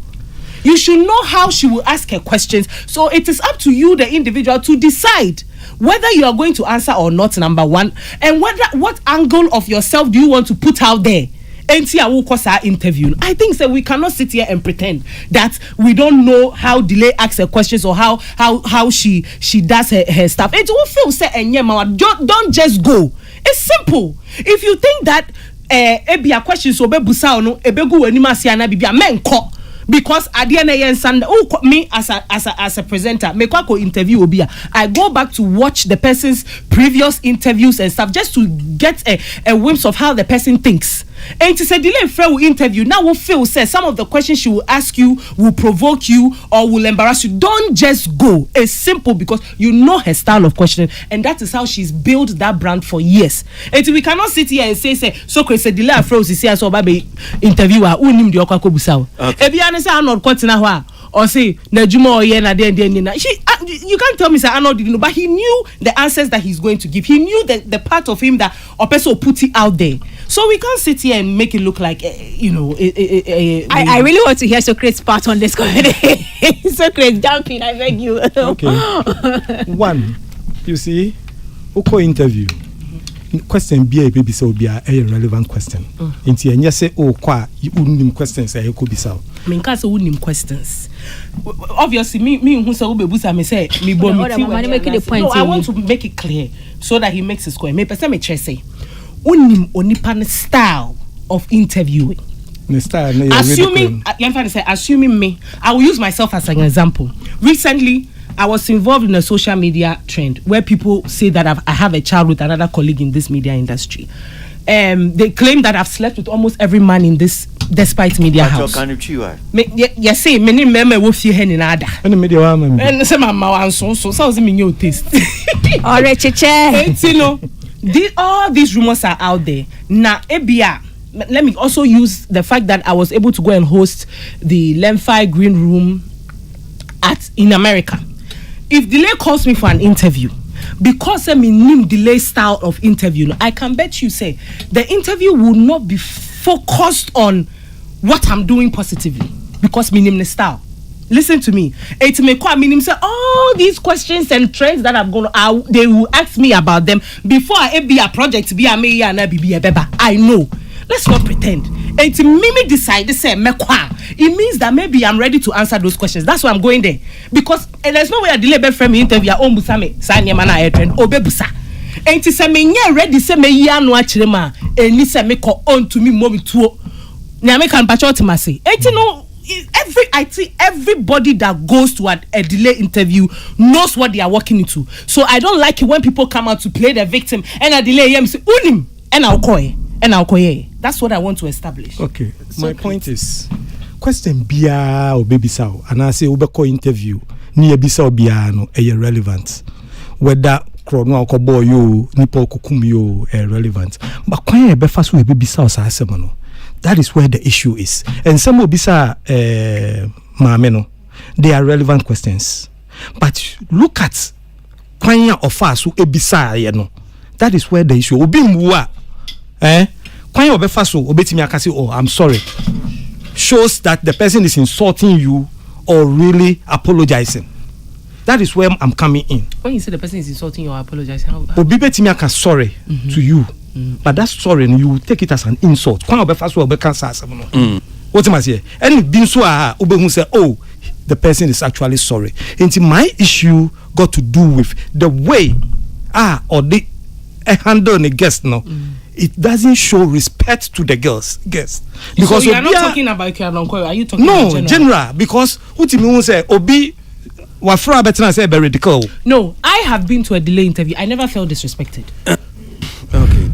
You should know how she will ask her questions. So it is up to you, the individual, to decide whether you are going to answer or not, number one, and what angle of yourself do you want to put out there. Interview. I think that we cannot sit here and pretend that we don't know how delay asks her questions or how she does her stuff. It will feel say don't just go. It's simple. If you think that a questions so because at the end of me as a presenter, interview I go back to watch the person's previous interviews and stuff just to get a glimpse of how the person thinks. And to say delay friend will interview now will feel say some of the questions she will ask you will provoke you or will embarrass you. Don't just go. It's simple because you know her style of questioning, and that is how she's built that brand for years. And we cannot sit here and say so crazy delay friend is here so baby interviewer who nim the okwa kobusa. Ebi anese anod kwatina ho a or say Najuma or Yena you can't tell me sir Arnold didn't know, but he knew the answers that he's going to give. He knew the part of him that Opeso put it out there. So we can't sit here and make it look like I really want to hear Socrates' part on this comedy. Socrates, jump in, I beg you. Okay. One, you see, Oko interview. Question be a baby so be a relevant question. Inti and yes say kwa you wouldn't questions I could be so. Cause wouldn't questions. Obviously me who say ubebusa me say me bo me. No, I want to make it clear so that he makes his point. Me person me say unim onipan style of interviewing. Assuming me, I will use myself as an example. Recently, I was involved in a social media trend where people say that I have a child with another colleague in this media industry. They claim that I've slept with almost every man in this, despite media house. Yes, say many men will fear hen in Ada. And some are so in your taste. All right, all these rumors are out there. Now, Ebia, let me also use the fact that I was able to go and host the Lemfi Green Room in America. If Delay calls me for an interview, because I mean Delay style of interview, I can bet you say the interview will not be focused on what I'm doing positively because me name the style. Listen to me. It may call me say all these questions and trends that I'm going to they will ask me about them before I be a project be a me and I be a beba. I know. Let's not pretend. And to me decide to say mekwa. It means that maybe I'm ready to answer those questions. That's why I'm going there. Because there's no way I delay friend me interview on busame sanya mana e trend obebusa. And to say me ready say me ya no achirema eni say me ko on to me momi tuo. Na me kan pacho timase. And you know everybody that goes to a delay interview knows what they are walking into. So I don't like it when people come out to play the victim and a delay him say unim and I'll call it. That's what I want to establish. Okay. So my point is question bia or baby sao and I say ubeko interview ni ebisa bia no relevant. Whether chrono ko boy you nipo kukum you relevant. But kwan e be fa so baby sao sa asem no. That is where the issue is. And some obisa maameno, they are relevant questions. But look at kwan of us who ebisa ye no. That is where the issue. Obi mwa kwan obefa so obetimi akase oh I'm sorry. Shows that the person is insulting you or really apologizing. That is where I'm coming in. When you say the person is insulting you or apologizing, how Obi betimi aka sorry to you. But that's sorry and you will take it as an insult. Kwan obefa so obeka sa asem no. What am I saying? And bin so obehu say oh the person is actually sorry. And my issue got to do with the way or the handle the guest no. It doesn't show respect to the guest. Because so you are not talking about Kianonko, are you talking about general? Because Utimi say Obi wafra betina say be radical. No, I have been to a delay interview. I never felt disrespected. Okay.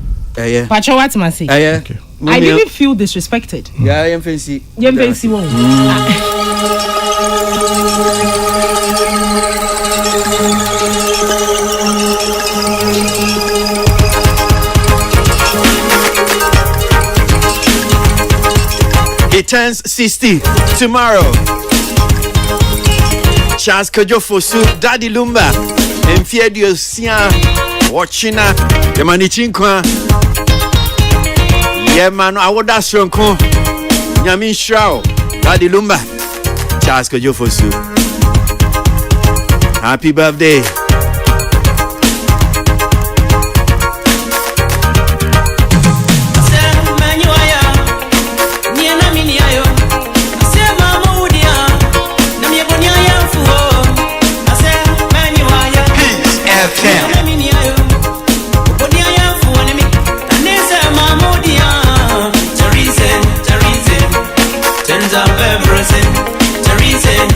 Yeah. Pacho what must say? Yeah. Okay. I didn't feel disrespected. Yeah, I'm fancy. It turns 60 tomorrow. Charles Kojofosu, Daddy Lumba, and Fiedio Sia, Watchina, the Manichinkwa. Yeah, man, I would ask you, Yamin Shrow, Daddy Lumba, Charles Kojofosu. Happy birthday.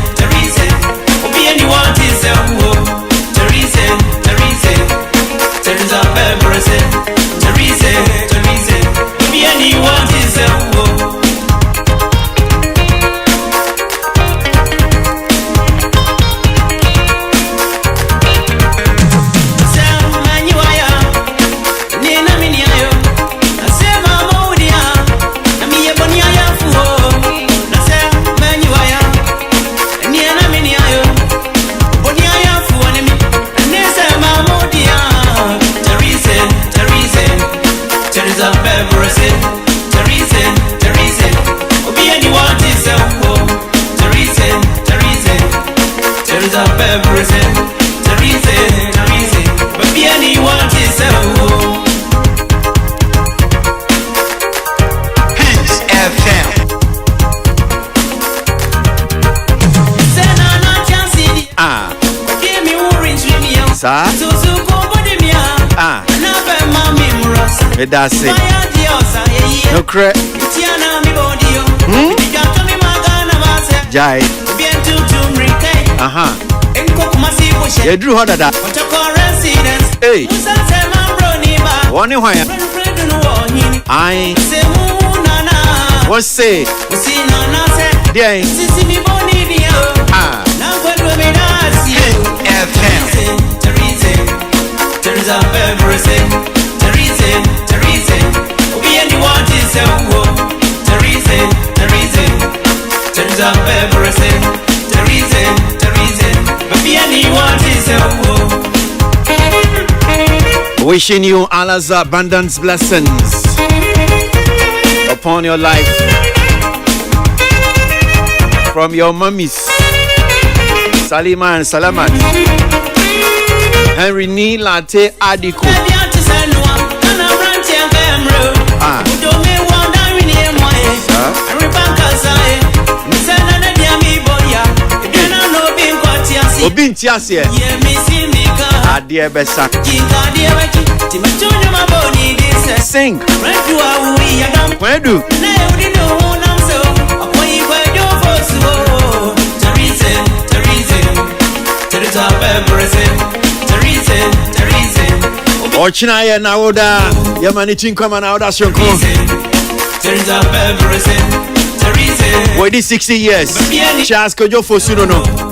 Teresa, Turns up everything. Teresa, but be anyone is so. Hence FM. Give me orange, me out. Sir? So go body me out. Never mommy muras. Me da say. No credit. Tiana mi body. Me magana mase. Jai. Bien to mrike. You drew harder that. Hey. One in why? I. What's say? Yeah. FM. Teresa, everything. Teresa. We anyone is so. Teresa. Teresa, everything. Teresa. We anyone is so. Wishing you Allah's abundance blessings upon your life from your mummies Salima and Salamat Henry Ni Latte Adiko. Obin Tiasie Adie Besa Sing Where do Ochina ya na oda Yamani chinkoma na oda shonko Wait 60 years Charles Kojo Fosuno no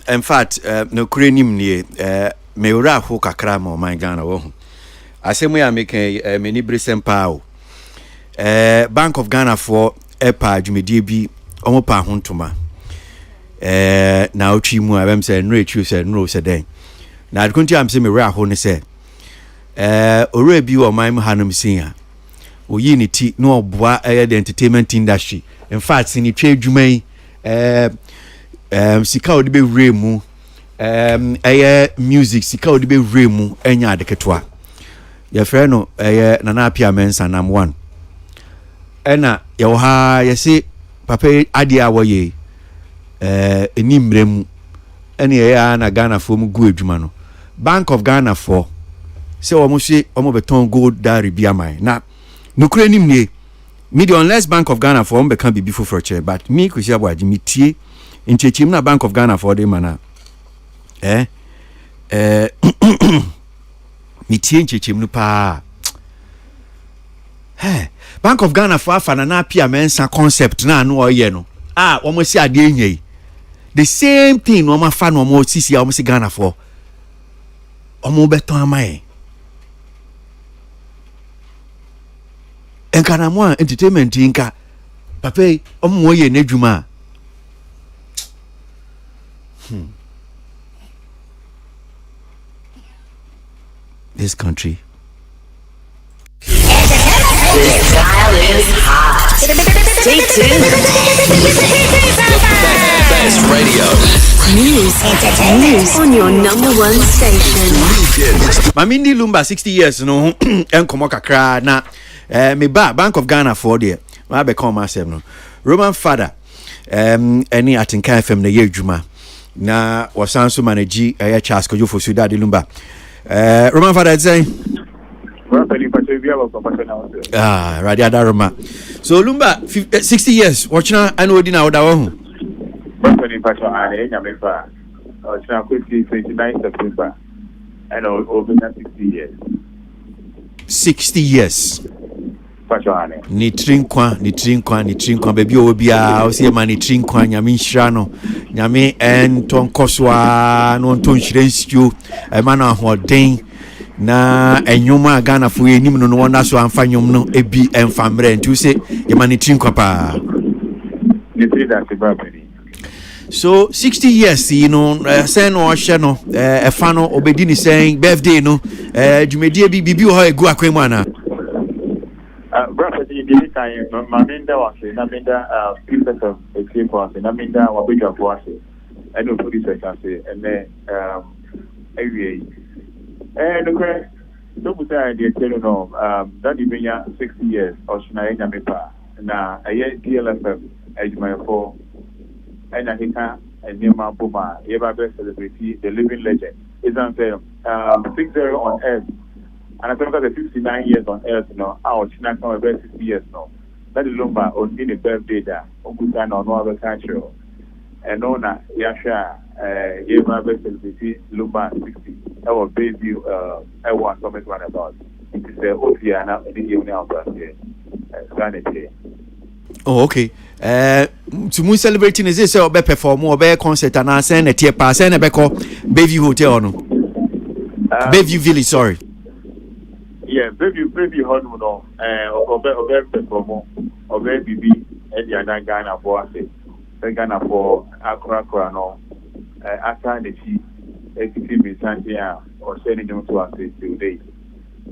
in fact no kurenim nie me ora ho kakra ma man Ghana wo asemu ya make many brisen pao Bank of Ghana for epa adwumedie bi omo pa ho ntoma na otwi mu abem say no etwi say no say den na adkunti am say me ora ho ne say ora bi o man hanom sin a oyi ni ti no oboa the entertainment industry in fact sin twa adwuma sika odi be remu music sika odi be remu enya adeketwa ya frɛ no nana apia mensa nam 1 ena ya ha ya se papa ade a woye eni mremu ene ya na Ghana fo mu gu adwuma no Bank of Ghana for se omo hwe omo beton gold diary bia man na nokure nim nie media unless Bank of Ghana for omo be kan bibi foforo che but me kwesi aboagye metie nchechim na Bank of Ghana for de mana metie nchechim no pa Bank of Ghana for afa na apia mensa concept na no oye no omo si ade enyei the same thing no ma fa no omo sisi omo si Ghana for omo beton amaye enkana mo entertainment inka papa omo ye na dwuma this country This dial is hot. Stay tuned. Best radio. News on your number one station. Mamindi Lumba 60 years no enkomo kakra na me ba Bank of Ghana for there. Ma be come asem no. Roman father any atinka FM na ye adwuma na wasanso manage Charles Kojofo Suda de Lumba. Roman father say Radia Daroma. So Lumba 60 years watching and odi na oda wo. Prophet Pilat and 29 September and over 60 years. 60 years. Ni trinkwa baby obia o se ma ni trinkwa nyame nhira no nyame entonkoswa no ntonhirensio e ma na hoden na enyoma Ghana fo enim no wona so amfa nyom no ebi emfamre ntu se ye ma ni trinkwa pa ni trida se babeni. So 60 years you know say no hye no e fa no obedi ni saying birthday no dwumedie bibi ho egu akwemu ana. Brother, the time, Maminda was in Aminda, people of a team was in Aminda, or bigger was it. I know police I can say, and then, ABA. And okay, so we say, the children of that even 60 years, or Shina Mipa, now a year DLFM, as my four, and I think, and Nima Buma, Eva Best Celebrity, the living legend, isn't there 60 on earth. And I think that 59 years on earth, you know, our China come about 60 years now. That is Lumba on in a birthday there, Okutan on other country. And Ona, Yasha, Eva Celebrity, Lumba 60. That was baby, I want to make one about. It is Otiana, the Union of Brazil, Sanity. Oh, okay. To mu celebrating is this or be perform or be concert and I send a tier pass and a beko Bayview Hotel no. Bayview Village, sorry. Yeah, baby hon no obe perform obe bibi e dia na Ghana for ase. Ghana for akra no asa de chi e kiti mi santia o se ni nyo to ase today.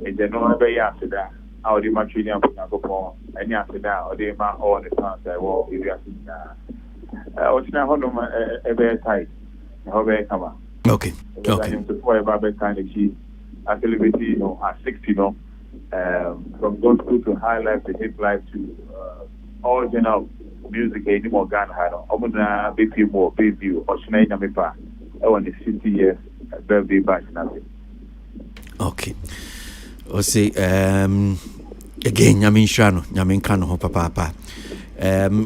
E je no be ya ase da. How the match in Apple, and after or the man all the times I walk if you are what's now a very tight. How very come okay. Okay. To Baba kind of key at celebrity, you know, at 60, you know, from gospel to high life to hip life to all general music, any more Ghana, I'm gonna be more baby or Shanae Namipa. I want the 60 years birthday back nothing. Okay. O say again nyame nhra nyame nka no ho papa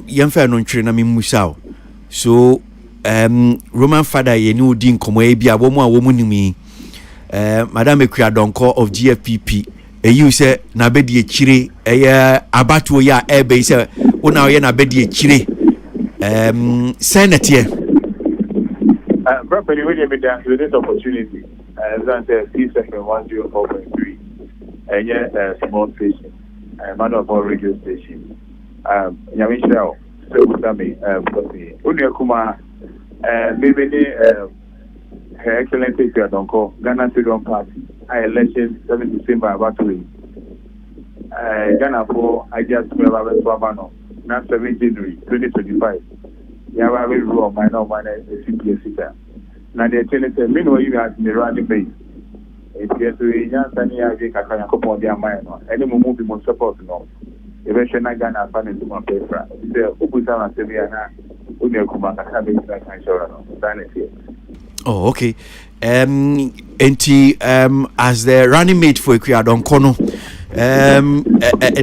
yemfa no ntwere na memusaw so Roman father ye ni odi nkomo e bia wo mu a wo mu nimi madam Ekuadonko of GFPP you say na bedi e chire abatu ya ebe say una ye na bedi e chire senator properly when you be down to this opportunity as I said C-section 104.3 and yeah, small station, man of all radio station. Yamishao, so with me, Unyakuma, maybe her excellent teacher, don't call Ghana Freedom Party. I election 7 December about to win. Ghana for I just remember Swabano, not 7 January 2025. Yava will rule my no man as a CPS sitter. Now the tenant, meanwhile, you have the running base. If you to Yansania, you can come on their mind. Any movie more support, no. Eventually, I got a fan into my paper. The Upusana Seviana, Unyakuma, having that insurance. Oh, okay. As the running mate for Ekuadonko,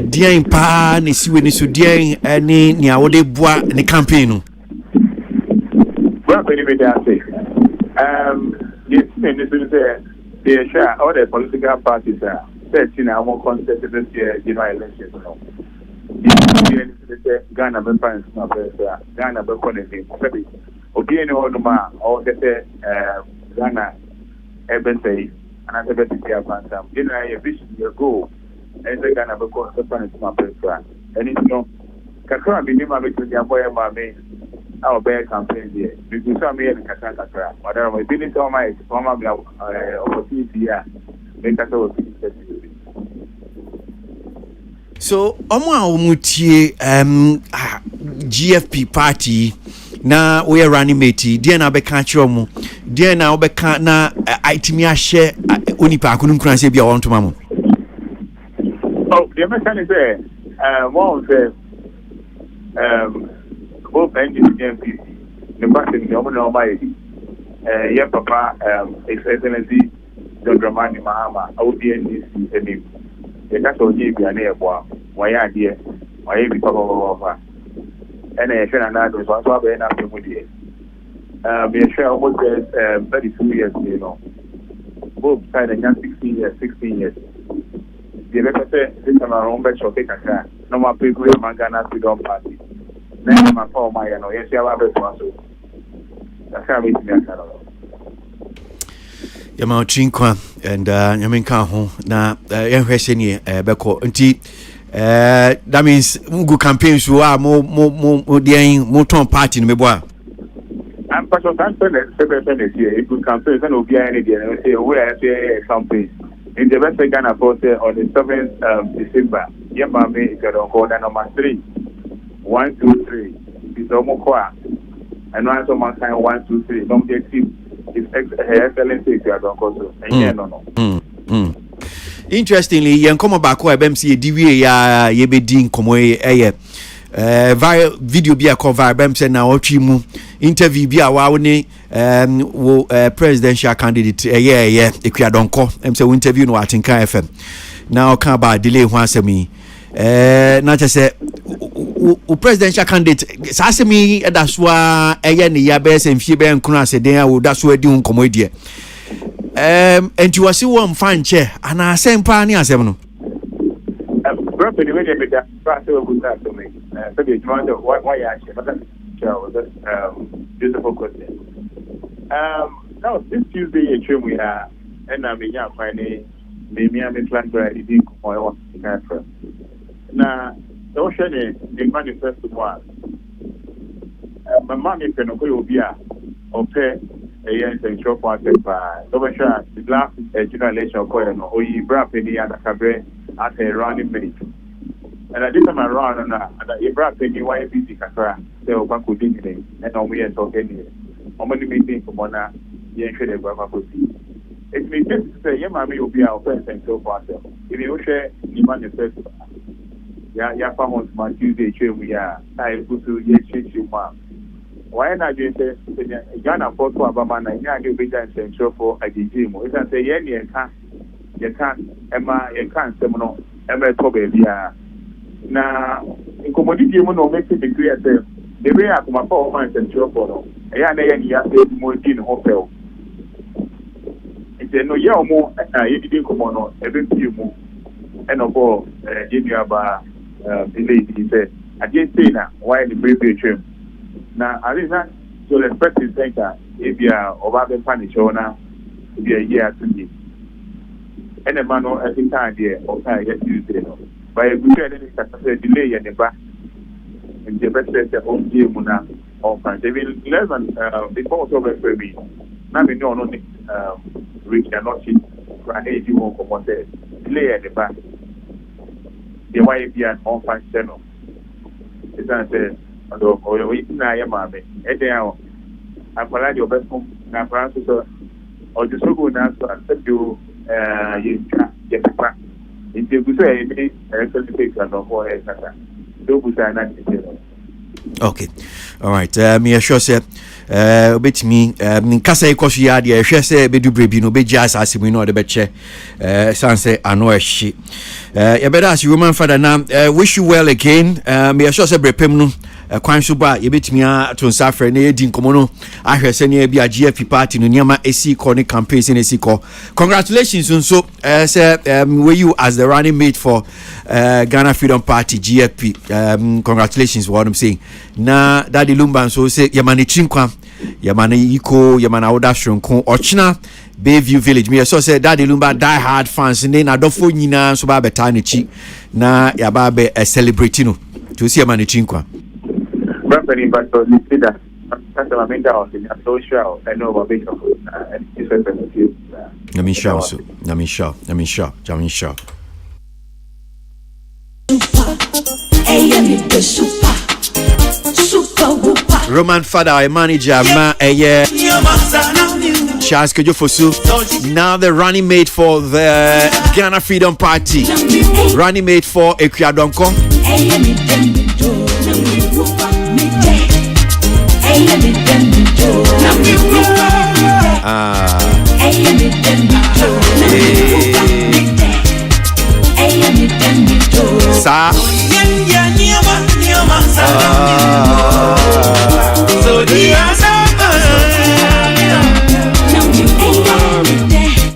dear pa, ni siwe ni sudia, ni awode bois, ni campaign. Well, anyway, that's it. Yes, they share all the political parties are 13 and more contested this year, general elections. Ghana member and small Ghana member Obiani Honoma, all the Ghana Ebensay, and I never see a phantom. Then I vision your goal, and the Ghana because the plan is my preference. And it's no Kakra be name between the boy and my main. Our bear campaign here. Because some here in Kakra, whatever my business on my opportunity here, make us all So omutie GFP party na we running mate dia na beka kire mu dia na obeka na itimi ahye onipa akunu kran se bia wonto mamo. Oh, the mechanic there one say both NGP the person no no my yeah papa excellency John Dramani Mahama OBNDC enim the cat on you bia na ebo why adie why be papa and I share another was also be na pemu die me share almost 32 years you know both side and 16 years the represent this time around be show take aka no ma pe group mangana freedom party na ma for my no yes ya ba be so that's how we see aka Yama Chinkwa and Yaminka ho na yenhwese ni beko nti that means mugu campaign so mo dey mo ton party no mebo a I'm pastor Sanson here good campaign and obi any dey say we are say campaign in the West Ghana for on the 7th December yema me ikadon call number 3 1 2 3 bisomo kwa and one so man kind 1 2 3 don't get team His Excellency ikadon call so no interestingly yen come back ko BMC diwie ya ye be din komo via video bi cover BMC na otwi mu interview bi a wa woni wo presidential candidate ikadonko say interview no atinka FM na o kan ba delay ho asemi na che say o presidential candidate sa asemi edaswa ne ya be se mfie be nkunu aseden a wo daso adi hu komo die and you was one fan chair and I same pan asem no Prophet the way they be that so good that to me so they want why actually but that's beautiful question now this Tuesday a trim we are and I mean ya finding me plan where it is my one na so share the manifesto one my mom is going to go be a okay yes and show for the last general election call no o yi bra penny and kabre at a running mate and I did time around and I bra penny why busy kakra say o ba ko digine and o we talk any o money meeting for mona yen hwe de gba ko si it means to say ye ma me obi a offense and so for self if you share the manifesto ya fa hon ma Tuesday chem ya I go to ye chechi ma why not just say Ghana for to abama na nya de be dan central for agiji mo it say ye ne you can't ema you can't say no ema to be bia na incommodity mo no make it clear say the way akuma for man central for no ya na ye ni ya say mo din hotel it no ye omo ye di komo no e be pie mo e no bo jenia ba delay di say again say na why the brave trim na arena so respect the center if you are over the furniture na if you are here today and the man no every time there okay get Tuesday no but if you try to delay in the back in the best set on game na on France even less than before so very me na me no we cannot see right if you want come on there delay at the back the why be an on France channel it's not ando o ina ya mame ede awo akwala di obeso na France so o de so go na so asedo yinka ye papa inte guso e ni excellency kan no e kaka do gusa na ti. Okay. All right. Me assure say obetimi nkasa ikoso ya de ehwe say bedu brebi no beji asase mu no de beche sanse ano ehye ye better as Roman father now wish you well again. Me assure say brepem no kwan so ba ye betimi ato nsafre na yedi nkomo no ahwe say na bia GFP party no niama esi ko ne campaign in esi ko. Congratulations so say were you as the running mate for Ghana Freedom Party GFP. Congratulations what I'm saying. Na Daddy Lumban so say yamani chinkwa yamani iko yamana oda shronko ochina Bayview Village me so say Daddy Lumba die hard fans ne na dofo nyina so ba beta ne chi na yaba be celebrate no to see yamani chinkwa Rebranding but so see that customer menda on the social I know about big and it's Namisha. Roman father, a manager, Charles Kejofosu. Now the running mate for the Ghana Freedom Party. Running mate for Ekriadonko. Sa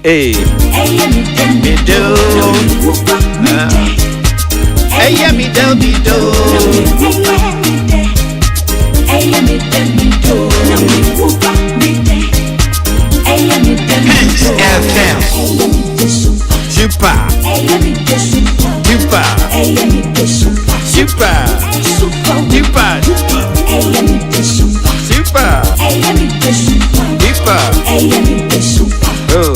hey, me do. Hey, me do, me do. FM. Super. Super. Super. Super. Super. Oh.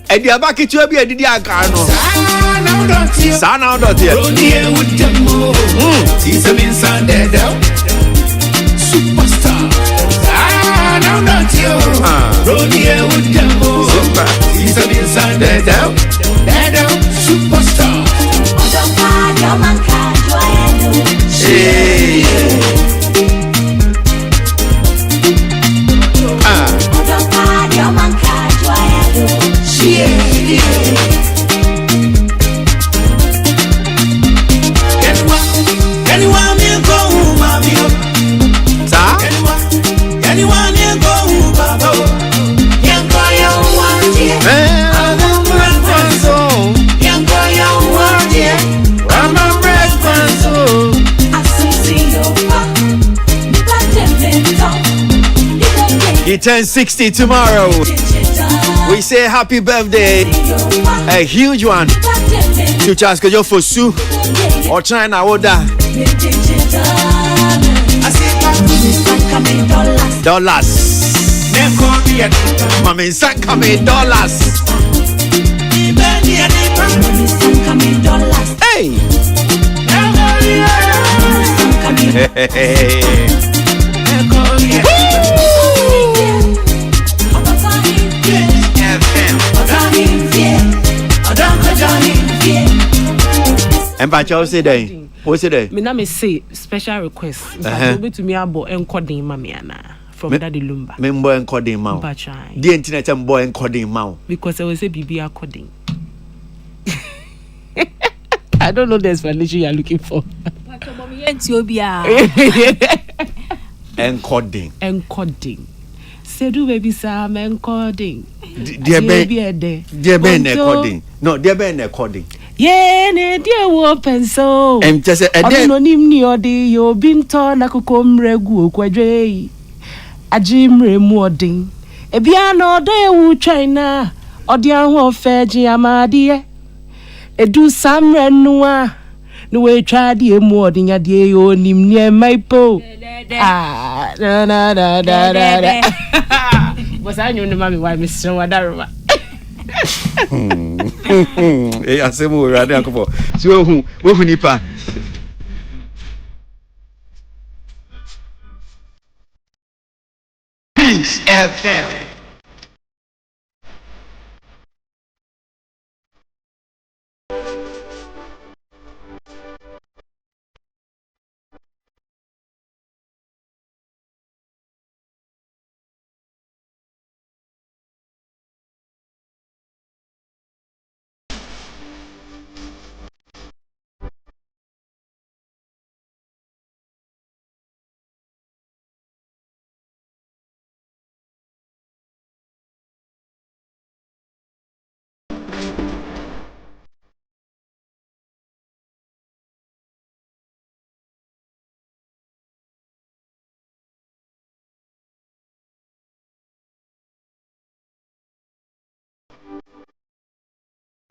Edi abaki tu ebi edidi aka no. Sa na do tie. Superstar. Now not you. Rodeo with Jumbo. Super. He's a inside dead out. Superstar. He turns 60 tomorrow. We say happy birthday, a huge one, to Charles Kejofosu or China Oda. Dollars. Mami Sankame dollars. Hey. And by Charles say what's it? Me na me say special request. But to me abo encoding mamiana from Daddy Lumba. Me boy encoding ma. The internet and boy encoding ma. Because I will say BB encoding. I don't know the explanation you are looking for. Encoding. Sedu baby Sam encoding. Dear Ben encoding. No, dear Ben encoding. Yeah, ne dear open so. And just a day no nimni odi yo binto na kukomregu okwadwe. Ajimre muoding. Ebia no de wu China. Odi anho feji amade. Edu samre nuwa. No we try the muoding ya de yo nimni e maipo. Ah, da. Was I knew the mommy why Mr. Wadaruma? Eh, asemu rade akopo. Si wo hu nipa. Peace FM.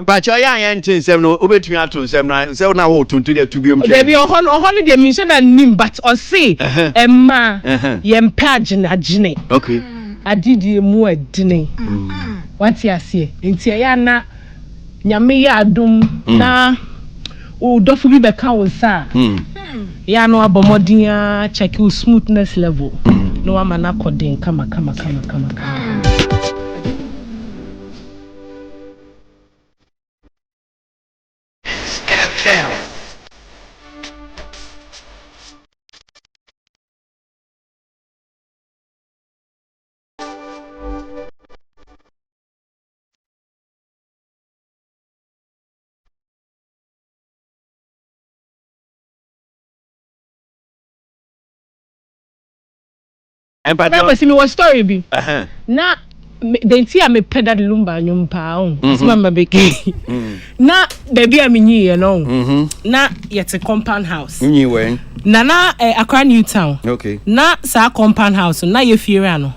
But you are entering some no over to to some now. So now what to the to be there be a holiday mission and nim, but or say Emma yem pagin a gene. Okay. I did you more dinner. What you say? In Tiana Nyame ya dum na o dofu bi be ka wo sa. Ya no abomodin check your smoothness level. No amana coding kama. And but I see me what story be. Na the tia me pedal lumba nyumpa on. Mama beke. Na baby am nyi ye no. Na yet a compound house. Nyi when. Na Accra New Town. Okay. Na sa compound house na ye fiera no.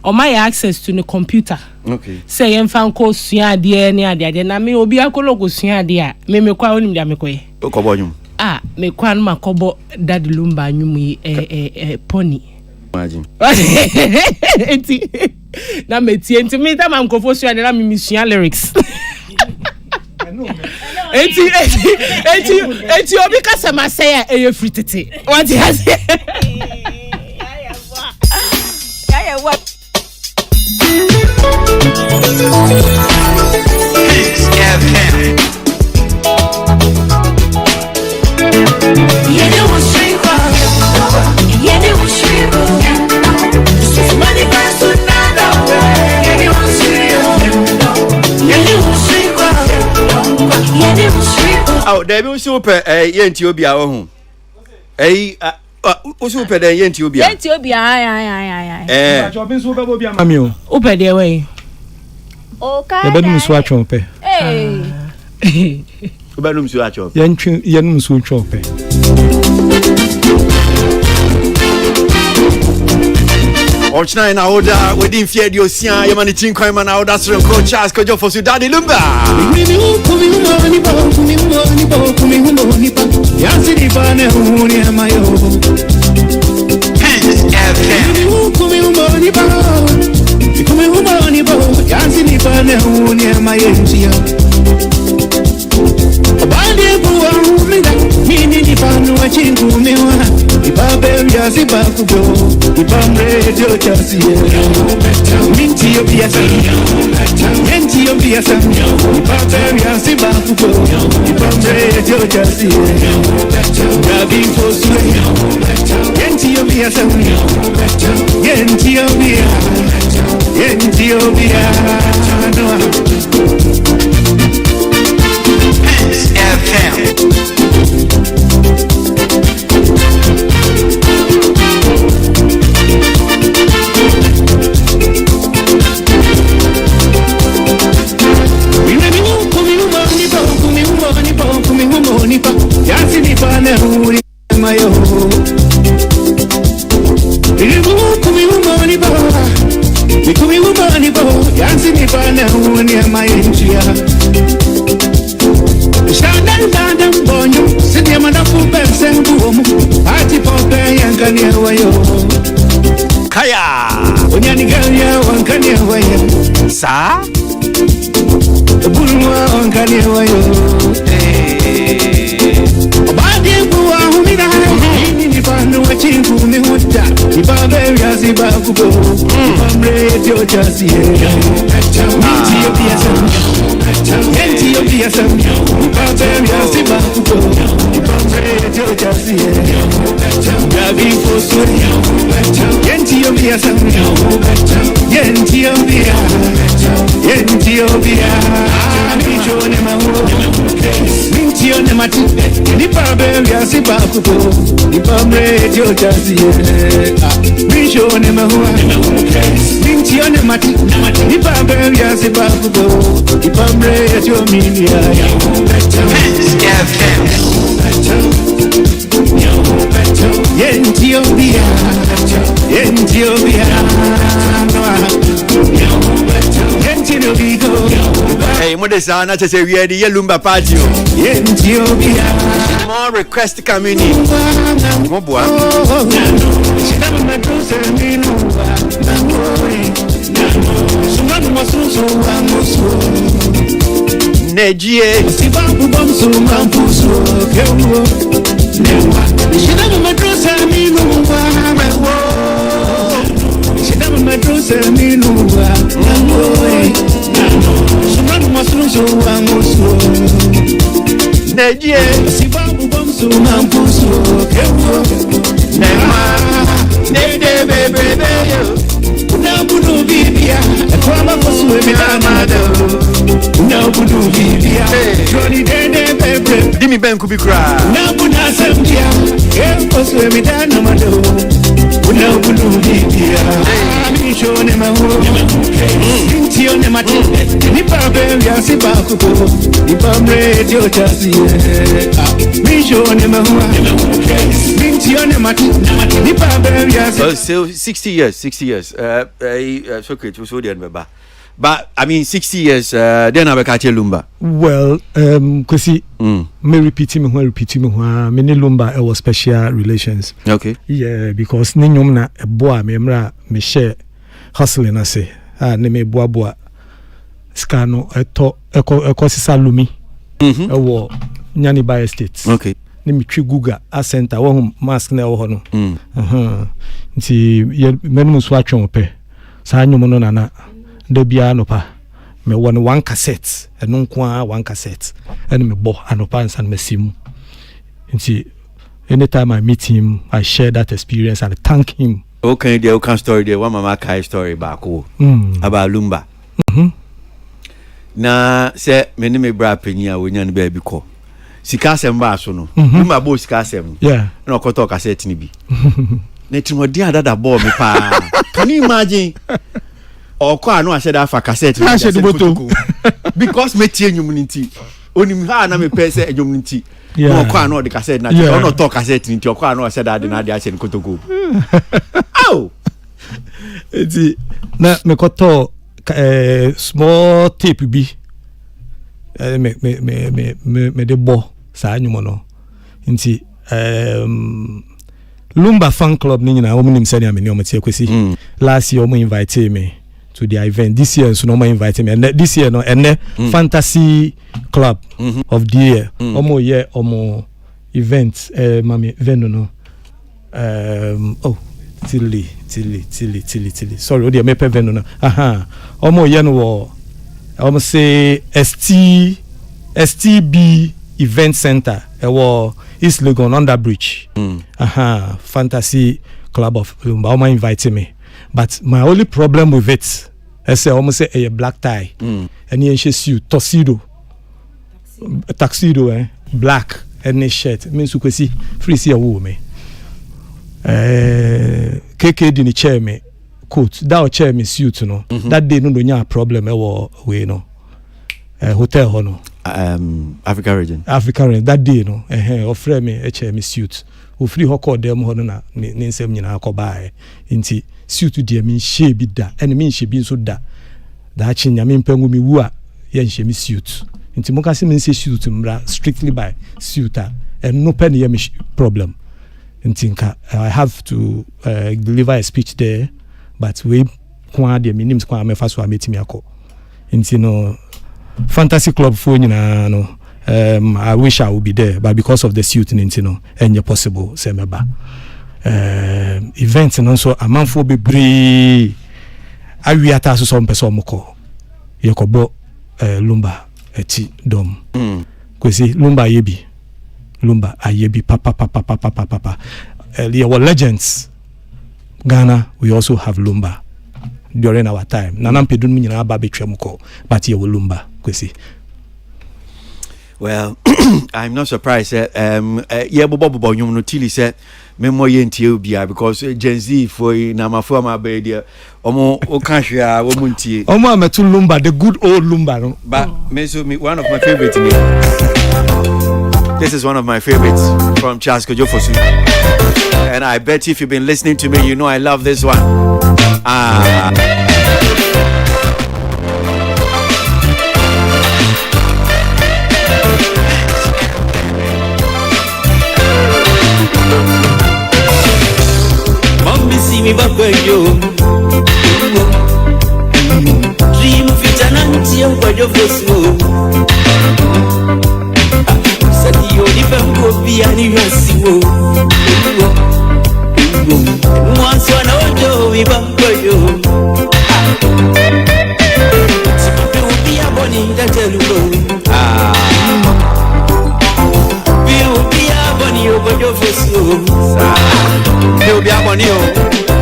O my access to the computer. Okay. Say yen fan ko sua de ne ade na me obi akolo ko sua de a me kwa onim de me koye. Okobo nyum. Ah, me kwa no makobo dad lumba nyum pony. Imagine. Na metie enti me tam ankofo so ade na me misua lyrics. Enti obi kasa ma say e free tete. What has Yeah, what? Oh, there be super yenti obi a ho. Super there yenti obi a. Yenti obi ai. Jobin so be obi a mami o. Ope there way. Okay. E be num so atwon pe. Eh. O be num so atwon. Yenum so atwon pe. Ochna na oda within fear the ocean yamani chinkwan man oda sren ko Charles ko for su daddy lumba Sa Bulwa onkani wayo Obadi buwa humina ni panu wachingu ni hutta Ibabe ya ziba kubo Ibamre dio jasi Minti yo piyasam Yenti yo piyasam Ibabe ya ziba kubo Ibamre dio jasi Gabi foswe Yenti yo piyasam Yenti yo piyasam Yenti yo piyasam Mincho ne mahu Mincho ne mati Ibabe ya ziba kubo Ibamre dio jasi Mincho ne mahu Mincho ne mati Ibabe ya ziba kubo Ibamre dio minia Yenti yo piyasam Yenti yo piyasam Yenti no bigo Hey, Modesa, not to say we are the Lumba party. More request coming in. Mobwa. Nejie. Dimi Ben could be cry. So 60 years. It's okay, it was so the but I mean 60 years then I catch Lumba. Well, Kwesi, me repeat me, me ni Lumba it was special relations. Okay. Yeah, because ni nyom na boa me mra me share hustling na say. Ne me boa skano eto eko sisa lumi. Ewo nyani by estate. Okay. Ni mi twi guga a center wo mask na wo no. Nti menum so atwe ope. Sa nyom no na de bia no pa me won one cassette eno nko one cassette and me bo anopa and me sim nti anytime I meet him I share that experience and thank him. Okay, there can story there one mama kai story back about Lumba. Na say me ni me bra penya we nya no ba bi ko sika asem ba so no Lumba bo sika asem yeah na okoto cassette ni bi na timodi adada bo me pa can you imagine Okwa no ahye da fa cassette because me tie nyum nti onim ha na me pese enyum nti no okwa no de cassette na no to cassette nti okwa no ahye da de na de ahye nkotoko oh eti na me koto small tape bi me de bo sa nyum no nti Lumba fan club ni nyina omunim sani ameni omotie kwesi last year omo invite me to the event. This year so no more inviting me and this year no and fantasy club of the year omo year omo event mami veno no tilly sorry o dey me pe veno no omo year no wo omo say STB event center wo East Legon under bridge fantasy club of Lumba omo inviting me. But my only problem with it, I say almost say a black tie, and you suit tuxedo, black and a shirt. Means you can see free see a woman. KK didn't chair me coat. That chair me suit no. That day no do problem. We no hotel hono. Africa region. That day no. Offer me a chair me suit. Free hoko dem hono na nsem nyina akobae nti suit de me hye bi da ene me hye bi nso da chi nyame mpangu mi wu a ye hye mi suit nti mo ka se me se suit mra strictly by suit and no pen ye me problem nti nka I have to deliver a speech there but we kwa de me nim kwa me fa so ametimi akọ nti no fantasy club for nyina no I wish I would be there, but because of the suit, you know, and possible, semeba. Events and also a month for be bree. I we attach some person moko. Yakobo Lumba eti dom. Kwesi Lumba yebi. Lumba ayebi papa. There were legends. Ghana, we also have Lumba during our time. Nanam pedun mi na ba betwe moko, but ye Lumba kwesi. Well, I'm not surprised. Yeah, Bobo you no tili say me mo yenti obia because Gen Z for na mafo ma be dia omo o kan hwea wo muntie. Omo ametu Lumba, the good old Lumba no. But me one of my favorites me. This is one of my favorites from Charles Kojofosu. And I bet if you've been listening to me, you know I love this one. kwayo. Dream fitananti kwayo fosu. Sadio di pembo biani yasiwo. Once one ojo we kwayo. Sipi be a bonny that tell you. Kwayo fosu. You'll be a money.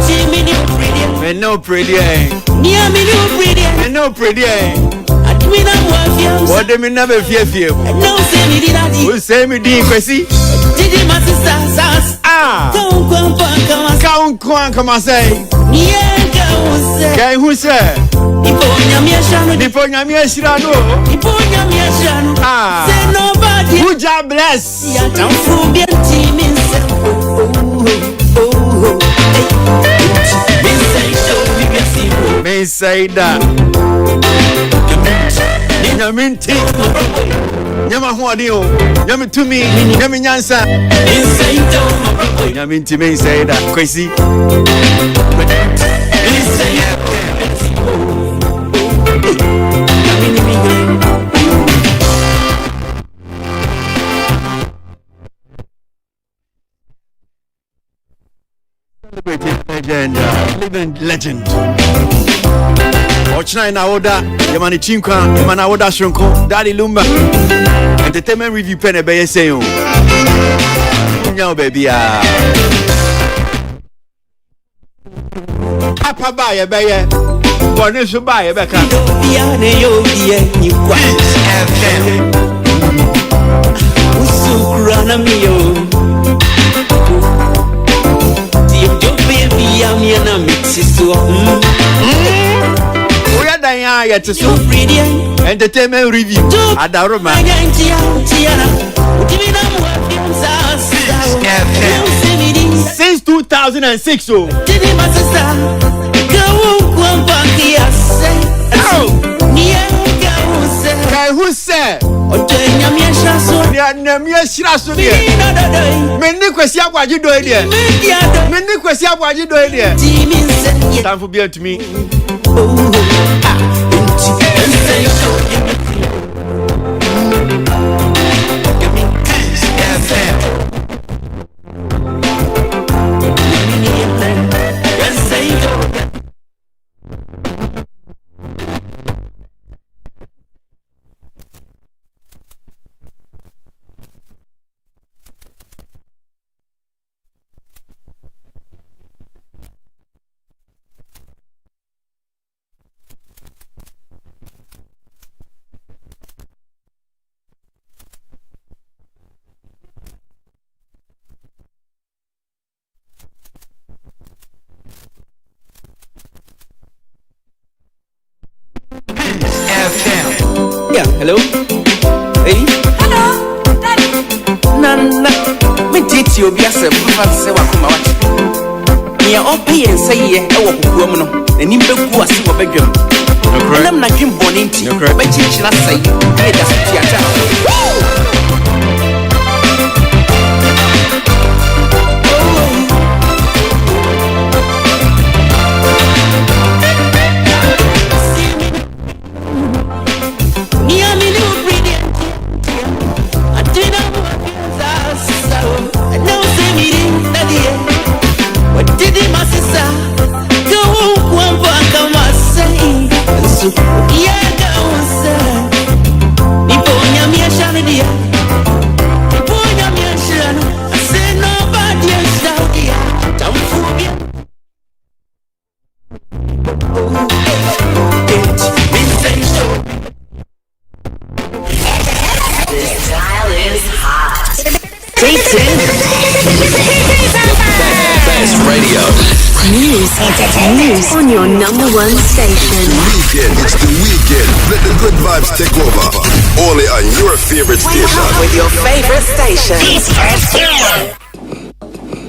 Jimmy no pretty. And no pretty. Near me no pretty. And no pretty. What do me never fear? No, say me did I. Who say me did Kwesi? Did you my sister? Ah, come on, say. Yeah, who say? Niponya Miashano. Ah, say nobody. Who job bless? Don't forget team in me say that. Nyaminti. Nyama huadio. Nyami to me. Nyami nyansa. Nyaminti me say that. Kwesi. Living legend. Ochina na oda, yamani chinkwa, yamana oda shronko, Daddy Lumba. Entertainment review pen be say yo. Nyao baby ah. Apa ba ye be ye. Bone so ba ye be ka. Usukrana miyo. Yamiana mixiswa. We are dying yet to so entertainment review. Adaroma. Since 2006. Oh. Who said? Nyamia shiraso de. Meni kwesi abwaji do de. Meni kwesi abwaji do de. Time for beer to me. Yeah, hello? Hey? Hello, Daddy. Nana, me teach you be a se wakuma wati. Nia opi and say ye, I walk with woman, and in Beku as you were bedroom. And I'm not him born into your crab, but you shall say, hey, that's theater. News on your number one station. It's the weekend. Let the good vibes take over. Only on your favorite station. With your favorite station.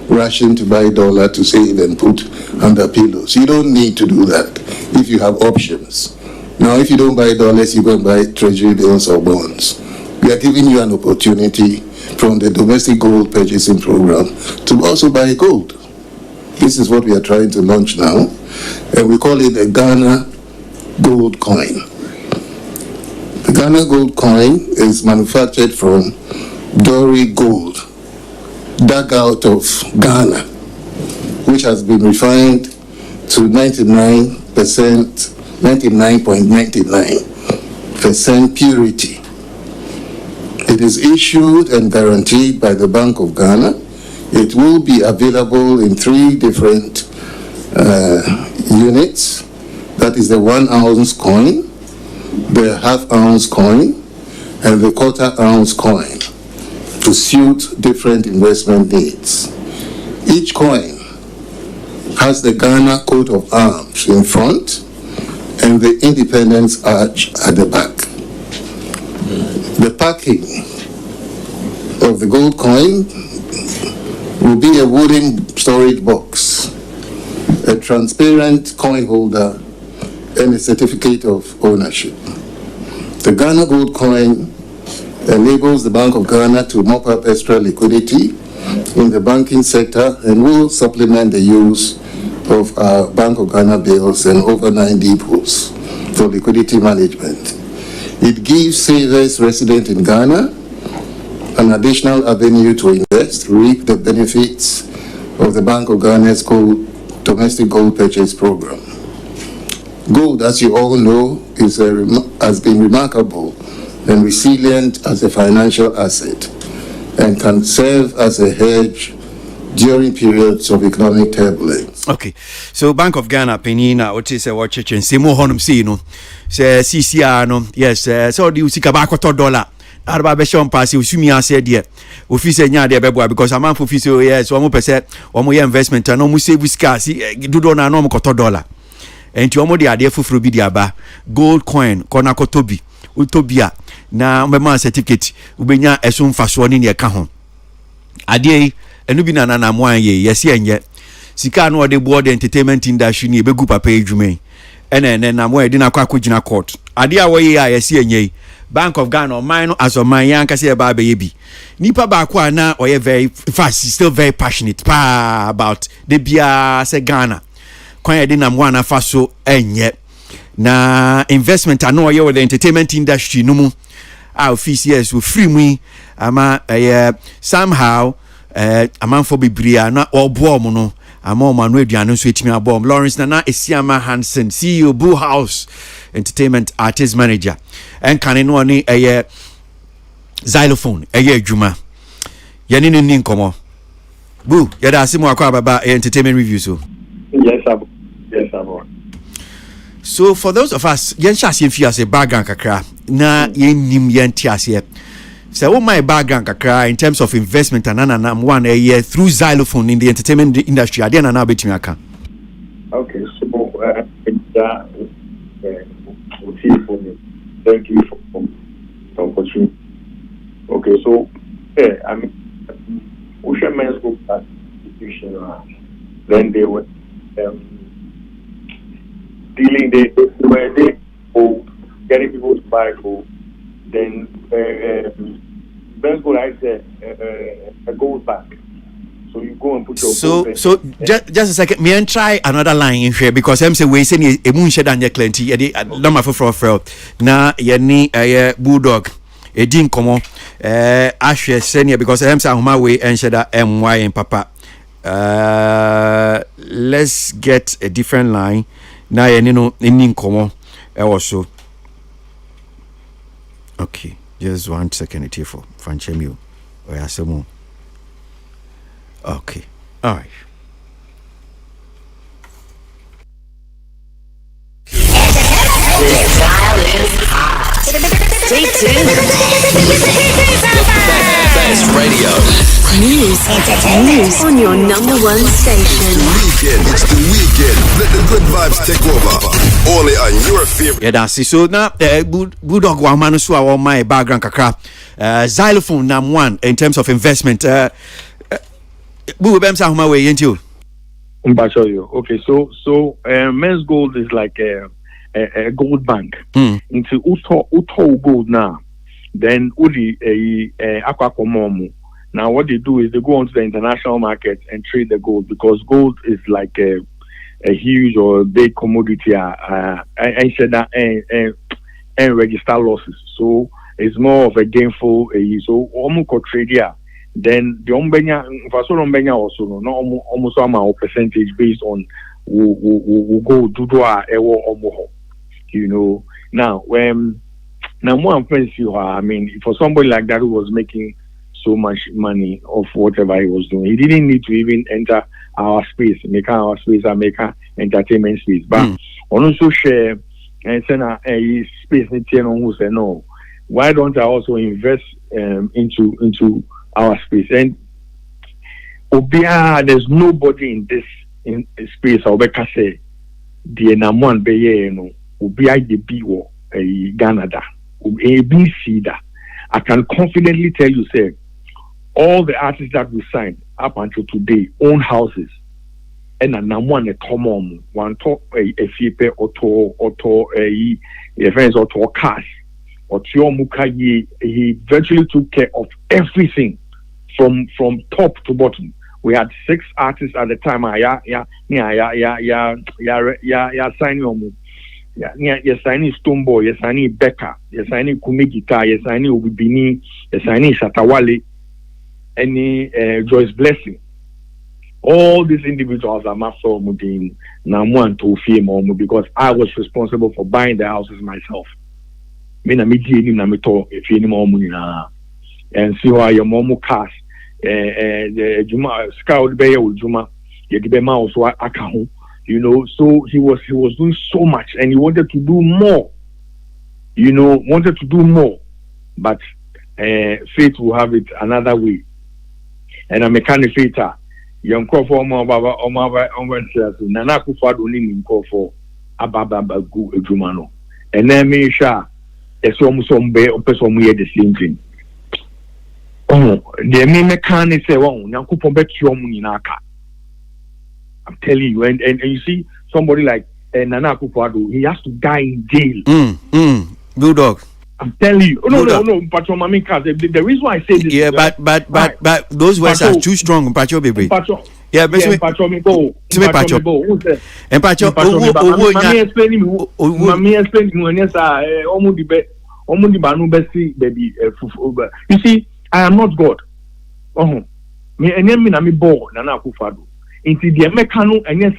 Rushing to buy dollar to save and put under pillows. You don't need to do that if you have options. Now, if you don't buy dollars, you go and buy treasury bills or bonds. We are giving you an opportunity from the domestic gold purchasing program to also buy gold. This is what we are trying to launch now, and we call it a Ghana Gold Coin. The Ghana Gold Coin is manufactured from Dory gold, dug out of Ghana, which has been refined to 99.99% purity. It is issued and guaranteed by the Bank of Ghana. It will be available in 3 different units. That is the 1 ounce coin, the half ounce coin, and the quarter ounce coin, to suit different investment needs. Each coin has the Ghana coat of arms in front and the Independence Arch at the back. The packing of the gold coin will be a wooden storage box, a transparent coin holder, and a certificate of ownership. The Ghana Gold Coin enables the Bank of Ghana to mop up extra liquidity in the banking sector and will supplement the use of our Bank of Ghana bills and overnight depots for liquidity management. It gives savers resident in Ghana an additional avenue to invest, reap the benefits of the Bank of Ghana's domestic gold purchase program. Gold, as you all know, has been remarkable and resilient as a financial asset and can serve as a hedge during periods of economic turbulence. Okay, so Bank of Ghana penina what is a watch and say more honum see no say CCR no yes so the usika back $1 araba be shon pass usumi ase de office nya de beboa because am for office yes one percent one investment no mu save scarce do na no $1 and you de ade fufuru bi de aba gold coin kona kotobi utobia na mbema certificate ubenya esun faso ni ne ka ho ade enu bi na mwan ye yesi enye sika no de board entertainment industry ni ebegu papa edwumen ene na mwan de na kwa kogina court ade a wo ye a yesi enye Bank of Ghana or mine as of my young kasi ba baby nipa ba kwa na oye very fast still very passionate about the bia se Ghana kwa de na mwan afaso enye na investment ano oye with the entertainment industry no mu a office yes we free mu ama somehow amanfo bibria na obo mu no ama manu aduane so etimi abom Lawrence Nana Esiama Hansen CEO Boo House Entertainment Artist Manager and kan no ni xylophone adwuma yani ni nkomo Boo yada asimu akwa baba entertainment review so yes sir. So for those of us yen chance yen fia say background kakra na yen nim yen tiase so what my background kakra in terms of investment and one a year through xylophone in the entertainment industry I didn't know between aka. Okay, so thank you for the opportunity. Okay, so I mean Ocean Menzgold institution then they were dealing they were getting people to buy gold. Then Menzgold I said a gold bank. So you go and put your so just a second me and try another line in here because I'm say we say e mun share dan plenty ye no ma for na ye ni bulldog e din komo ahwe senior because I'm say ahoma we en share da my en papa let's get a different line na ye ni no nin komo e wo so. Okay, just 1 second here for Franchemio. Or Asemo. Okay, all right. Stay tuned. Best radio. News on your #1 station. It's the weekend. Let the good vibes take over. Only on your favorite. Yeah, that's it. So now, Bulldog wa manu so our my background kakra. Xylophone nam one in terms of investment. Bem sa huma we yenti. Okay, so Menzgold is like a gold bank. Into uto gold now. Then uli aquacomomu. Now what they do is they go onto the international market and trade the gold because gold is like a huge or big commodity. And said that and register losses. So it's more of a gainful. So almost trade here. Then the umbenya for so umbenya also no almost a percentage based on who go do you know. Now when now more friends you are, I mean, for somebody like that who was making so much money of whatever he was doing, he didn't need to even enter our space, make our space and make our entertainment space. But also share and send a space who say no. Why don't I also invest into our space? And there's nobody in this space. I'll say the Namuan Beye no Obia the Biwo Canada. ABC that I can confidently tell you, say, all the artists that we signed up until today own houses, and a common one talk a fee or friends or cash or Muka. He virtually took care of everything from top to bottom. We had 6 artists at the time. Signing. Yes, I need Stoneboy, yes, I need Becca, yes, I need Kumegita, yes, I need Ubibini, yes, I need Shatawale, any Joyce Blessing. All these individuals are master Mudin, Namuan to Fimo, because I was responsible for buying the houses myself. Mina Midi, Namito, if you any more money and see why your momu cash, the Juma Scout Bay or Juma, Yagibema also Akahu. You know, so he was doing so much and he wanted to do more. You know, but fate will have it another way. And I'm a candidate. Young call for Nana Kufad only call for Ababa Gu Jumano. And then me sha it's almost some person we the same thing. Oh, the mechanic say, oh, Yankupo bet your money naka. I'm telling you, and you see somebody like Nana Akufo-Addo, he has to die in jail. Bulldog. I'm telling you. No, Pacho Mami Kaz. The reason why I say this. Yeah, but those words are too strong, Pacho baby. Pacho. Yeah, but Pacho me go. Pacho. And Pacho. Mami explain me when yes, Omundi Banu Besi baby. You see, I am not God. Me enemy na me bo Nana Akufo-Addo. Into the mechanical and yes,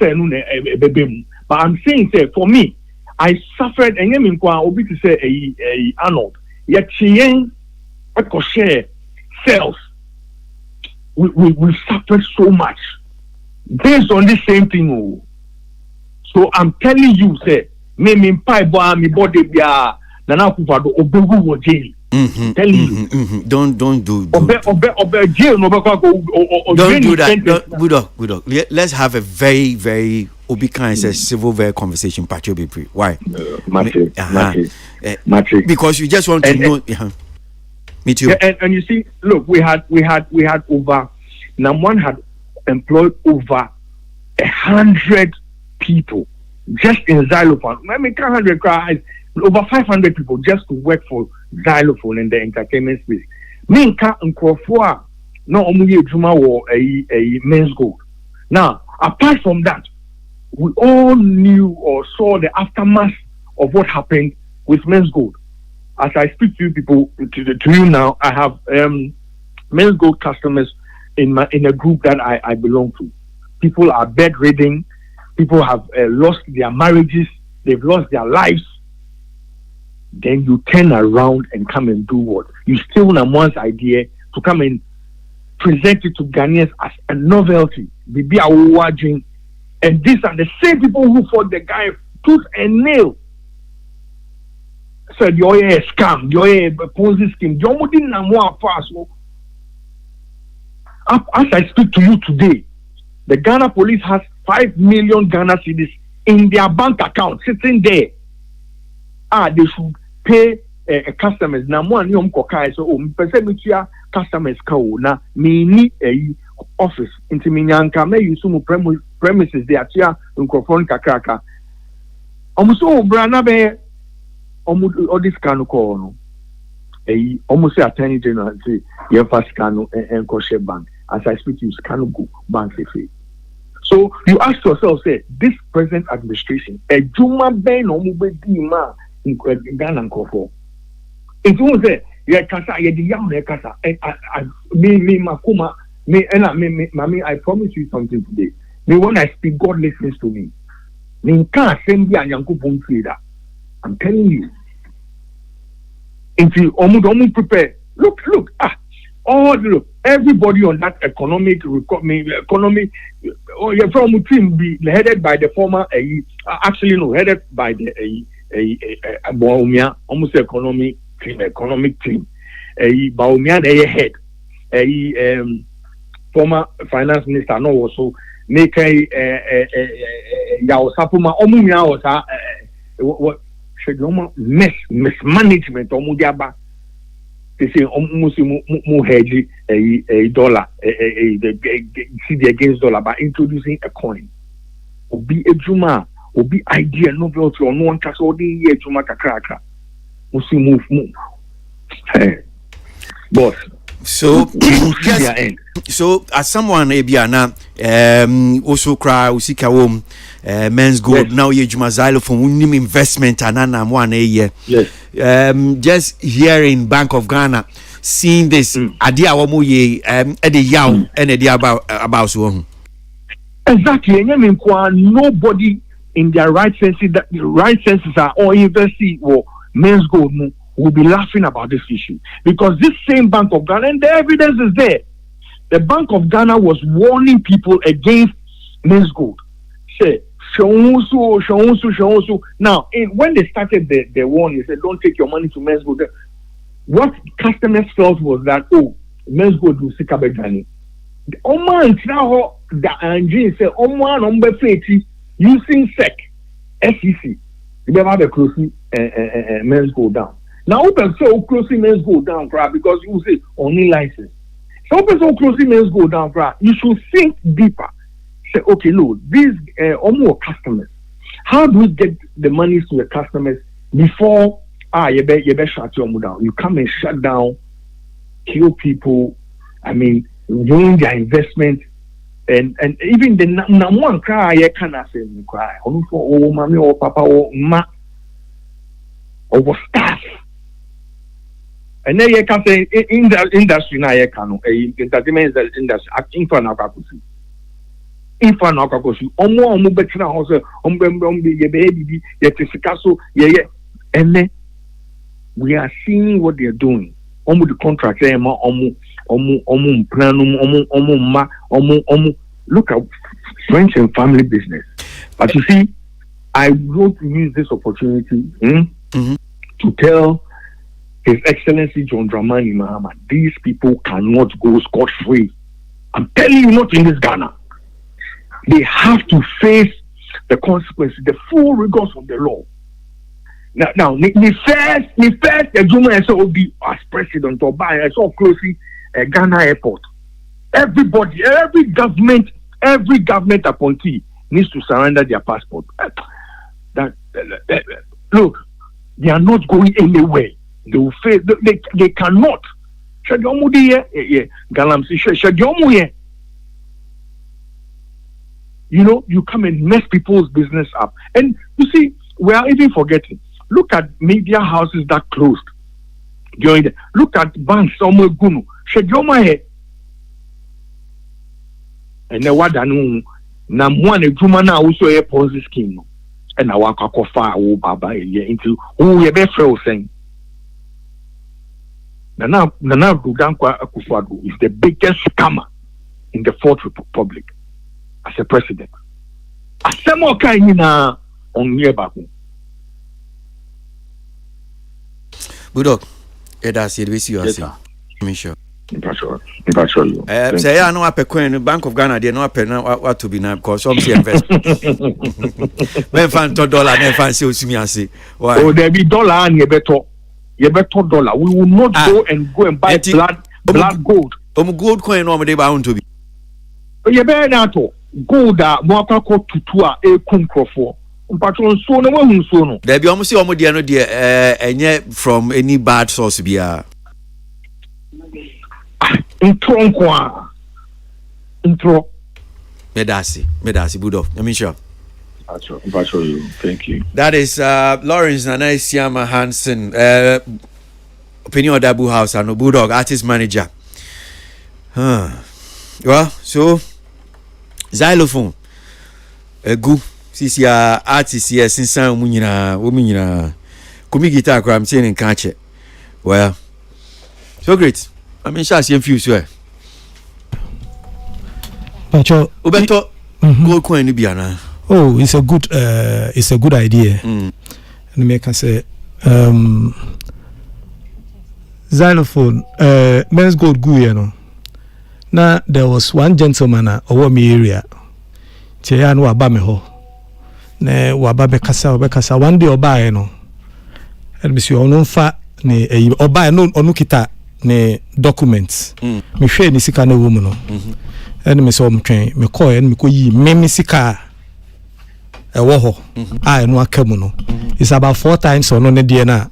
but I'm saying, say, for me, I suffered and you obi to say a Arnold. Yet she ain't a share sales. We suffered so much based on the same thing. So I'm telling you, say, me pie boy, me body be Nana Akufo-Addo obewu wo jail. Telling you. Don't do jail no don't do that. Budok. Let's have a very, very Obika is a civil very conversation. Pacho be pre. Why? Because you just want to know. Me too. And you see, look, we had over. Namuan had employed over 100 people just in xylophone. I mean, 100 cries. Over 500 people just to work for xylophone in the entertainment space. Minka Nkrofua no omuye juma wo a Menzgold. Now, apart from that, we all knew or saw the aftermath of what happened with Menzgold. As I speak to you people, to you now, I have Menzgold customers in a group that I belong to. People are bedridden. People have lost their marriages. They've lost their lives. Then you turn around and come and do what? You steal Namuan's idea to come and present it to Ghanaians as a novelty. Bibi ABOAGYE. And these are the same people who fought the guy tooth and nail. Said, you're a scam, you're a Ponzi scheme. You're moving Namuan fast. As I speak to you today, the Ghana police has 5 million Ghana cedis in their bank account sitting there. They should pay customers. Now, one yom kokai so percent customers ka na me ni office into minyanka me use mu premises they atia microphone kakraka. So brana be all this kind of call no. almost say attorney general say you first scan and kosher bank. As I speak, you scan go bank say. So you ask yourself, say this present administration, a Juma Ben or Mubedima in Ghana and Kofo. It won't say yeah, kasa yeah the young kasa. Me makuma me mami. I promise you something today. Me when I speak, God listens to me. Me can't send me a yanku that. I'm telling you. Until omu prepare. Look. Look. Everybody on that economic from team be headed by the former headed by the Baumia almost economic team. Baumia head former finance minister no also make Sapuma Omumia was what mismanagement omudiaba. They say almost more hedgy a dollar CD against dollar by introducing a coin. Obi ejuma, obi idea no to no one cash all the year juma kakraka. Musi move. Boss. So yes, so as someone Ebiana also cry usika wom Menzgold yes. Now ye juma xylophone unim investment anana one a year. Yes. Just hearing Bank of Ghana seeing this idea wamu ye edi yaw and edi about so. Exactly. Nobody in their right senses are all investing or Menzgold will be laughing about this issue because this same Bank of Ghana, and the evidence is there. The Bank of Ghana was warning people against Menzgold. Say, Shonsu. Now, when they started the warning, they said, don't take your money to Menzgold. What customers felt was that, Menzgold will see Kabegani. Oman now the engine said, Oman using SEC. You never have a closing Menzgold down. Now, open so closing Menzgold down, because you say only license. So open so closing Menzgold down, you should think deeper. Say, okay, look, these more customers. How do we get the money to the customers before you better shut your mouth down? You come and shut down, kill people. I mean, ruin their investment, and even the number one cry I cannot say cry. Only for mommy or papa or ma or staff. And then you can say in the industry now you can entertainment industry acting for now kakusi. Info now kakusi. Omo better now also ye baby ye tisikaso ye. And then we are seeing what they are doing. Omo the contract omo look at friends and family business. But you see, I want to use this opportunity to tell His Excellency John Dramani Mahama, these people cannot go scot-free. I'm telling you, not in this Ghana. They have to face the consequences, the full rigors of the law. Now, the first Juma SOB as president or by I saw closely Ghana airport. Everybody, every government appointee needs to surrender their passport. Look, they are not going anywhere. They will fail. They cannot. You know, you come and mess people's business up. And you see, we are even forgetting. Look at media houses that closed during the. Look at banks somewhere gunu. And then what I know, Namwan a Juma now also a Ponzi scheme. And I want to far Baba into who you best saying. Nana Rudankwa Akufo-Addo is the biggest scammer in the Fourth Republic as a president. Asemo kaina on Yebaku. Budok, that's it. We see you. Sure. Say I know Bank of Ghana. They know what to be now because some say investment. When fan $2, then fan say why? Oh, there be dollar and you better dollar. We will not go and buy blood gold. Gold coin no they bound to be. You better not gold mo akako tutua e kunkrofo. Mpatron so no we so no. There be almost almost there no there from any bad source bia. intro. Medasi, Budov. Let me show. Thank you. That is Lawrence Nanaisiama Hansen, Opinion Dabu House and Budog, artist manager. Well, so xylophone, a good CCR artist here since some woman, Kumi guitar, I'm saying in catch it. Well, so great. I mean, shall see a few swear. Ubeto, gold coin Nubiana. Oh, it's a good idea. And make us say, xylophone, Menzgold Guyano. Now there was one gentleman over me area. Cheyan Wabameho. Ne Wababe Kasa one day oba no. And Monsieur Onunfa ne oba no onukita ne documents. Me share ni sika na woman no. And me so mtwen me call and me ko yi me sika ewo ho I no akamu no. It's about 4 times on no de na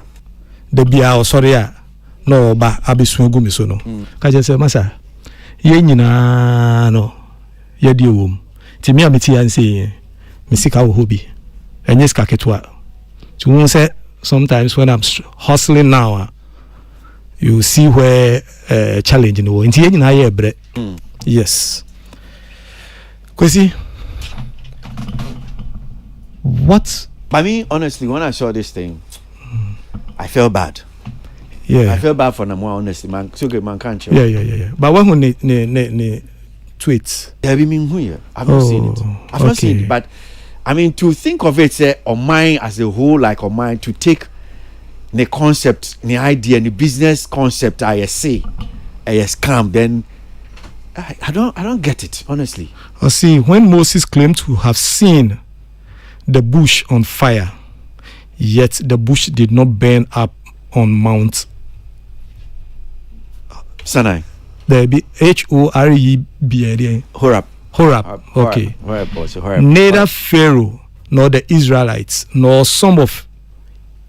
de bia o sorry a no oba abesu egu me so no. Ka je say masa ye nyina no ye die wom ti me ameti an say me sika wo hobi enye sika ketwa to won say sometimes when I'm hustling now you see where challenge no nti ye nyina ye bre. Yes. Kwesi, what? I mean, honestly, when I saw this thing, I felt bad. Yeah. I felt bad for them, honestly, man. So good, man, can't you? Yeah. But when ne tweets, I've not seen it. I've not seen it. But I mean, to think of it, say, on mine as a whole, like on mine, to take the concept, the idea, the business concept, I say, I scam, then. I don't get it, honestly. See, when Moses claimed to have seen the bush on fire, yet the bush did not burn up on Mount Sinai. There be Horeb. Horeb. Okay. Horeb. Neither Pharaoh nor the Israelites nor some of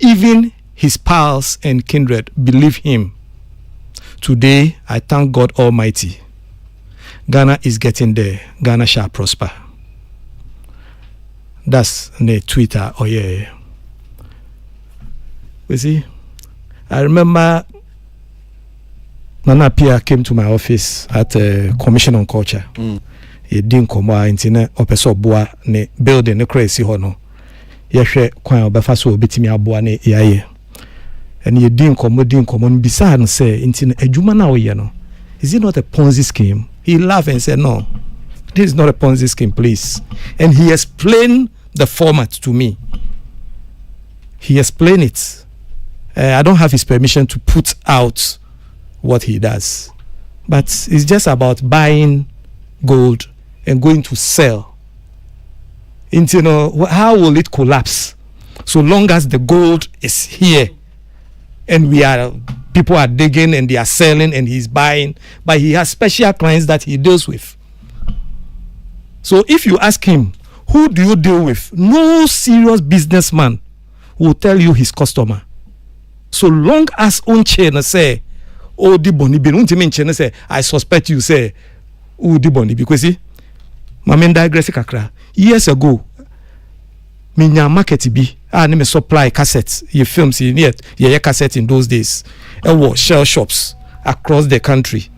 even his pals and kindred believe him. Today I thank God Almighty. Ghana is getting there. Ghana shall prosper. That's the Twitter. Oh yeah. You see, I remember Nana Pia came to my office at Commission on Culture. He didn't come into opeso boa ne building ne crazy hono. Yehwe kwan obefa so obetimi aboa ne yaye. And he didn't come beside and say into adwuma na oye no. Is it not a Ponzi scheme? He laughed and said, no, this is not a Ponzi scheme, please. And he explained the format to me. He explained it. I don't have his permission to put out what he does. But it's just about buying gold and going to sell. And, how will it collapse? So long as the gold is here and people are digging and they are selling and he's buying, but he has special clients that he deals with. So if you ask him, who do you deal with? No serious businessman will tell you his customer. So long as on chain say, oh di boni bin say, I suspect you say, oh di boni because see, Mamen digress kakra. Years ago, minya market bi me supply cassettes ye films in yet ye cassette in those days shell shops across the country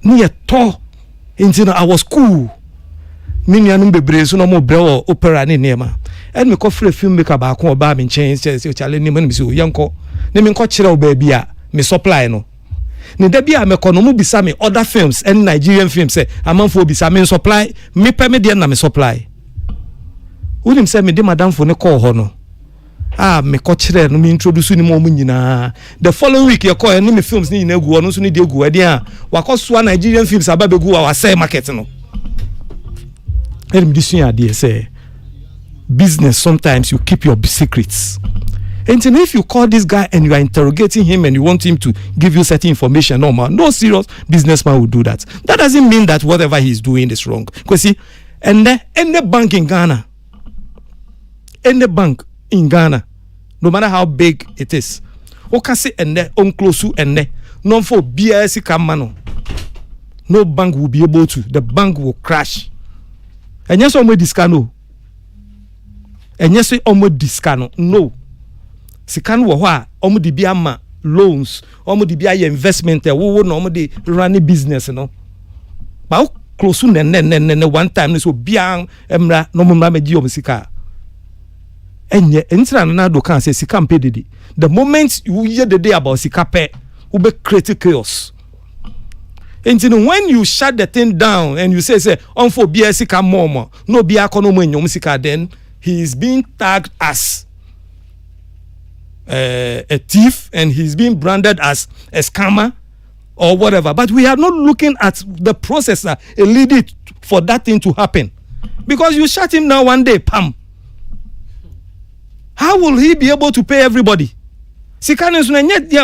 near to into I was cool minya no bebre so no mo brewo opera ne nema and me ko free filmmaker ba ko ba me change say chale ne man me so yanko ne me ko kire o ba bia me supply no ne da bia me ko no mo bisa me other films and Nigerian films say amanfo bisa me supply me pe me de na me supply. Unim say me de madam for ne call ho no. Me ko kire no me introduce ni mo nyina. The following week you call any me films ni nyina gu no so ni de gu ade a wakoso Nigerian films ababegu wa sell market no. Let me say business sometimes you keep your secrets. And if you call this guy and you are interrogating him and you want him to give you certain information, no serious businessman will do that. That doesn't mean that whatever he's doing is wrong. Because see, and the bank in Ghana, any bank in Ghana, no matter how big it is, okay, say and on close to and non for BS Kamano. No bank will be able to. The bank will crash. And yes, omo discano. And yes, omo discano. No. Sikan wo hwa omo di bia ma loans, omo di bia investment wo no omo di run business no. Ba close ne one time so bia emra no mo ma gi omo sika. Enye entra na do kan say sika mpe dede. The moment you hear the day about sika pe, you be create chaos. And when you shut the thing down and you say on for BS sika more, no bia kono mo nyom sika, then he is being tagged as a thief and he's being branded as a scammer or whatever. But we are not looking at the process that leaded for that thing to happen. Because you shut him down one day, pam. How will he be able to pay everybody? Sikana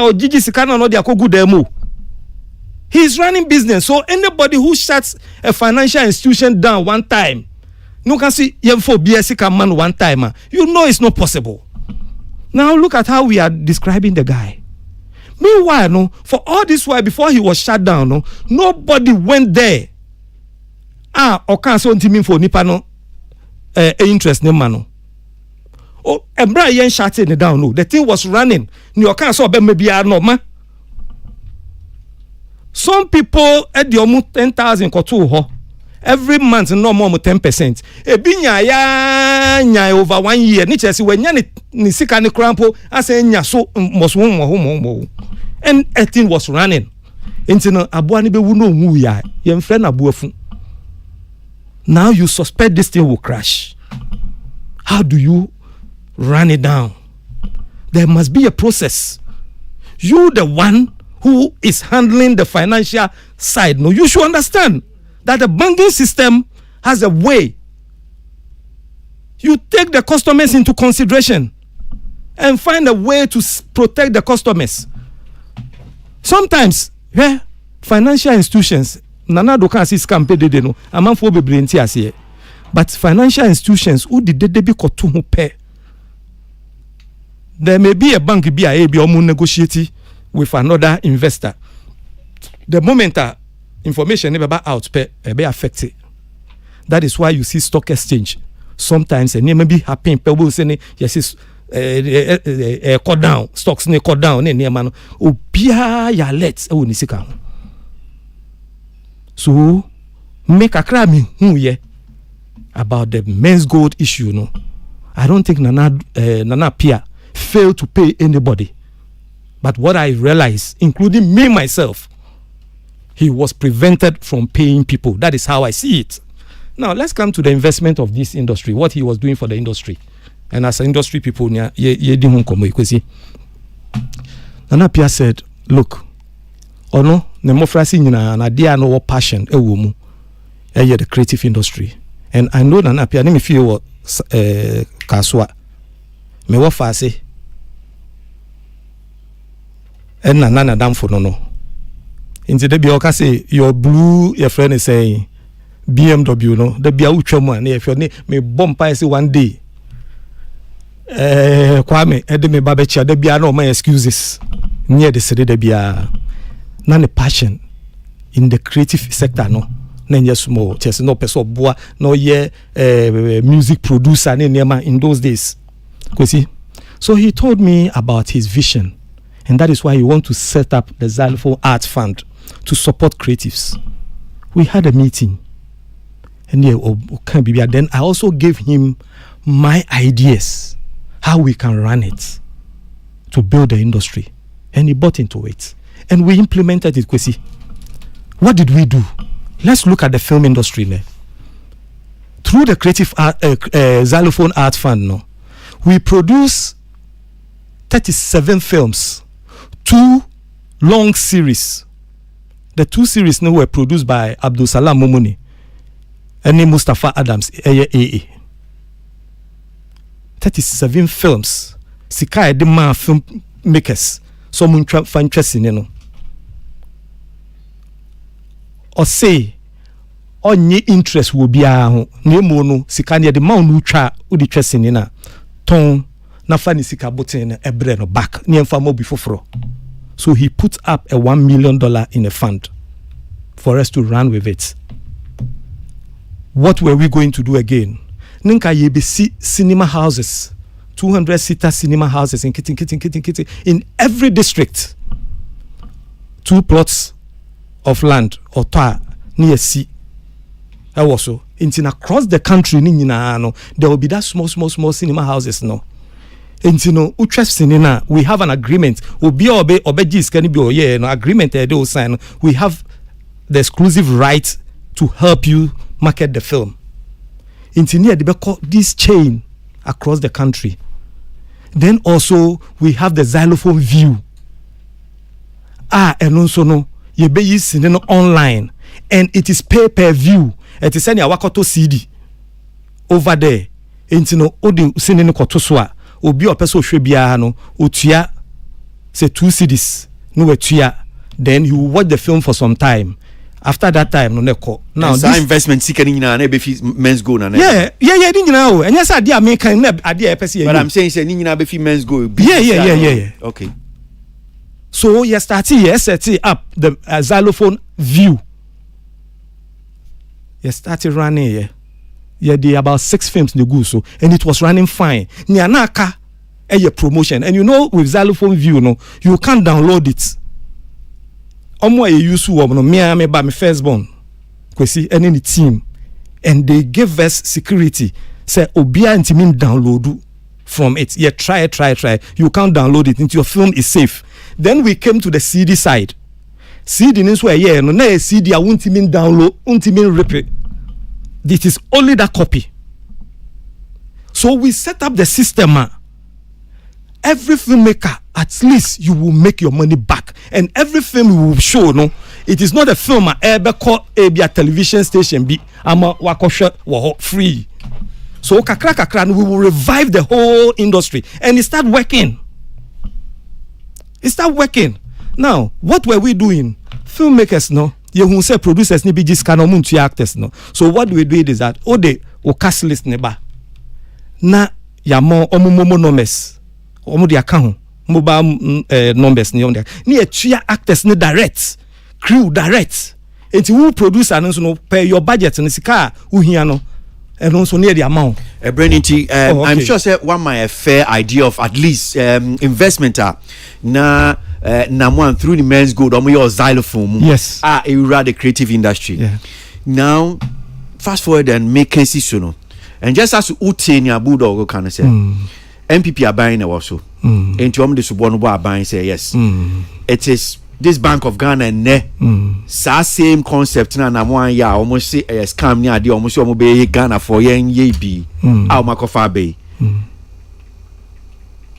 or Gigi Sikana no dia kogu demo. He's running business. So anybody who shuts a financial institution down one time, no can see for BSC man one time. You know it's not possible. Now look at how we are describing the guy. Meanwhile, no, for all this while before he was shut down, no, nobody went there. Or can't so intimate for nipa no interest ne mano. Oh, and Brian shutting it down. No, the thing was running. You can't so maybe no man. Some people at the almost 10,000 kotu every month no more 10%. Ebinya ya over 1 year. Ni chesi when ni sika ni crampo ase nya so must mo. And everything was running. Intino abuani be wuno wu ya. Yen friend abuafu. Now you suspect this thing will crash. How do you run it down? There must be a process. You the one who is handling the financial side. No, you should understand that the banking system has a way. You take the customers into consideration and find a way to protect the customers. Sometimes, financial institutions, nana do can see scam pay de no, among for be brilliant here. But financial institutions, who did they be kotu who pay? There may be a bank be a or negotiating with another investor. The moment information never out be affected. That is why you see stock exchange sometimes and may be happening. People say yes cut down stocks ne cut down ne man obia ya let o ni sika. So make a crime about the Menzgold issue. No, I don't think Nana Pia failed to pay anybody. But what I realized, including me myself, he was prevented from paying people. That is how I see it. Now, let's come to the investment of this industry, what he was doing for the industry. And as industry people, Nana Pia said, look, no, nemofrasi na dia no passion ewumu the creative industry. And I know Nana Pia me feel kaswa me wo fa say and nana dam for no. Into the bioka say your blue your friend is saying BMW no the bia utwam an if your name me bompa say one day kwame ede me babecha the bia no my excuses near the city the bia na the passion in the creative sector no na yes more just no person boa no ye music producer in those days. So he told me about his vision. And that is why he wants to set up the Xylophone Art Fund to support creatives. We had a meeting. And then I also gave him my ideas, how we can run it to build the industry. And he bought into it. And we implemented it, Kwesi. What did we do? Let's look at the film industry now. Through the Creative Xylophone Art Fund, no, we produce 37 films. 2 long series. The 2 series now were produced by Abdul Salam Momoni and Mustafa Adams, AA. 37 films. Sika the man film makers. Someone find interesting, you know. Or say, onye interest will be a no sika near the man who try with interesting in ton. Na fani sika boten ebre no back ni emfa mo bifoforo. So he put up a $1 million in a fund for us to run with it. What were we going to do again? Ninka yebisi cinema houses, 200-seater cinema houses in Kitty, in every district. 2 plots of land or toa near sea. Also, across the country, there will be that small cinema houses. No, and we have an agreement. Agreement sign. We have the exclusive right to help you market the film. This chain across the country. Then also we have the xylophone view. And also no, you be using online, and it is pay-per-view. It is sending a wakoto CD over there. Odi sending koto swa. Obi opeso shwebia no. Utia say 2 CDs. No utia. Then you watch the film for some time. After that time, no neko. Now this investment seeking na be Menzgold na. Yeah. And yes, idea make idea pesi. But I'm saying say ni na be Menzgold. Yeah. Okay. So you set up the xylophone view. You started running here. Yeah, there about 6 films in the go so, and it was running fine. Nyanaka a promotion, and with xylophone view, you can't download it. Omo you use me by my firstborn, kwesi any team, and they gave us security. Say obia intimin download from it. Yeah, try. You can't download it into your film is safe. Then we came to the CD side. CD is where no CD I won't even download, won't even rip it. This is only that copy. So we set up the system. Every filmmaker, at least you will make your money back. And every film we will show, it is not a film ever call a television station be free. So kakra we will revive the whole industry and it start working. Now, what were we doing? Filmmakers, you say producers ni be just to actors, So what we do is that they cast list neba. Na ya mo omumomo numbers. Omu di account mobile numbers ni on ni actors ni direct, crew direct. And you produce and pay your budget and sika uhiano. And also near the amount. Rebranding, I'm sure say one my fair idea of at least investment na one through the Menzgold or your xylophone. Yes. A the creative industry. Yeah. Now fast forward and make cases and just as Utenia Budo can say MPP are buying also. And to the Subono are buying say yes. It is this Bank of Ghana and same concept na 1 year almost say a scam near the almost be Ghana for yen ye be our makofa bay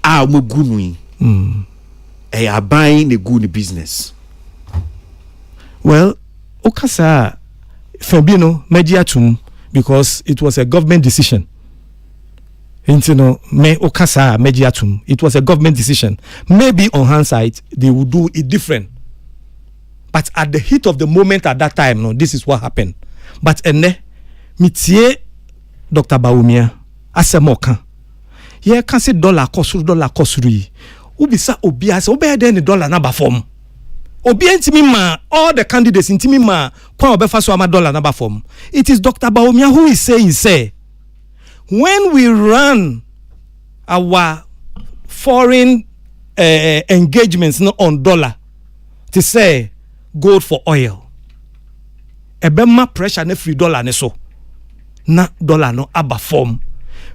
our mugunui are buying the good business. Well, Okasa Fabino mediatum because it was a government decision. Me Okasa mediatum. It was a government decision. Maybe on hindsight they would do it different. But at the heat of the moment at that time, this is what happened. But mitie Dr. Baumia asemoka. Ye can say dollar kosuri. Ubisa obia se obia den dollar number form. Obia intimima all the candidates intimima kwa obefa so ama dollar number form. It is Dr. Baumia who is saying when we run our foreign engagements on dollar to say gold for oil ebema pressure na free dollar ne so na dollar no aba form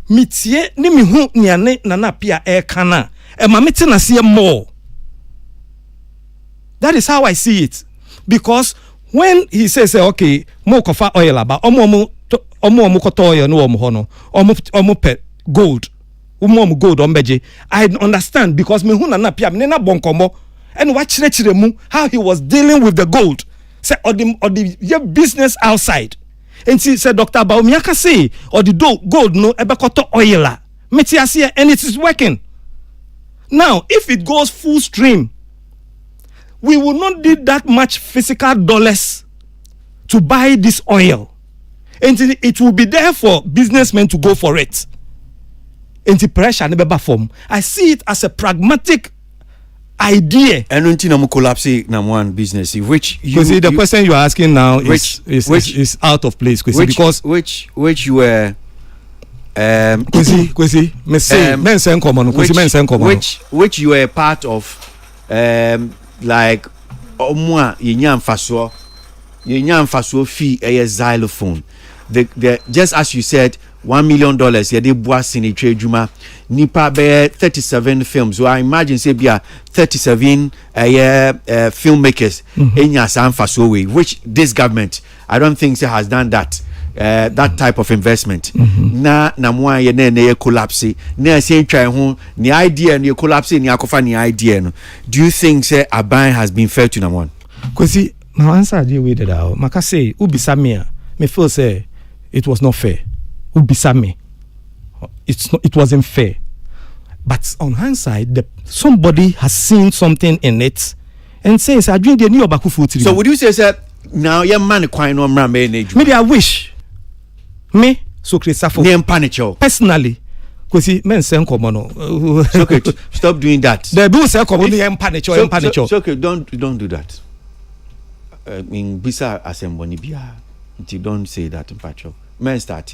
mitie ni mi hu niane na pia kana e ma meti na se more. That is how I see it, because when he says okay mo kofa oil aba omo koto oil no omo hono omo pe gold omo gold ombeje, I understand, because me hu na pia me na bonkomo and what mu how he was dealing with the gold. Say or the business outside. And she said Dr. Baumiaka say or the gold no ebekoto oila. Metiasia, and it is working. Now, if it goes full stream, we will not need that much physical dollars to buy this oil. And it will be there for businessmen to go for it. And the pressure never form. I see it as a pragmatic idea. And until I'm collapse number one business, which you see the question you are asking now is out of place, because which you were Kwesi, me say men say common, which you were part of, like omwa yenyam faso fee a xylophone. The just as you said, $1 million ye de boas in trade juma nipa be 37 films. So I imagine say be 37 filmmakers enya san faso way, which this government I don't think has done that. That type of investment. Na mwa ye ne collapse. Na say try ho ni idea ni collapse ni akofa ni idea no. Do you think say Aban has been fair to Namwan? Kwesi, my answer dey way that out. Maka say ubisa me feel say it was not fair. Ubisa me. It wasn't fair. But on hindsight, somebody has seen something in it and says I drink the new obakufu. So would you say now your man quite no man maybe I wish me so Christopher personally because men say come on okay stop doing that the do say come on empanicho so okay don't do that in bisa assembly bia you don't say that in pacho men start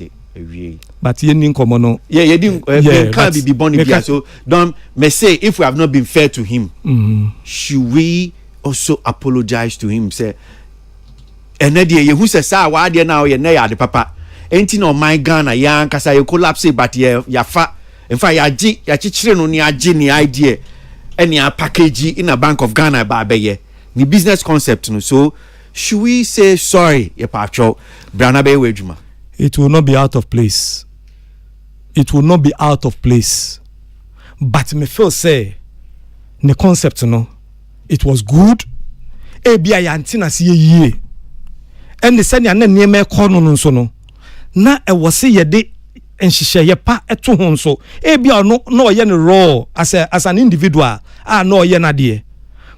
but you didn't come on you didn't can't be born bia so don't me say if we have not been fair to him should we also apologize to him say and you who says wa there now you na ya the papa enti no my Ghana ya nkasa you collapse but ya fa in fact ya chichire no ni agi ni idea any a package in a Bank of Ghana ba beye ni business concept no. So should we say sorry ye patcho brana be wedjuma? It will not be out of place. It will not be out of place. But me feel say the concept no it was good. Ebia ya antina si ye and the send ya na nieme kono no so no na e wo se ye de enhihye ye pa eto ho so ebia no ye no raw as an individual no ye na de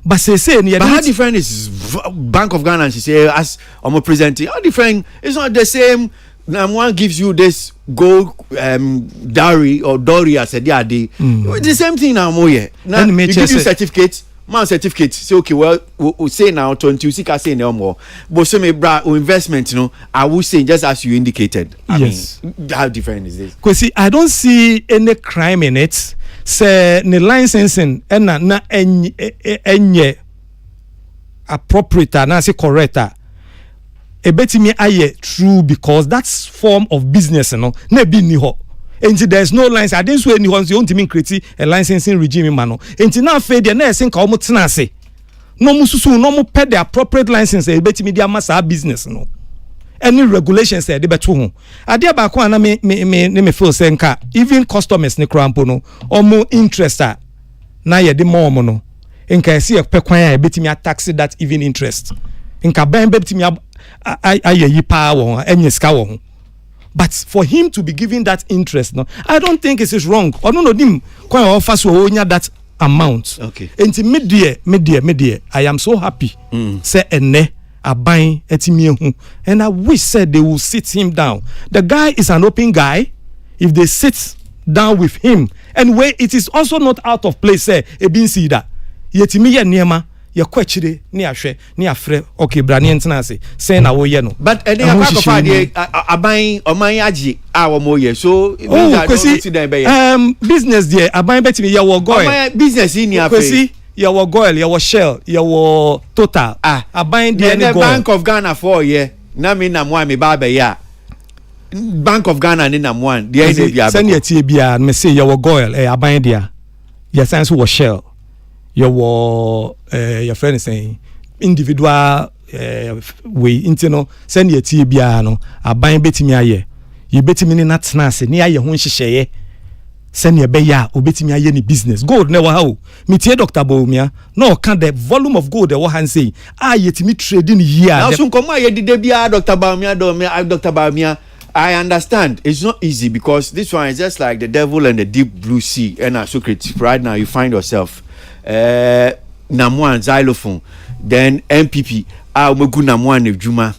but say ni but how different is Bank of Ghana and she say as I'm presenting how different? It's not the same. Now one gives you this gold dowry or dowry as a day. It's the same thing now moye now you give you certificate man certificate say okay well we say now 20 you can say no more but so me bra investment you know I will say just as you indicated. Yes. I mean, how different is this? Because I don't see any crime in it. Say the licensing and na enye appropriate na say correct e betimi aye true because that's form of business no na be ni ho. And there's no license. I didn't swear anyone you want create a licensing regime mano. And now fair the next thing come say. No mususu no mu pay the appropriate license e beti media masa business no. Any regulations say they betu ho. Ade ba ko na me feel say nka even customers ne krampo no omo interest na ye de more no. Nka see e pe kwan e beti me tax that even interest. Nka ben beti me aye yi pa wo enye ska wo. But for him to be giving that interest, no, I don't think it is wrong. Or no, him quite offer so that amount. Okay. And media, I am so happy. Say ene abain etimiyehu, and I wish said they will sit him down. The guy is an open guy. If they sit down with him, and where it is also not out of place, say ebin see that yetimiye niema. Ya kwechire ni ahwe ni afre okay bra ni entena say na wo ye no but any akwafa de aban oman agi wo mo ye so business there aban betimi ya wo goil business ni afi ya wo goil ya wo shell ya wo total aban there ni goil Bank of Ghana for ye na me na mo me ba be ya Bank of Ghana ni na mo an there dey bia send ye tie bia me say ya wo goil aban there ya sense wo shell your friend is saying individual way into no send your tea bia no aban betimi aye you betimi ni natna se ni aye ho nhihye send your beya obetimi aye ni business gold never how me tie Dr. Bawumia no can the volume of gold the one say yetimi trading here now so come aye de bia Dr. Bawumia I understand it's not easy because this one is just like the devil and the deep blue sea and Socrates right now you find yourself Namwan xylophone then MPP umegu Namwan edwuma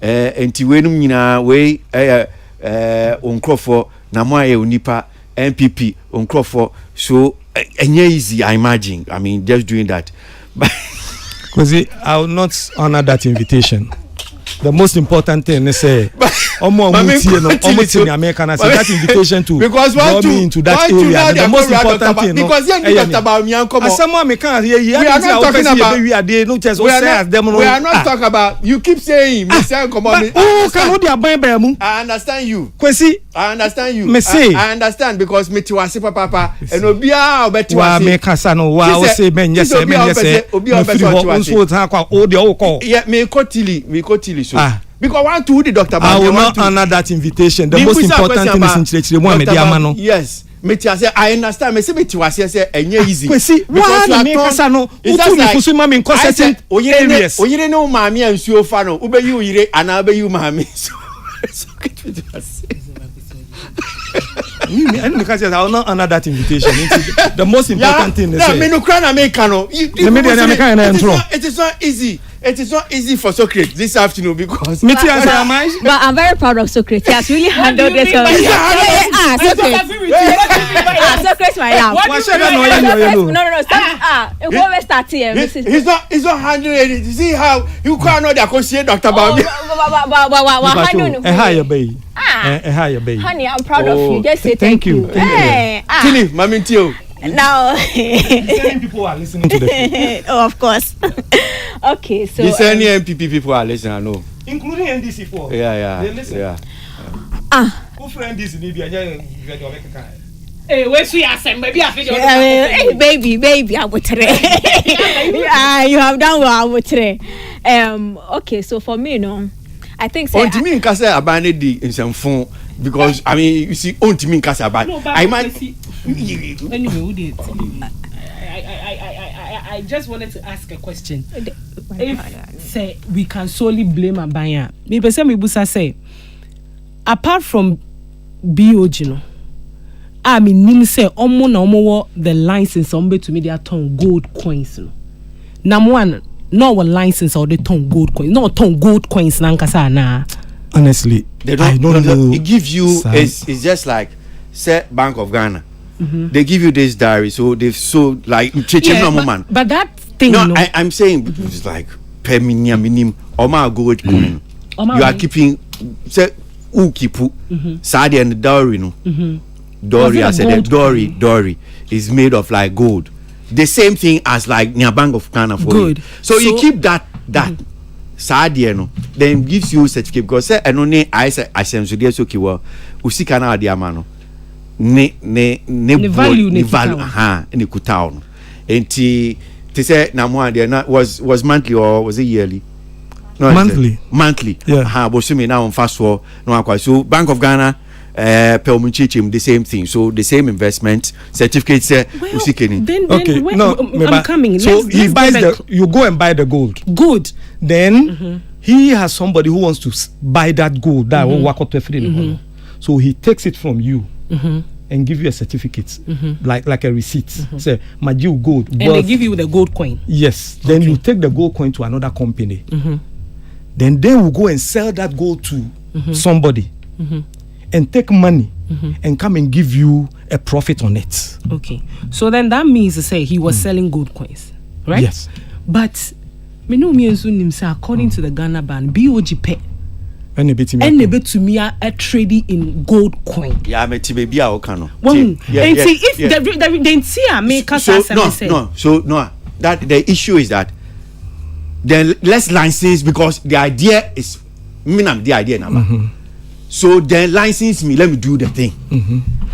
enti wenum nyina we onkrofo Namwan ye onipa MPP on Crawford. So easy, I imagine. I mean, just doing that. But because I will not honor that invitation. The most important thing is say, that invitation to draw me into that area. The most important thing, because about me, we are not talking about. You keep saying, I understand you. I understand you. I understand because me too was papa and obia obeti yeah, me kotili so. Because I want to the doctor. I will not honor that invitation. The most important thing is in church. Yes. I understand. Me say me was say easy. Because you are areas. You know mami and so far no. Ube you ire and I be you mami. So I will not honor that invitation. The most important thing is it is not easy. It is not easy for Socrates this afternoon because but I'm very proud of Socrates. He has really handled it. Socrates, my love. He's not handling it. You see how you can't know that conscious Dr. Bobby. Honey, I'm proud of you. Just say thank you. Tini, Mami Tio. Now, people are listening to the show. Oh, of course. Okay, so this any MPP people are listening, I know, including NDC4. Yeah. Who friend this in Libya? Hey, where's we asem? Maybe I feel. Hey, baby, I would try. You have done well, I would try. Okay, so for me, I think. On to me, because I abandoned the in some phone because I mean, you see, on to me, because I might. Anyway, I just wanted to ask a question. If say we can solely blame Abaya, maybe say me busa say apart from BOG, I mean nim say omo na omo the license ombe to me they turn gold coins. Number one, no one license or they turn gold coins. No turn gold coins nankasa na. Honestly, I don't know. It gives you it's just like say Bank of Ghana. Mm-hmm. They give you this diary, so they've so like but that thing. No, I'm saying it's like per minim Oma gold coin. You are keeping say ukipu Sadi and dowry no. Dory, I said Dory is made of like gold. The same thing as like near Bank of Ghana for good. So you keep that Sadi no, then gives you certificate because say and only I say I send so so kiwa usika na adiamano. Ne value ne kutao enti te say na mo ade na was monthly or was it yearly? No, monthly. Yeah. Bosumi na on fast for no akwa. So Bank of Ghana Pelmunchichim the same thing. So the same investment certificate say usikeni. Then I'm coming. So he buys you go and buy the gold. Good. Then he has somebody who wants to buy that gold that will work out to so he takes it from you. And give you a certificate, like a receipt. Say, my due gold. And they give you the gold coin. Yes. Then you take the gold coin to another company. Then they will go and sell that gold to somebody and take money and come and give you a profit on it. Okay. So then that means to say he was selling gold coins, right? Yes. But according to the Ghana ban, BOG pay. And a bit to me a trading in gold coin. Yeah, me to be a okano. No. That the issue is that then let's license because the idea is the idea number. So then license me, let me do the thing.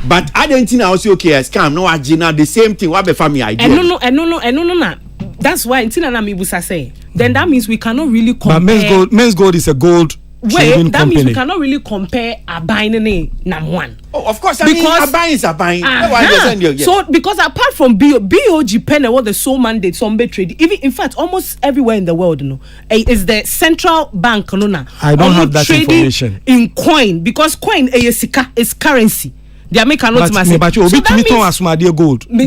But I don't think I also okay as scam no agina the same thing. What be family idea? No. That's why Tina na Mibusa say. Then that means we cannot really compare. But Menzgold is a gold. Wait, that means we cannot really compare a buying number one. Oh, of course, because a buying is a buying. So, because apart from BOG Pen, what the sole mandate, some trade, even in fact, almost everywhere in the world, is the central bank. I don't have that information in coin because coin is currency. They make a lot of money. But you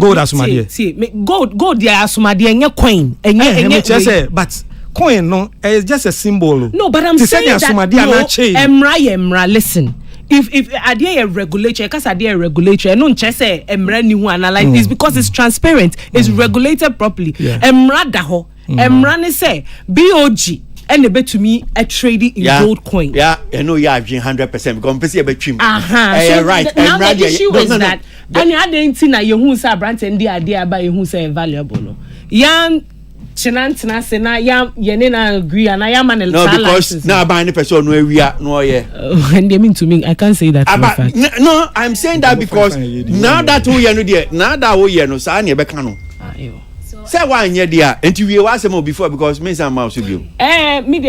gold as gold. They are assumed coin. But coin it's just a symbol. No, but I'm saying that Emra, listen. if idea a regulator, because idea a regulator, and no say emra ni hu analyze this because it's transparent, it's regulated properly. Emra daho, emra ne say BOG. And bet to me a trading in gold coin. Yeah, I know you are 100% because I'm a bit trim. So right. Now the issue is that and you had anything that you who say brand and the idea by you who say valuable. No, yan chinantina say na yam yenena agree and I am an no because now buying the person where we are no and they mean to me I can't say that. No, I'm saying that because now that we are no there, now that we are no sa na be kan no. Say one year there until we was more before because me some mouse with you. Me I mean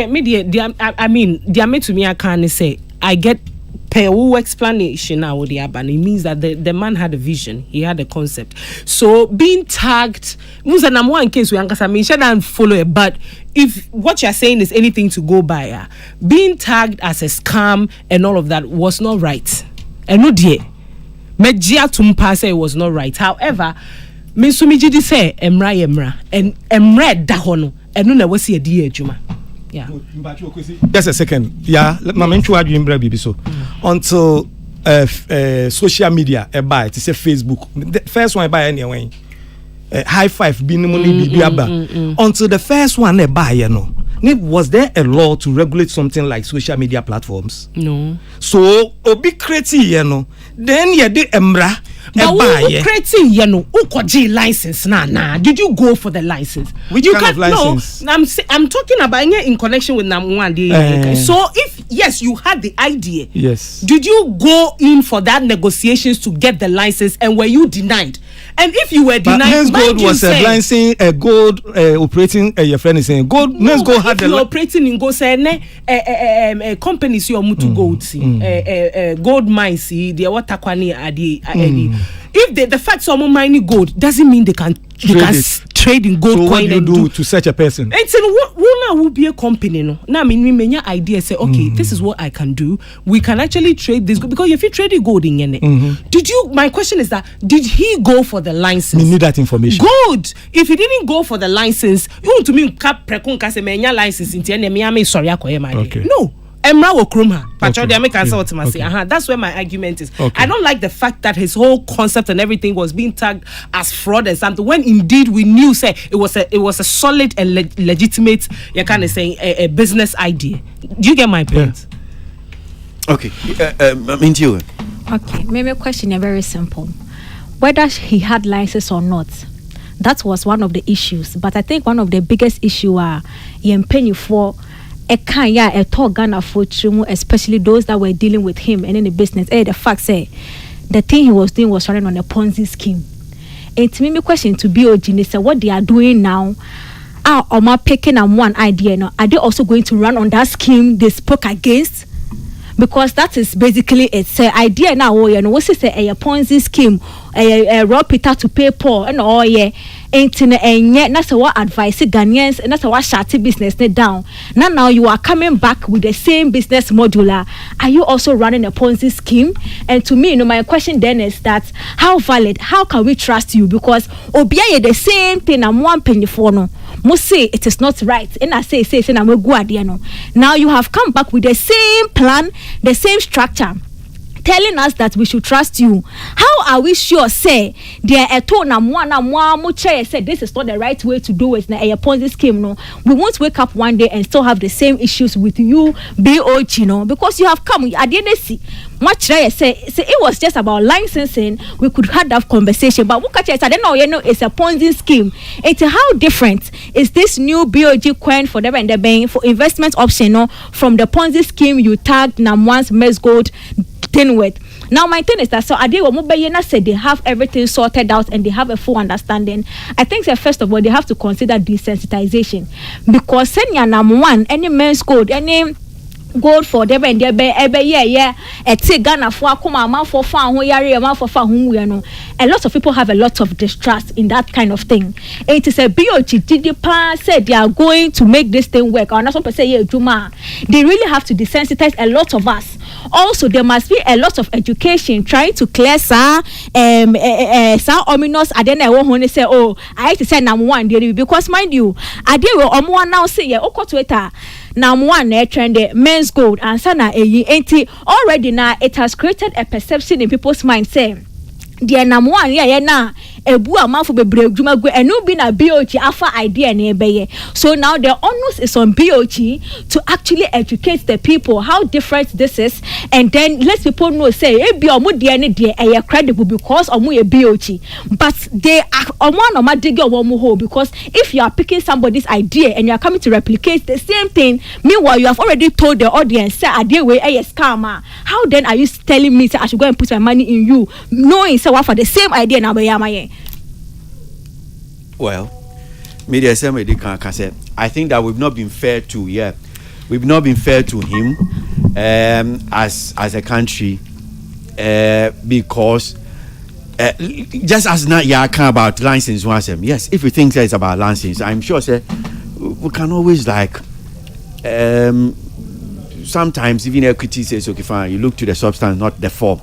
they made to me I can't say I get per explanation now with the aban. It means that the man had a vision, he had a concept. So being tagged means that I'm one case we and follow it, but if what you're saying is anything to go by, being tagged as a scam and all of that was not right. And no dear. Mejia tumpa say it was not right. However, me sumiji say emra and emra dahono and no never see a dear juma. Yeah. Just a second. Yeah, my mention bibi so until social media buy it say Facebook. The first one I buy anyway. High five be money be until the first one I buy you know. Was there a law to regulate something like social media platforms? No. So obi creating you know. Then you do emra. But who creating you know who got license nah did you go for the license? Which kind of license? No, I'm talking about in connection with Namwan. So if yes you had the idea, yes, did you go in for that negotiations to get the license and were you denied? And if you were denied, Menzgold was licensing a gold operating your friend is saying gold. Menzgold had the operating in gold say companies you mutu gold gold mines see the water kwani adi. If the fact someone mining gold doesn't mean they can trade in gold so coin. What do you do to such a person? It's what will be a company no. Now I mean we idea say okay this is what I can do. We can actually trade this because if you trade gold in it, did you? My question is that did he go for the license? We need that information. Good. If he didn't go for the license, you want to mean cap prekun kase menya license in tiene sorry akoye no. Emra Wokruma, that's where my argument is. I don't like the fact that his whole concept and everything was being tagged as fraud and something when indeed we knew say it was a solid and legitimate you kind of saying a business idea. Do you get my point? Yeah. Okay, I'm into you. Okay, maybe a question is very simple. Whether he had license or not, that was one of the issues. But I think one of the biggest issue are penny for a Ghana for especially those that were dealing with him and in the business. The fact say the thing he was doing was running on a Ponzi scheme. And to me, my question to BOG is what they are doing now. Are picking on one idea now? Are they also going to run on that scheme they spoke against? Because that is basically it's an idea now. You know, what's it say? A Ponzi scheme, a raw Peter to pay Paul, and all ain't yet that's what advice Ghanaians and that's what shati business down. Now you are coming back with the same business modular. Are you also running a Ponzi scheme? And to me, you know, my question then is that how valid? How can we trust you? Because Obia the same thing. I'm one penny for no. Must say it is not right. And I say I'm a guardian. Now you have come back with the same plan, the same structure, telling us that we should trust you. How are we sure say there are said this is not the right way to do it? A Ponzi scheme, no. We won't wake up one day and still have the same issues with you, BOG, you know, because you have come. I didn't see much. I say it was just about licensing. We could have that conversation, but look at it. I don't know. You know, it's a Ponzi scheme. It's how different is this new BOG coin for them and the bank for investment option, no, from the Ponzi scheme you tagged Namwan's Menzgold with. Now my thing is that so Ade Omobayena said they have everything sorted out and they have a full understanding. I think that first of all they have to consider desensitization because senya Namwan any Menzgold any gold for them and Ghana for akoma for fan yare for fan no. A lot of people have a lot of distrust in that kind of thing. It is a BOG said they are going to make this thing work. Or not some say they really have to desensitize a lot of us. Also, there must be a lot of education trying to clear some ominous. I don't want to say, oh, I have to say number one because mind you, I did now say yeah, Now one trend Menzgold and sana already now it has created a perception in people's mind saying the number one na ebu amafo bebre adwuma gu enu bi na BOG afa idea na ebeye. So now the onus is on BOG to actually educate the people how different this is, and then let people know say ebi omo de ne de eye credible because omo ye BOG, but they are omo no ma dig omo ho, because if you are picking somebody's idea and you are coming to replicate the same thing, meanwhile you have already told the audience say idea we eye scammer, how then are you telling me say I should go and put my money in you knowing say what for the same idea na be yamaye? Well, media say I think that we've not been fair to we've not been fair to him as a country because just as not about license once yes, if we think that it's about license, I'm sure we can always like sometimes even equity says okay fine, you look to the substance not the form.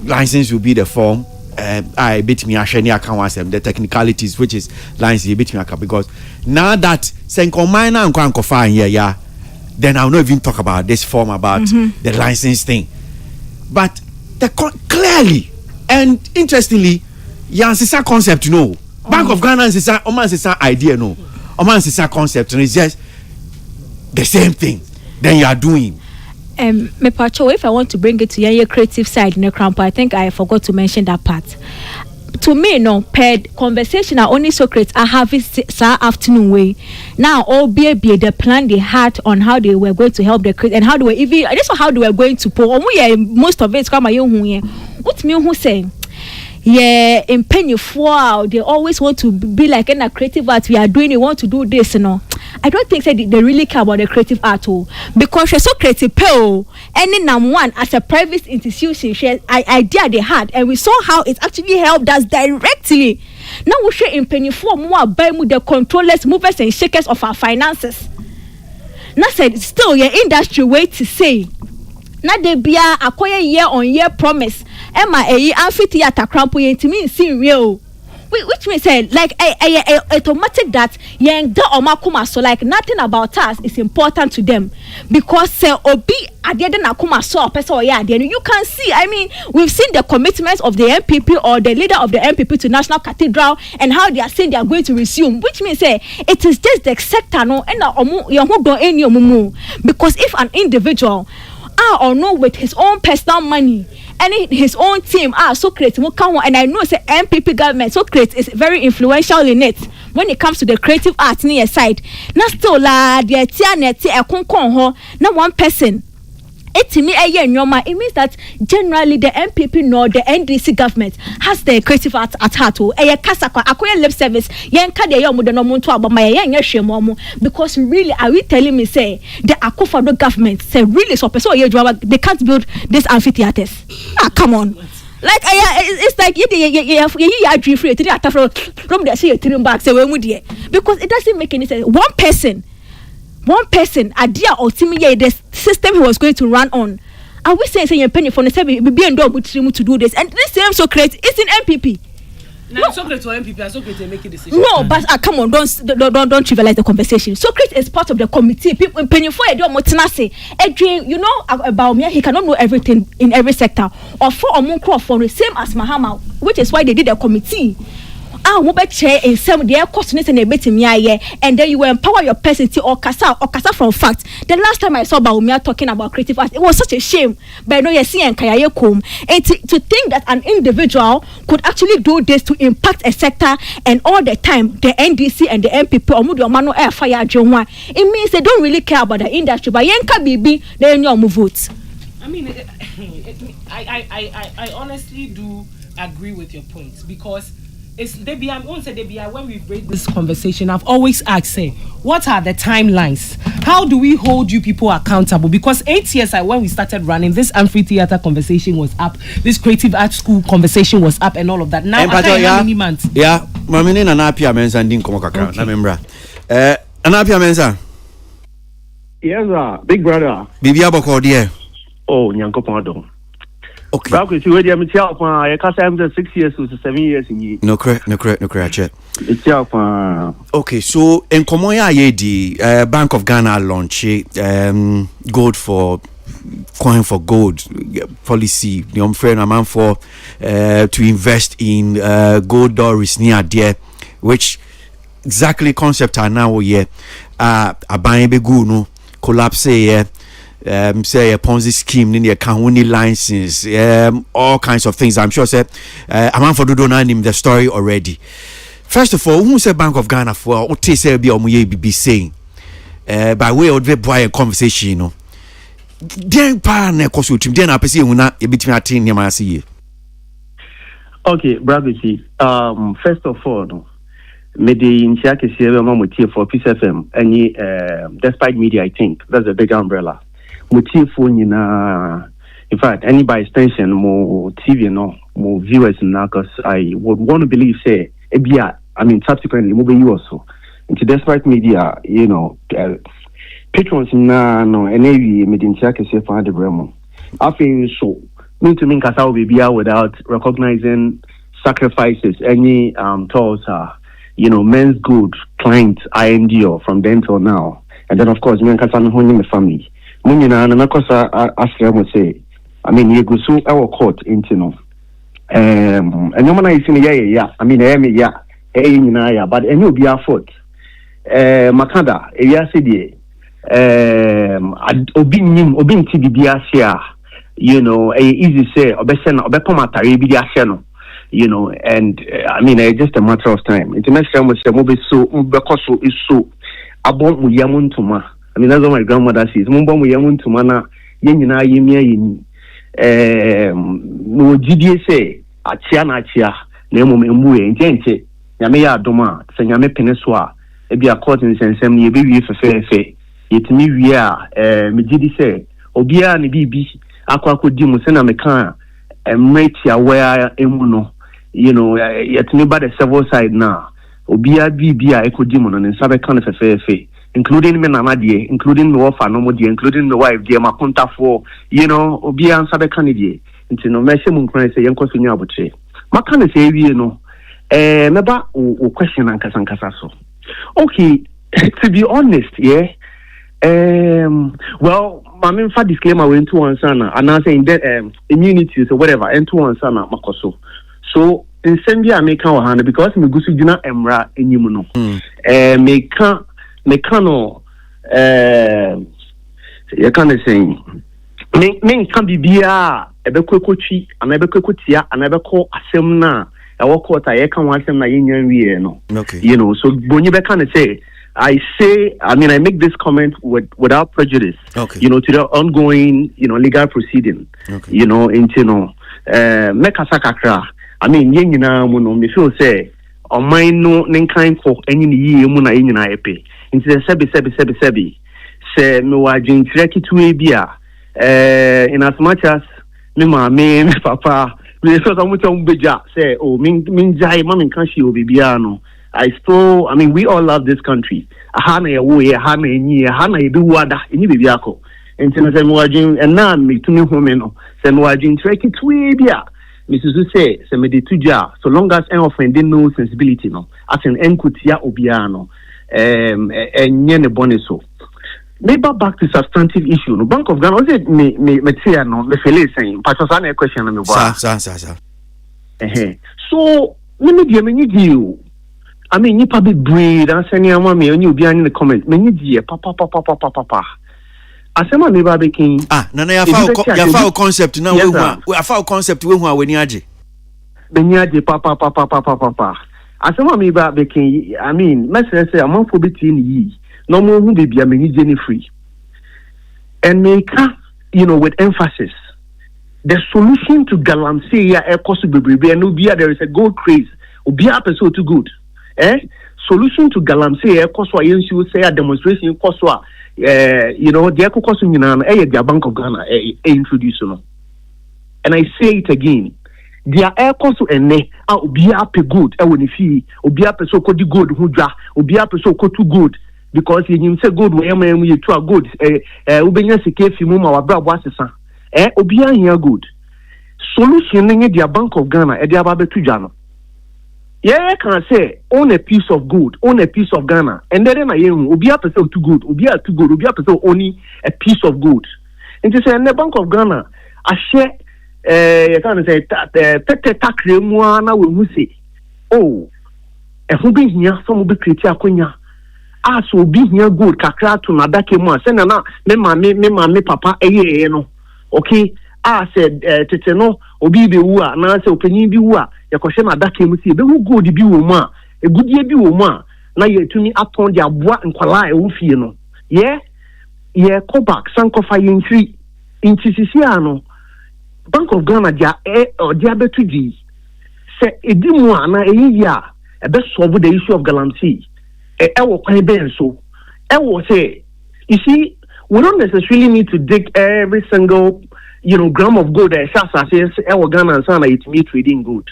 License will be the form. I bit me the technicalities which is lines you bit me because now that Senko minor and Kwanko fine then I'll not even talk about this form about the license thing. But clearly and interestingly, Yansisa concept no. Bank of Ghana is a idea no. Oman is a concept and it's just the same thing. Then you are doing. Me pacho, if I want to bring it to your creative side in the cramp, I think I forgot to mention that part. To me, no, paired conversation are only Socrates I have it afternoon way. Now all be the plan they had on how they were going to help the create and how they were even this is how they were going to pull. Most of it come what me who say in penny for they always want to be like in a creative art we are doing, we want to do this, you know. I don't think that they really care about the creative art because she's so creative. Any one as a private institution, she idea they had, and we saw how it actually helped us directly. Now we share in penny for more by the controllers, movers, and shakers of our finances. Now said still your industry wait to say. Now they be acquire year on year promise. Emma amphitheater crampo to me seem real. Which means like automatic that so like nothing about us is important to them because obi you can see, I mean, we've seen the commitments of the MPP or the leader of the MPP to National Cathedral and how they are saying they are going to resume, which means it is just the sector no because if an individual or no with his own personal money and his own team so creative and I know say MPP government so creative is very influential in it when it comes to the creative art near side. Now still la the now one person it means that generally the MPP nor the NDC government has the creative art at heart. Lip service because really are we telling me say the Akufo government say really so they can't build this amphitheaters? Come on. Like it's like you dream free from the say because it doesn't make any sense. One person idea ultimately the system he was going to run on. Are we saying you're penny for the be and to do this? And this same Socrates is in MPP. Now Socrates or MPP, Socrates make a decision. No, but come on, don't trivialize the conversation. Socrates is part of the committee. People penny for Adrian, you know about me, he cannot know everything in every sector. Or for the same as Mahama, which is why they did a committee. Chair in some their costness and a bit in and then you will empower your person to or kasa from fact. The last time I saw Baumia talking about creative art, it was such a shame. But no, you see, and to think that an individual could actually do this to impact a sector, and all the time the NDC and the MPP or Mano Air Fire it means they don't really care about the industry. But Yenka BB, they know move votes. I mean, I honestly do agree with your points because. It's when we've raised this conversation, I've always asked, what are the timelines? How do we hold you people accountable? Because 8 years when we started running, this amphitheater conversation was up, this creative art school conversation was up, and all of that. Now, after how many months? Yeah, Mamine Nanapia Mensa didn't come account. Remember, Anapia Mensa. Yes, big brother. Bibia Boko, dear. Oh, Nyanko Pardon. Okay. Because you already tell I can't say I'm 6 years to 7 years in ye. No correct. Check. It's Okay, so in Komoya the Bank of Ghana launch gold for coin for gold policy. The friend a man for to invest in gold dollars near there, which exactly concept are now here. A buying be good no collapse say a Ponzi scheme in the account license, all kinds of things. I'm sure say a man for do name the story already. First of all, who say Bank of Ghana for what they say be saying by way of the boy conversation, you know. Then pa na koso tim then apese ehuna e bitimi atin ne ma see. Okay, brother, first of all, no, me the intia ke see ma motie for Peace FM any despite media I think that's a big umbrella. Motie for nyina, in fact any by extension more TV no more viewers na cause I would want to believe say ebia I mean subsequently mo be you also into despite media, you know, patrons na no enewi medintia ke see for the bremo. I feel so mean to mean kasa baby without recognizing sacrifices any towards you know Menzgold client INDO from then till now, and then of course me and kasa no in the family munina na kosa asra mo say I mean you go so our court into no and no man is in yeah I mean yeah but any be afford makada ya say die obi nti bibia sia you know easy say obese na obepom atare bi dia no you know and I mean just a matter of time international mo say mo be so bekoso iso abon mu yamuntuma I mean that's what my grandmother says mo bo mu yamuntuma na yenyina yemia yeni no gidie say achia na emo emu enche nyame ya adoma se nyame pene so a e bia court nsensem ne be wie fefe yetimi wie a me gidi say obia ne bibi akwa di mu se na me kan emrate aware emu no you know yetimi ba the several side now obia bibi a ekodi mu no ne nsabe kan fefe including me nana die including me wife no mo die including me wife die makonta for you know obia nsabe kan die nti no me hye mu nkran say yenkoso nya abotre maka ne say wie no meba o question ankasa so okay to be honest yeah well I mean for disclaimer we into one sana and I say in that immunity or whatever into one sana makoso so in Zambia me kan wa hand because me gusu juna emra enyim no me kan no you can say me kan bibia ebekotwi ana ebekotia ana ebeko asem na e wokota ye kan wasem na yenyan wie no you know so bonyi be kan say I make this comment without prejudice, you know, to the ongoing, you know, legal proceeding, you know, into no, mekasakakra. I mean, yengina muno, me feel say, on my no, nenkain for any ye muna yengina epe. Into the sebi, say, no, I drink treki to a beer, in as much as me papa, we saw some beja, say, oh, min jai, mammy can't she be biano. I mean, we all love this country. Hana ya wo ya hana enyi ya hana edu wada enyi bibi ako. Enti no se mwajin ena me tumi home no. Se mwajin trek it we bia. Mrs. say me de tuja so long as any offending no sensibility no. As an enkutia obia no. Enye ne bone so. Maybe back to substantive issue no. Bank of Ghana was it me tia no me fele saying. Pastor sana a question na me boa. Sa. So me dia me you. I mean, you probably breed and send your mommy and you be in the comment. Many dear, papa. I say, my neighbor king. Nana, ya foul concept now. We have foul concept when you are Benyaji, papa. I say, my neighbor king. I mean, Master say, I'm for between ye. No more who be a many jenny free. And make, you know, with emphasis. The solution to galamsey, there is a gold craze. Ubia episode too good. Solution to galamsey koswa yensu say a demonstration koswa you know the ekokoso nyina the Bank of Ghana introduce no and I say it again their ekoso ene obi ape good e woni fi obi ape so kodi good hu dwa obi ape so kotu good because yenyim say good we am you to a good ubenya sike fi mu ma wa bra bo asesa obi ahia good solution in the Bank of Ghana e dia ba betu dwa no yeah can say own a piece of gold, own a piece of Ghana, and then I obi a person too good, obi a too good, obi a person only a piece of gold. And to say in the Bank of Ghana, I share you can say tax na we say oh e hu bi hia so mo be create akonya as obi hia gold kakra to na dake mu say na me papa eye no okay I said tete no obi be wu a na say opanyin bi wu a yakɔhye na daka mu sie be wu gold bi wo mu a egudie bi wo mu a na yetumi aton de aboa nkwala e wo fie no ye go back sankofa yentri intisisi ano Bank of Ghana dia dia betu di se edi mu a na eyi a ebe solve the issue of galamsey e wo kwan ben so e wo say you see we don't necessarily need to dig every single gram of gold that says Ghana and Sana it me trading gold.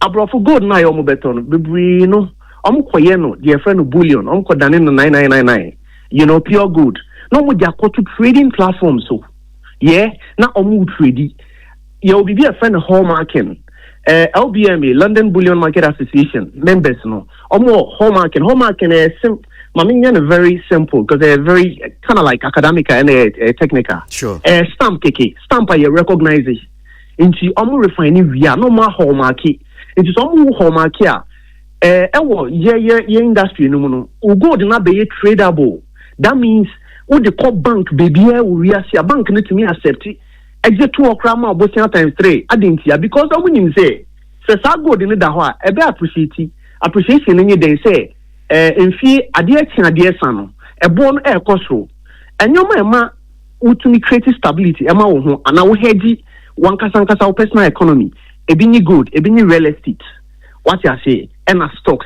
Abroad for gold na yomo beton, bebre no, koye no, dear friend of bullion, ko danin no 9999, pure gold. No mo dia to trading platforms so. Yeah, na trade. You be a friend of hallmarking. LBMA, London Bullion Market Association, members no. Hallmarking is Mamiyan very simple because they're very kind of like academic and technical. Sure. Stamp keke, stamp I recognize it. Into refining via no more hallmarky. Into some hallmarky. Industry no. Ugo de na be tradable. That means what the core bank baby we are see a bank need to me accept it. Exit 2 crama both times 3. I didn't hear because I wouldn't say go in the hwa e be appreciation in they say mfi ade sano ebo no ekosro enyoma ema utumi create stability ema wo ho ana wo hedge wan kasankasa wo personal economy ebi ni good ebi ni real estate what you say and stocks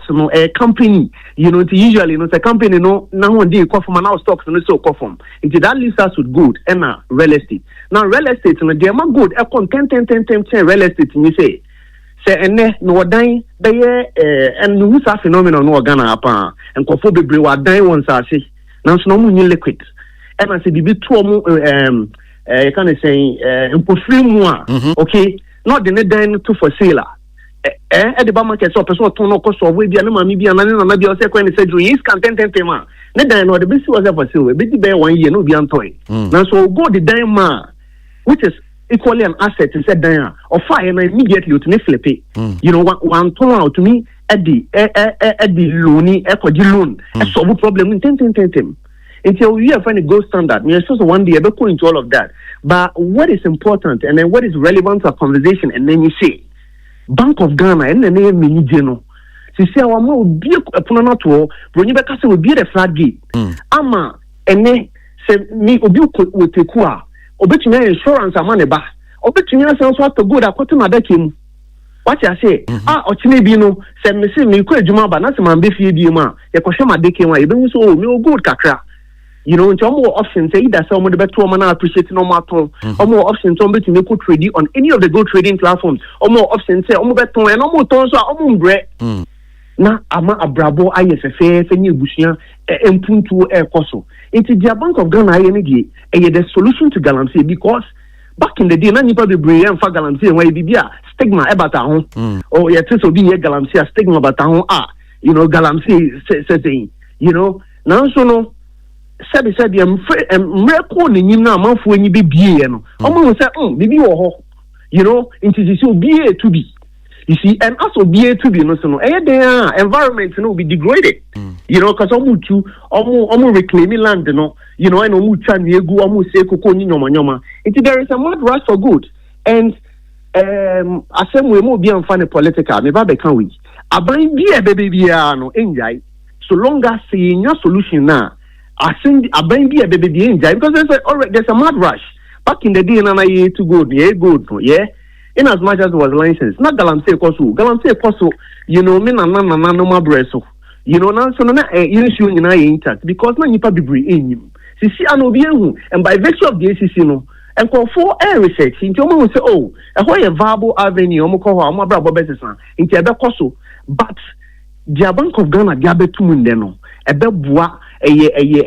no a company usually the company no na ho dey perform now stocks no so perform into that leaves us with good and real estate now real estate no dey ma good e kon 10 real estate you say ene no dan be and who sa phenomenon no Ghana apa enkofo bebre wa dan won sa se nanso no mu nyi liquid e na se bibi to mu you can say impofri mu a okay not the dan to for sale e de ba market so person to no cost of we bia na mami bia na na bia o se kwen se dru is can 10 ma ne dan no de be si was for sale be di be 1 year no bia ntoy nanso go the dan ma which is equally an asset and said there or fire and immediately to me flip it. One turn out to me at the loany loan a solve problem in 10 until we are finding a gold standard. We are supposed to one day ever go into all of that. But what is important and then what is relevant to our conversation and then you say Bank of Ghana and the name mini general. So say our more be a punana to when you back will be the flag gate. Ama and then say me obi with tekua. Obetumi insurance amane ba obetumi asanso ato good akoto na dake mu what you say ochine bi no se me se me ko adwuma ba na se man be fie bi mu a ye ko hwe ma dake mu a ye be hu so me good kakra nti omo option say either say omo de beto omo na appreciate no maton omo option so betumi ko trade on any of the gold trading platforms omo option say omo beto and omo ton so omo mbre na ama abrabo ayefefe ni ebusuan empuntu ekoso into the Bank of Ghana the solution to galamsey because back in the day na nipa be brave and fa galamsey why bibia stigma ebata ho or ye tell so be galamsey stigma bata ho galamsey say now so no said miracle ni nyim na amanfo anyi be bie no omo say bibi wo ho into this be to be. You see, and also be to be no environment will be degraded. Because omu reclaiming land, and omu chan yegu omu se koko ni nyoma. There is a mad rush for good, and asem we mo be unfunny political. Me ba be can we? Aban be a baby be no enjoy. So long as see your solution now, asem aban be a baby be enjoy because there's a mad rush. Back in the day, na ye to good, yeah. In as much as it was licensed, not galamsey koso, me na no ma breso. Na so na issue nyina intact because na nipa bibri enyim. Sisi anobi ehu and by virtue of the ACC no, and call for air research. Inti omo say a viable avenue omo ko ho omo brabo besesa. Inti ebe koso, but the Bank of Ghana dia betu munde no. Ebe boa the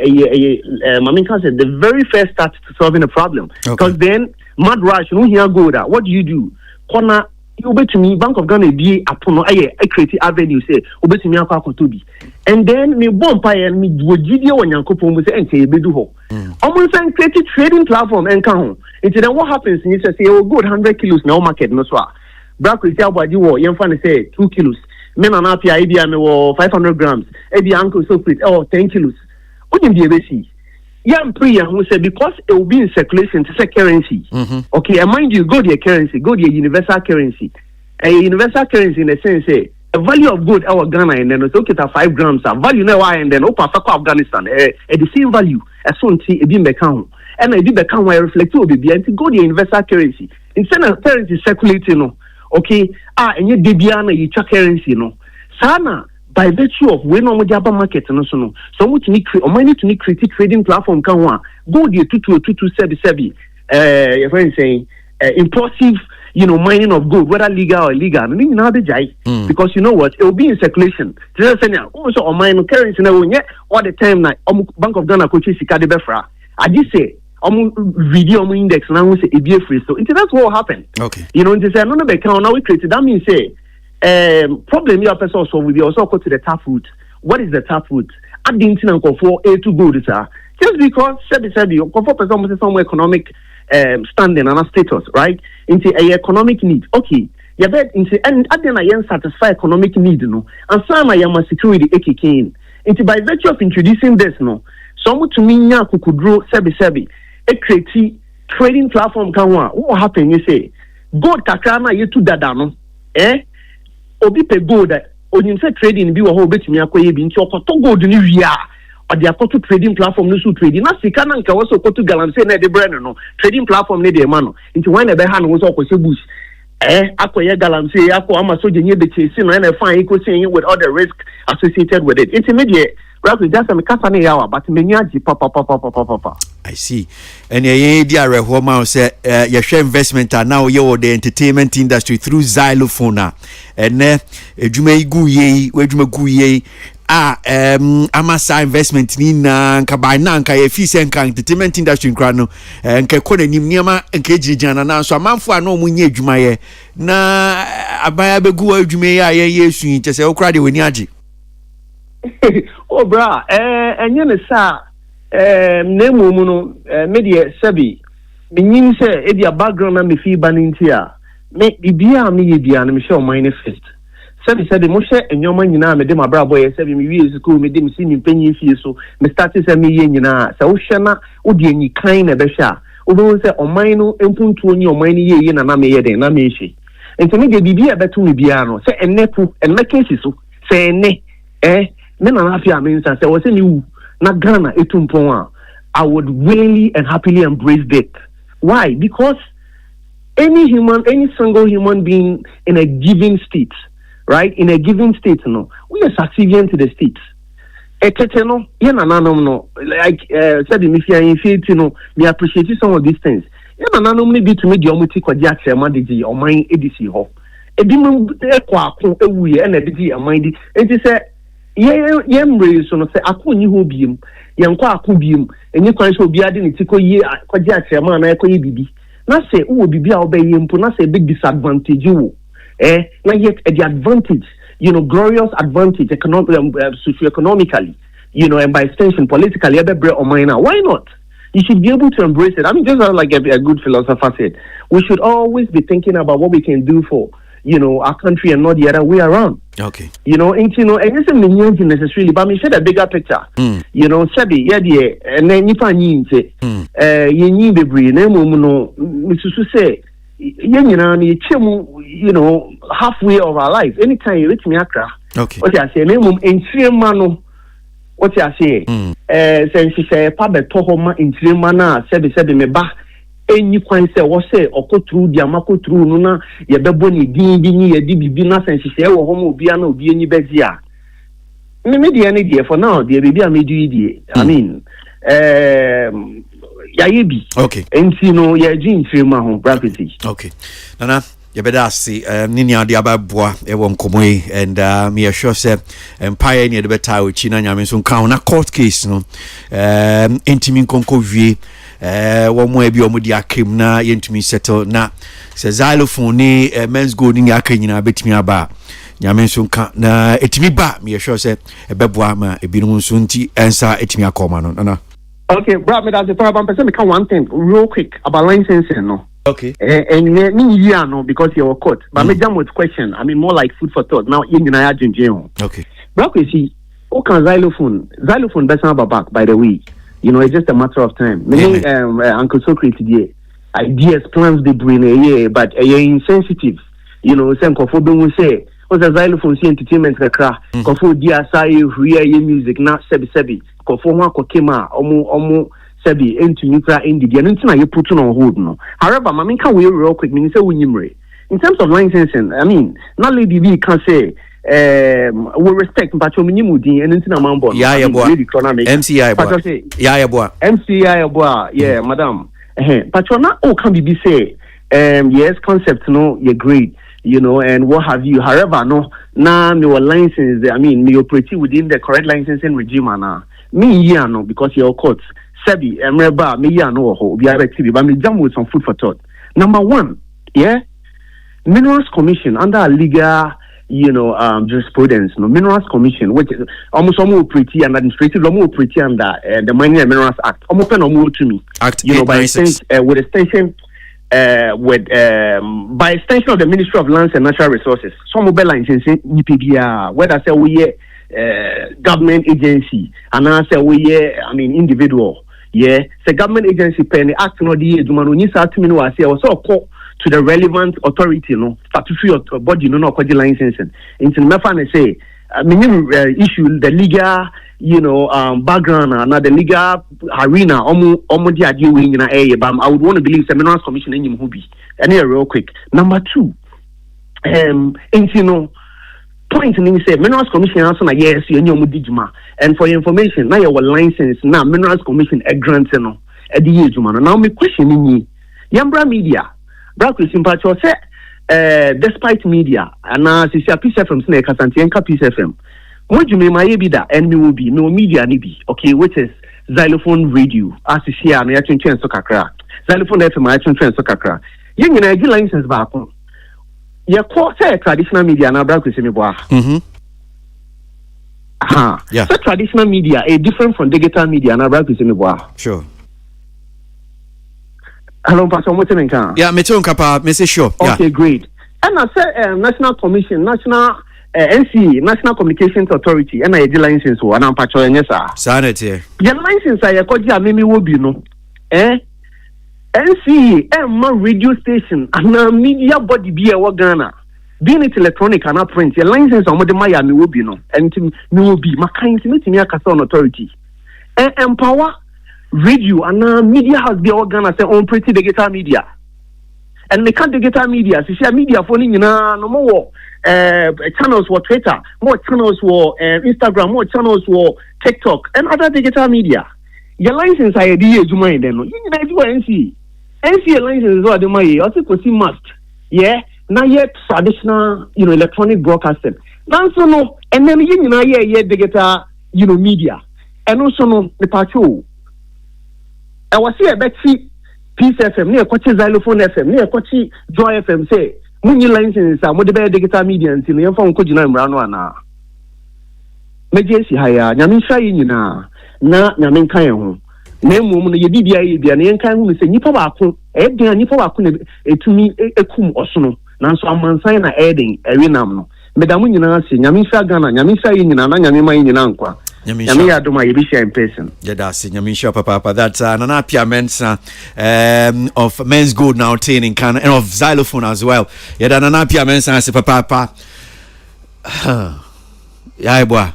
very first start to solving a problem because then mad rush no here gold what do corner you bet me Bank of Ghana be apono create avenue say obet me akwa bi and then me bomb and me wogidie wanyankopon mu say enke bedu ho almost and create trading platform and kan it then what happens is say oh good 100 kilos na market no so black Christian ABOAGYE wo yemfa ne say 2 kilos men na apia idea me wo 500 grams e be uncle so fit 10 kilos what be ebesi yam prayer who say because it will be in circulation to say currency. Okay, and mind you, gold your currency, gold your universal currency. A universal currency in the sense say a value of gold our Ghana and then it's okay to 5 grams a value now and then open Afghanistan the same value as soon see a bim account and a bim account where reflect to be and gold your universal currency. Instead of currency circulating no okay and you debiana you check currency no sana by virtue of when on the market no so much need to create trading platform can one go the 2277 your friend saying impulsive mining of gold whether legal or illegal now the jai because you know what it will be in circulation also on mine currency now all the time na Bank of Ghana coach sika de befra I just say video index now say e be free so that's what happened okay it say no be count now we create that means say problem your person so we also go to the tap root. What is the tap root? Adding to for A to gold, sir. Just because sabi you for person some economic standing and a status, right? Into a economic need. Okay. You bet into and adding a satisfy economic need, no. And some I security ekikain. Into by virtue of introducing this, no. Some to me nya kukudro sabi a create trading platform can what happen you say gold kakana you to dada no obi pe gold onim say trading bi wo ho betumi akoye bi nti okoto gold ni wia or the akoto trading platform no so trading na sika na nka wo so okoto galam say na de brand no trading platform ne de ma no nti when e be ha no wo so okose bush akoye galam say akọ ama so je nye be chase no na fine equal saying with all the risk associated with it intermediate right just am kasa ne yawa but menya ji papa I see. And ye di arehoma say ye share investment now ye the entertainment industry through xylophone and edwuma igu ye wedwuma gu ye amasa investment ni na nka by na nka ye fi se nka entertainment industry nkra no nka ko na nim niam nka ejijana na so amanfo a na omunye edwuma ye na abaya begu edwuma ye ye yesu nche se okra de weni age oh bra enye ne sa nemu mu no media sabi minyin say e dia background na me fi banintia me bibia me ye bia na me show mine first sabi mo she enyoma nyina me de mabra boy sabi me wi school me de me si me panyin fie so me start say me ye nyina sa wo hwe na wo de anyi kan na be hwe a wo be say oman no empuntu oni oman ni ye na me ye den na me hwe enti me de bibia betu me bia no say enepu enmekesi so say ene me na afia me nsa say wo say ni wu na Ghana etumpon I would willingly and happily embrace that. Why? Because any single human being in a given state, right? In a given state, no, we are subservient to the state. No, like said in Mifia, no, we appreciate some of these things. Maybe to make the omuti kwa diakse mandiji or mine edisi ho. Edimu ekwa kun ewuye na ediji amandi. Enti say yemre so no say akonyi ho biem yenkwa akobiem enyi kwan so obi ade ne tiko ye kwaje akrema na ekoye bibi na say wo bibi a obeye mpo na say big disadvantage wo na yet the advantage glorious advantage socio-economically and by extension politically ebebre o mine why not you should be able to embrace it. I mean, just like a good philosopher said, we should always be thinking about what we can do for our country and not the other way around. Okay. And it's not necessarily, but I mean, share a bigger picture. Sabi, and then if I need to, you need the brain, Mrs. say, halfway of our life. Anytime you reach me, okay. What I say, in 3 months. What you say? Since she say, "Papa tohoma in 3 months, said me ba." Any point say, "What say?" Or go through the amako through nuna. Ye beboni dini ye di bibi na since she say, "Oh, homo biano bi any bezia." Me di any day for now. The baby I do it. I mean, yayebi. Okay. And ye jean 3 months practically. Okay. Nana. You better see nini ade ababua e won komoi and me assure say empire near the better with China nyame so kan na court case no intimi konko wie wo mo e bi omudi akem na yentumi settle na se xylophone ni Menzgold ni akanyina betimi aba nyame so kan na etimi ba me assure say e beboa ma ebinum so nti ensa etimi akoma no na. Okay, bro, me that's the problem. Person me can one thing real quick about licensing, no. Okay. And me yeah no because you're caught. But me jam with question. I mean more like food for thought. Now in I jail. Okay. Bro, you see, okay, xylophone doesn't have a back. By the way, you know it's just a matter of time. Me Uncle Socrates today. Ideas, plans they bring but insensitive. You know, some coffee we say. What's a xylophone see entertainment kakra? Coffee dia say hear music not sebi. Coffee one kokema omu. Sebi into nuclear indie and until you put on hold no. However, I mean can we real quick mean say in terms of licensing, I mean not lady B can say we respect but you minimum and until amount boy. Yeah, boy. MCI boy. Yeah, boy. MCI boy, yeah, madam. But you're not can be say yes, concept no, you're great, you know, and what have you. However, no, now your license, I mean me operate within the correct licensing regime and me yeah no because you're caught. Sebi, Emreba, me ya no ho, be TV, but me jam with some food for thought. Number one, yeah, Minerals Commission under a legal, you know, jurisprudence, no Minerals Commission, which is almost pretty and administrative, almost pretty under the Mining and Minerals Act, almost to me. Act, you know, by extension, with extension, by extension of the Ministry of Lands and Natural Resources, some mobile license in UPBR, whether say we government agency, and I say we I mean individual. Yeah, the government agency pen act no the Jumano ni sa timi no ase also call to the relevant authority no statutory body no kwadi licensing into me fa say issue the legal you know background and the legal arena omo di ade we nyina but I would want to believe the Minerals Commission enyim ho bi any real quick. Number 2 you know point in say Minerals Commission also na yes you nyomu dijuma and for your information now your license now Minerals Commission a grant no e di ejuma no now me question ni yambra media bra question pa cho say despite media and see Peace FM say Kasanti enka Peace FM mo jume ma ye bi da and me will be no media ni bi okay which is xylophone radio as here na ya twentwen so kakra xylophone FM ya twentwen so kakra ye nyina gi license ba ko you call say traditional media na bra kwesi me boa. Yeah. So traditional media is different from digital media na bra kwesi me boa. Sure. Hello, Pastor Motenenka. Yeah, me too kapa, me say sure. Okay, yeah. Great. And I say National Commission, National NCA, National Communications Authority, and I get license wo and I'm patrol nyesa. Sanity. Your license I ko ji amemi wo bi no. NCA radio station and media body be a Ghana. Being it electronic and print, your license on the Miami will be no, and me will be my kind to me a Casson authority. Empower radio and media has the Ghana say on pretty digital media. And they can't digital media, social media phoning no more channels for Twitter, more channels for Instagram, more channels for TikTok and other digital media. Your license I idea you mind then. You know NCA. NCA license is what the money. Also, could see must. Yeah. Now yet traditional, you know, electronic broadcasting. Now so no, and then you know yeah digital, you know, media, and also no the patrol. I was here Betsy Peace FM near Kochi Xylophone FM near Kochi Joy FM say when your license are more the digital media until you found Kojina Brano na. Mejensi haya nyamisha yina na nyamenka ho. Na mmom no ye bibia ye bia na yenkan hu se nipa ba ko dia nipa ba ko na etumi ekum osono nanso amansan na eden ewinam no medamu nyina se nyamisha Ghana nyamisha ye nyina na nyamema ye nyina nkwa nyame ya doma ye bi share in person yedase nyamisha papa that's Nana Pia Mensa of Menzgold now training can and of xylophone as well yeda Nana Pia Mensa se papa ya boy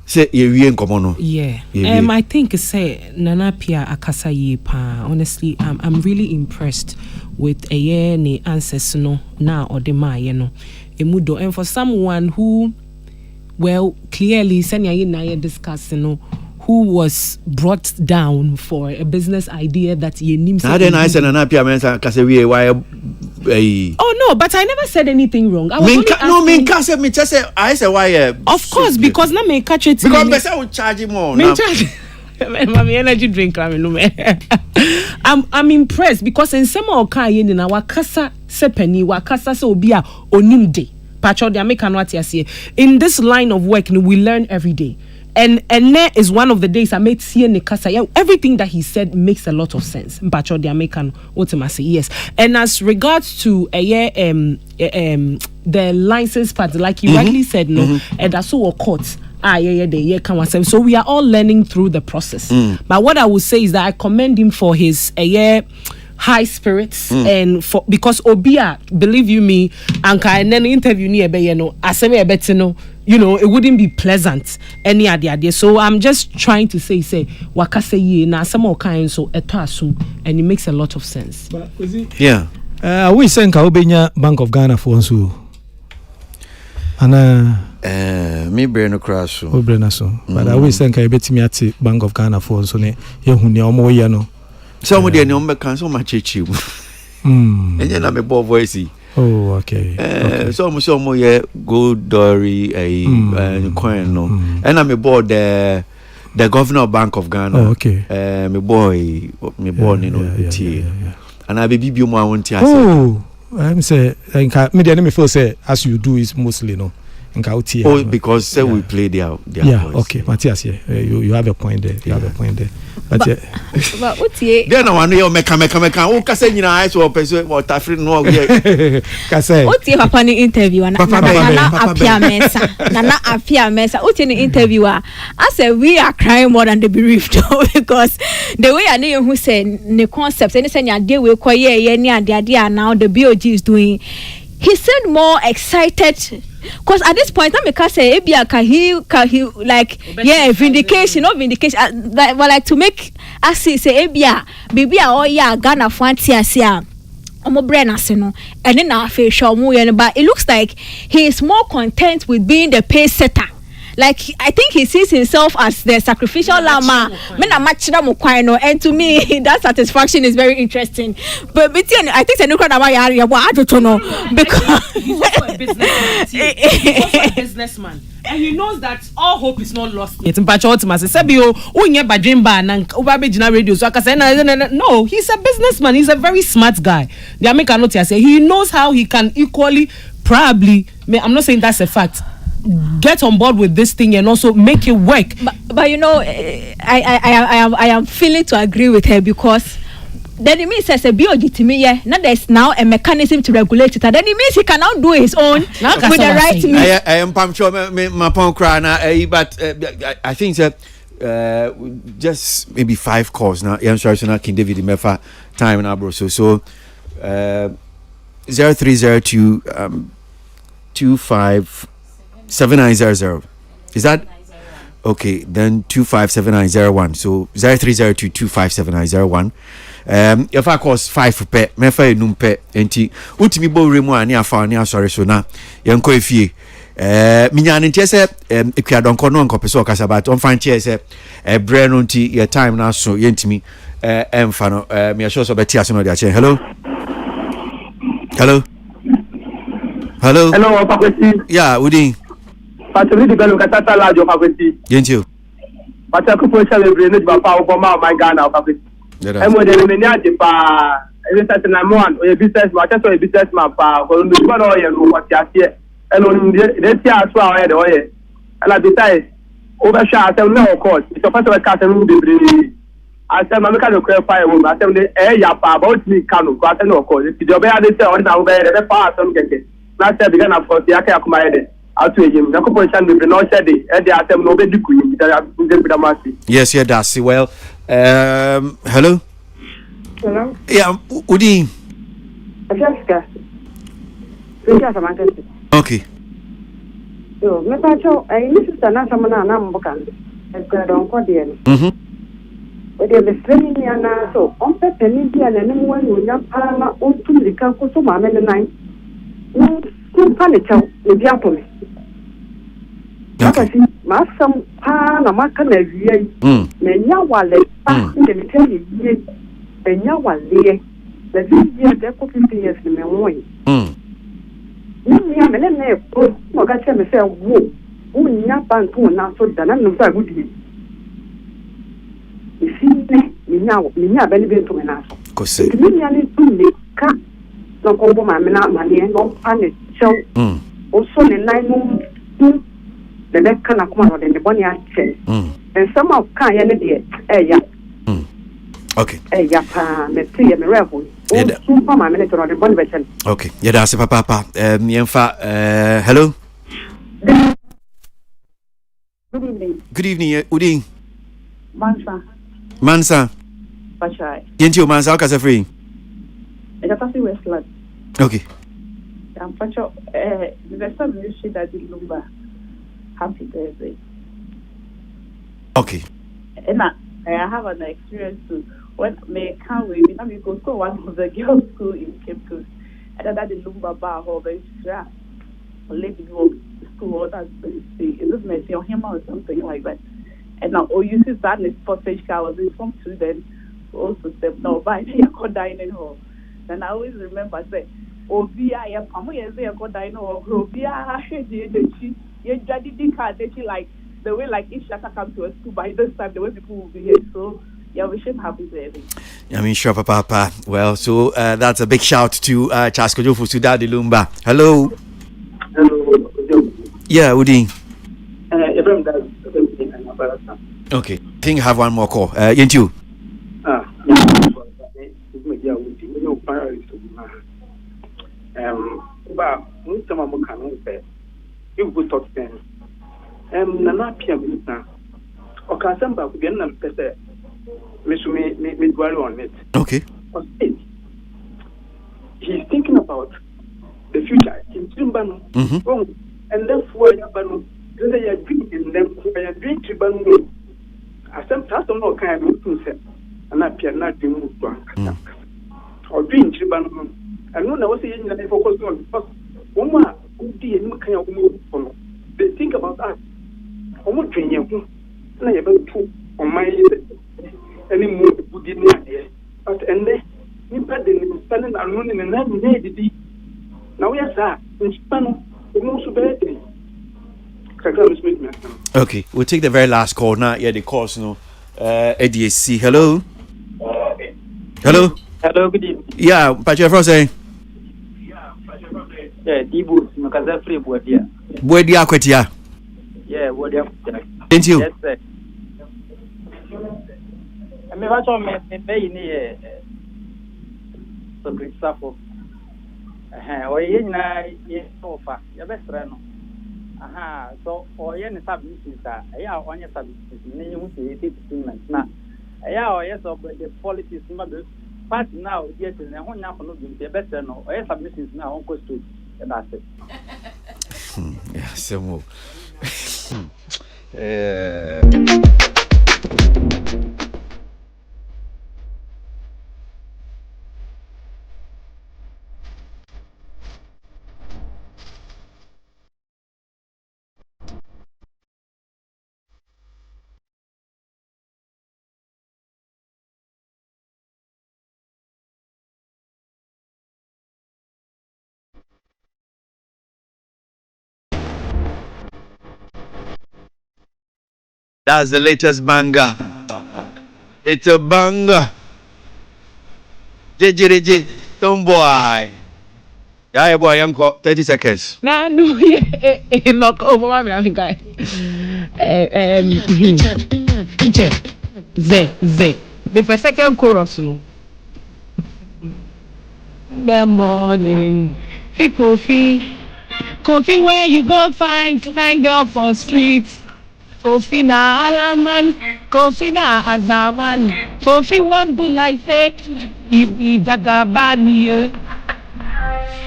say you no. Yeah. I think say Nana Pia akasa ye pa. Honestly, I'm really impressed with ne answers no na or the ma no. Emudo and for someone who well clearly senya na discussing no who was brought down for a business idea that ye nim. Now then I said Nana Pia Mensa kase we why oh no, No, but I never said anything wrong. I said why. Of course, because now me catch it. Because I will charge him more. Mommy energy drink I'm impressed because in some okay in our casa sepeni wa casa so be a onimde. Pacho they make what you see. In this line of work we learn every day. And there is one of the days I made see in the casa. Yeah, everything that he said makes a lot of sense. Pacho they make what I say yes. And as regards to the license part, like you rightly said, no, and that's so court. So we are all learning through the process. But what I would say is that I commend him for his high spirits and for because Obia, believe you me, and then interview ni you know, it wouldn't be pleasant any idea. So I'm just trying to say wakase ye na some kind so etasu, and it makes a lot of sense. Yeah. We send Kaubenya Bank of Ghana for us. And me brain crash. Oh, Brenaso. But I always think I bet me at Bank of Ghana for so ne Yahuni or Yano. Somebody number can so much cheap. And then I'm a boy voicey. Oh, okay. So more gold dory a coin no. And I'm a board the governor of Bank of Ghana. Oh, okay. Me born and I be you more want to. Oh, I'm say me the enemy feel say as you do is mostly no. Oh, because we play their voice. Okay, Matthias, you have a point there. But what's here? Then I want you make oh, cause you know I saw person what African no here. Cause what's here papa ni interview na apia mesa. What's in the interview? I said we are crying more than the bereaved because the way I know who said the concepts and say you we call now the BOG is doing. He seemed more excited because at this point, I say, can he like vindication, not vindication, like to make us say, baby, oh yeah, Ghana Fantia, and then our face show but it looks like he is more content with being the pace setter. Like I think he sees himself as the sacrificial lamb. And to me, that satisfaction is very interesting. But I think I don't know because he's also a businessman. He's also a businessman, and he knows that all hope is not lost yet. No, he's a businessman. He's a very smart guy. The American notice he knows how he can equally probably. I'm not saying that's a fact. Get on board with this thing and also make it work. But you know, I am feeling to agree with her because then it means as a BOG to me, now there's now a mechanism to regulate it, and then it means he can now do his own with the right means. I am sure my phone crying, but I think that just maybe 5 calls now. I'm sorry, so now King David Mefa time now, bro. So 0302 25 7900. Is that okay? Then 257901. So 0302 257901. If I cost 5 per, me fa enum per enti utimi bo remu ani afa ani asore so na yenko efie minya ne ntese ekua donko no nko pese okasa but on fan tie se bre no nti your time na so yentimi emfa no me sure so beti aso no dia che. Hello Pakwesi. Yeah, Udi. Patrick de Bello Katata Lajo Pakwesi. Yentiu. Patrick Pocha Rebranding ba pa Obama my Ghana Pakwesi. Emo de me nya de pa e say na mo an o business man so business man pa ko no ba no ye no what ya tie e no de tie aso a o ye de o ye ala besides over sha asem na of course it's supposed to cast no be brave asem ma me ka no fire wo asem de ya pa about me ka no asem no of course the job ya de say on na wo be de pa asem keke na say be na of course ya ka akuma ye de atu ejim na ko position be no say de e de asem no be diku yi da be masi. Yes, yeah, that's well. Hello. Hello. Yeah, Udi. Jessica. Okay. Yo, me pacho, mi sister na samana na mbokan. E don ko de ni. O de be training ya na so, on pe teni dia na ni mo anu nya pa na o tu lika ko so ma me nai. Ku pa le chao, e bia to me. Okay. Ma sam pa na ma ka na wie. Me nya wale pa de me tell you. Enya wale the year de ko 50 years me won me am na e mo ga che me say wo nya bantu na so da na no fa gudi ifine minya bele bento me na so ko se minya ni tunde ka no ko bo ma me na ma ne no ane show o so ne nai no the kana kuma no de boni a che and some of kan ya ne de ya okay ya pa me ti me revo o pa ma me ne to de boni be chen okay ya da se papa yemfa hello good evening Udin Mansa Bachai Yentio Mansa ka se free ega ta si Westland okay I'm Pacho the some music that did Lumba happy birthday okay and I have an experience too when me can't wait me go to one of the girls school in Cape Coast and that the Lumba bar or very strong lady go school that's it doesn't matter on him or something like that and now you see that in sports car was from students also step now by the dining hall and I always remember say Obia ya pamu ya say go dining hall Obia you jadi card like the way like if Shaka come to a school by this time the way people will be here so yeah, we should have it. I mean, sure, Papa. Well, so that's a big shout to Chasko Jofu Sudadi Lumba. Hello. Hello. Yeah, Udin. Okay. I think I have one more call. Yentu. Nana PM na okasamba ku bien na pese me dwell on it. Okay. He's thinking about the future in Timbano. And therefore Yabano they are drinking them I drink Timbano. I sometimes no kind of say and appear not to move to or drink Timbano. And when I was saying that I focus on because Oma Udi and kind of move they think about us. Omo dwenye na ye be tu on my any more good in there but and then nipa de standing alone in na didi now yes sir in Spanish omo so be okay we'll take the very last call now yeah the calls no ADSC hello good evening yeah Patrick for saying yeah dibu makaza free bodia kwetia yeah, what do you Thank you. Yes, sir. I mean, what's on me pay so great stuff. Or yen sofa, your best friend. So, or yen submissions are on your submissions, you see it now. Yes, but the politics mother, but now, yes, and I want to be the best friend or submissions now on coast to and that's it. Yeah, so. That's the latest banger. It's a banger. JJ, tomboy. Yeah, boy, I'm 30 seconds. Nah, no, yeah, knock over my guy. Z. The second chorus, no. Good morning. Hey, Kofi, where you go find girl for streets? Kofi na alaman, Kofi na azaman, Kofi what do I say? If Jagabani,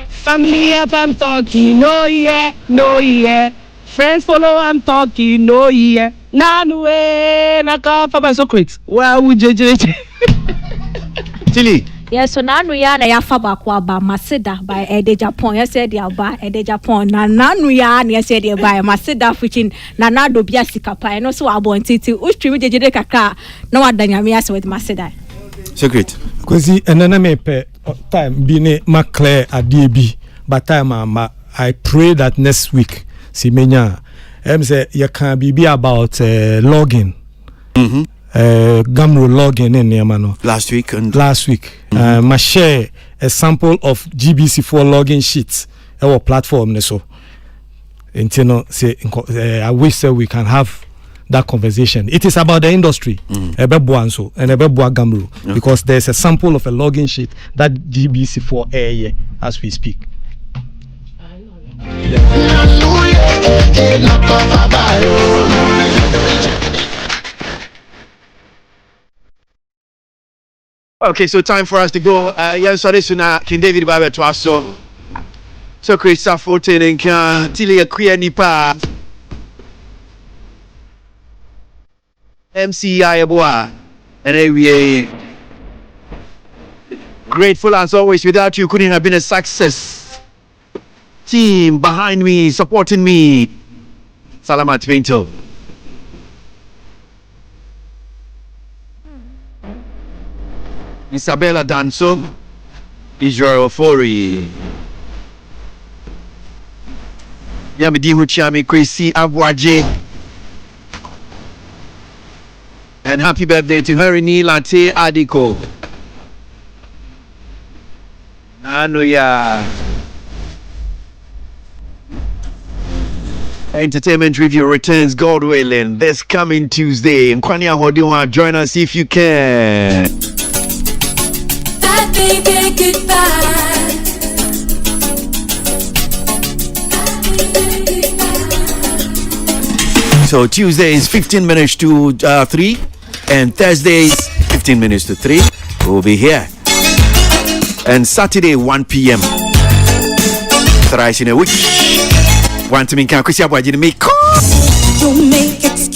family up I'm talking, no yeah. Friends follow I'm talking, no yeah. Nanu na ka for my secret. Where would you Tilly. Yes, so nanu ya na ya fa bakwa ba Maseda by Ede Japan. Yes, said ya ba Ede Japan. Na nanu ya na said ya ba Maseda fuchin na na do bia sikapa. No so abontiti. Ustri jejede kaka na wadanya me ase with Maseda. Secret. Kwesi enana me pe time bi ne ma clear adie bi but time ama I pray that next week, Simenya, say you can be about login. Gamro login in Yamano. Last week. I share a sample of GBC4 login sheets. Our platform, so. Say, I wish that we can have that conversation. It is about the industry, Ebebuanso and Ebebua Gamro, because there's a sample of a login sheet that GBC4 air as we speak. Okay, so time for us to go. Yes, so this is King David Bible to us. So Christopher 14 and can Tilia Queer Nipa MCI Aboa and ABOAGYE. Grateful as always. Without you, couldn't have been a success. Team behind me, supporting me. Salamat Pinto. Isabella Danso. Israel Ofori. Yamidi Huchami Kwesi ABOAGYE. And happy birthday to Harini Latte Adiko. Nanuya. Entertainment Review returns, God willing, this coming Tuesday. And Kwanya Hodiwa, join us if you can. Bye, baby, goodbye. So Tuesdays 15 minutes to 3 and Thursdays 15 minutes to 3 we'll be here, and Saturday 1 p.m. thrice in a week. Want to make ABOAGYE to make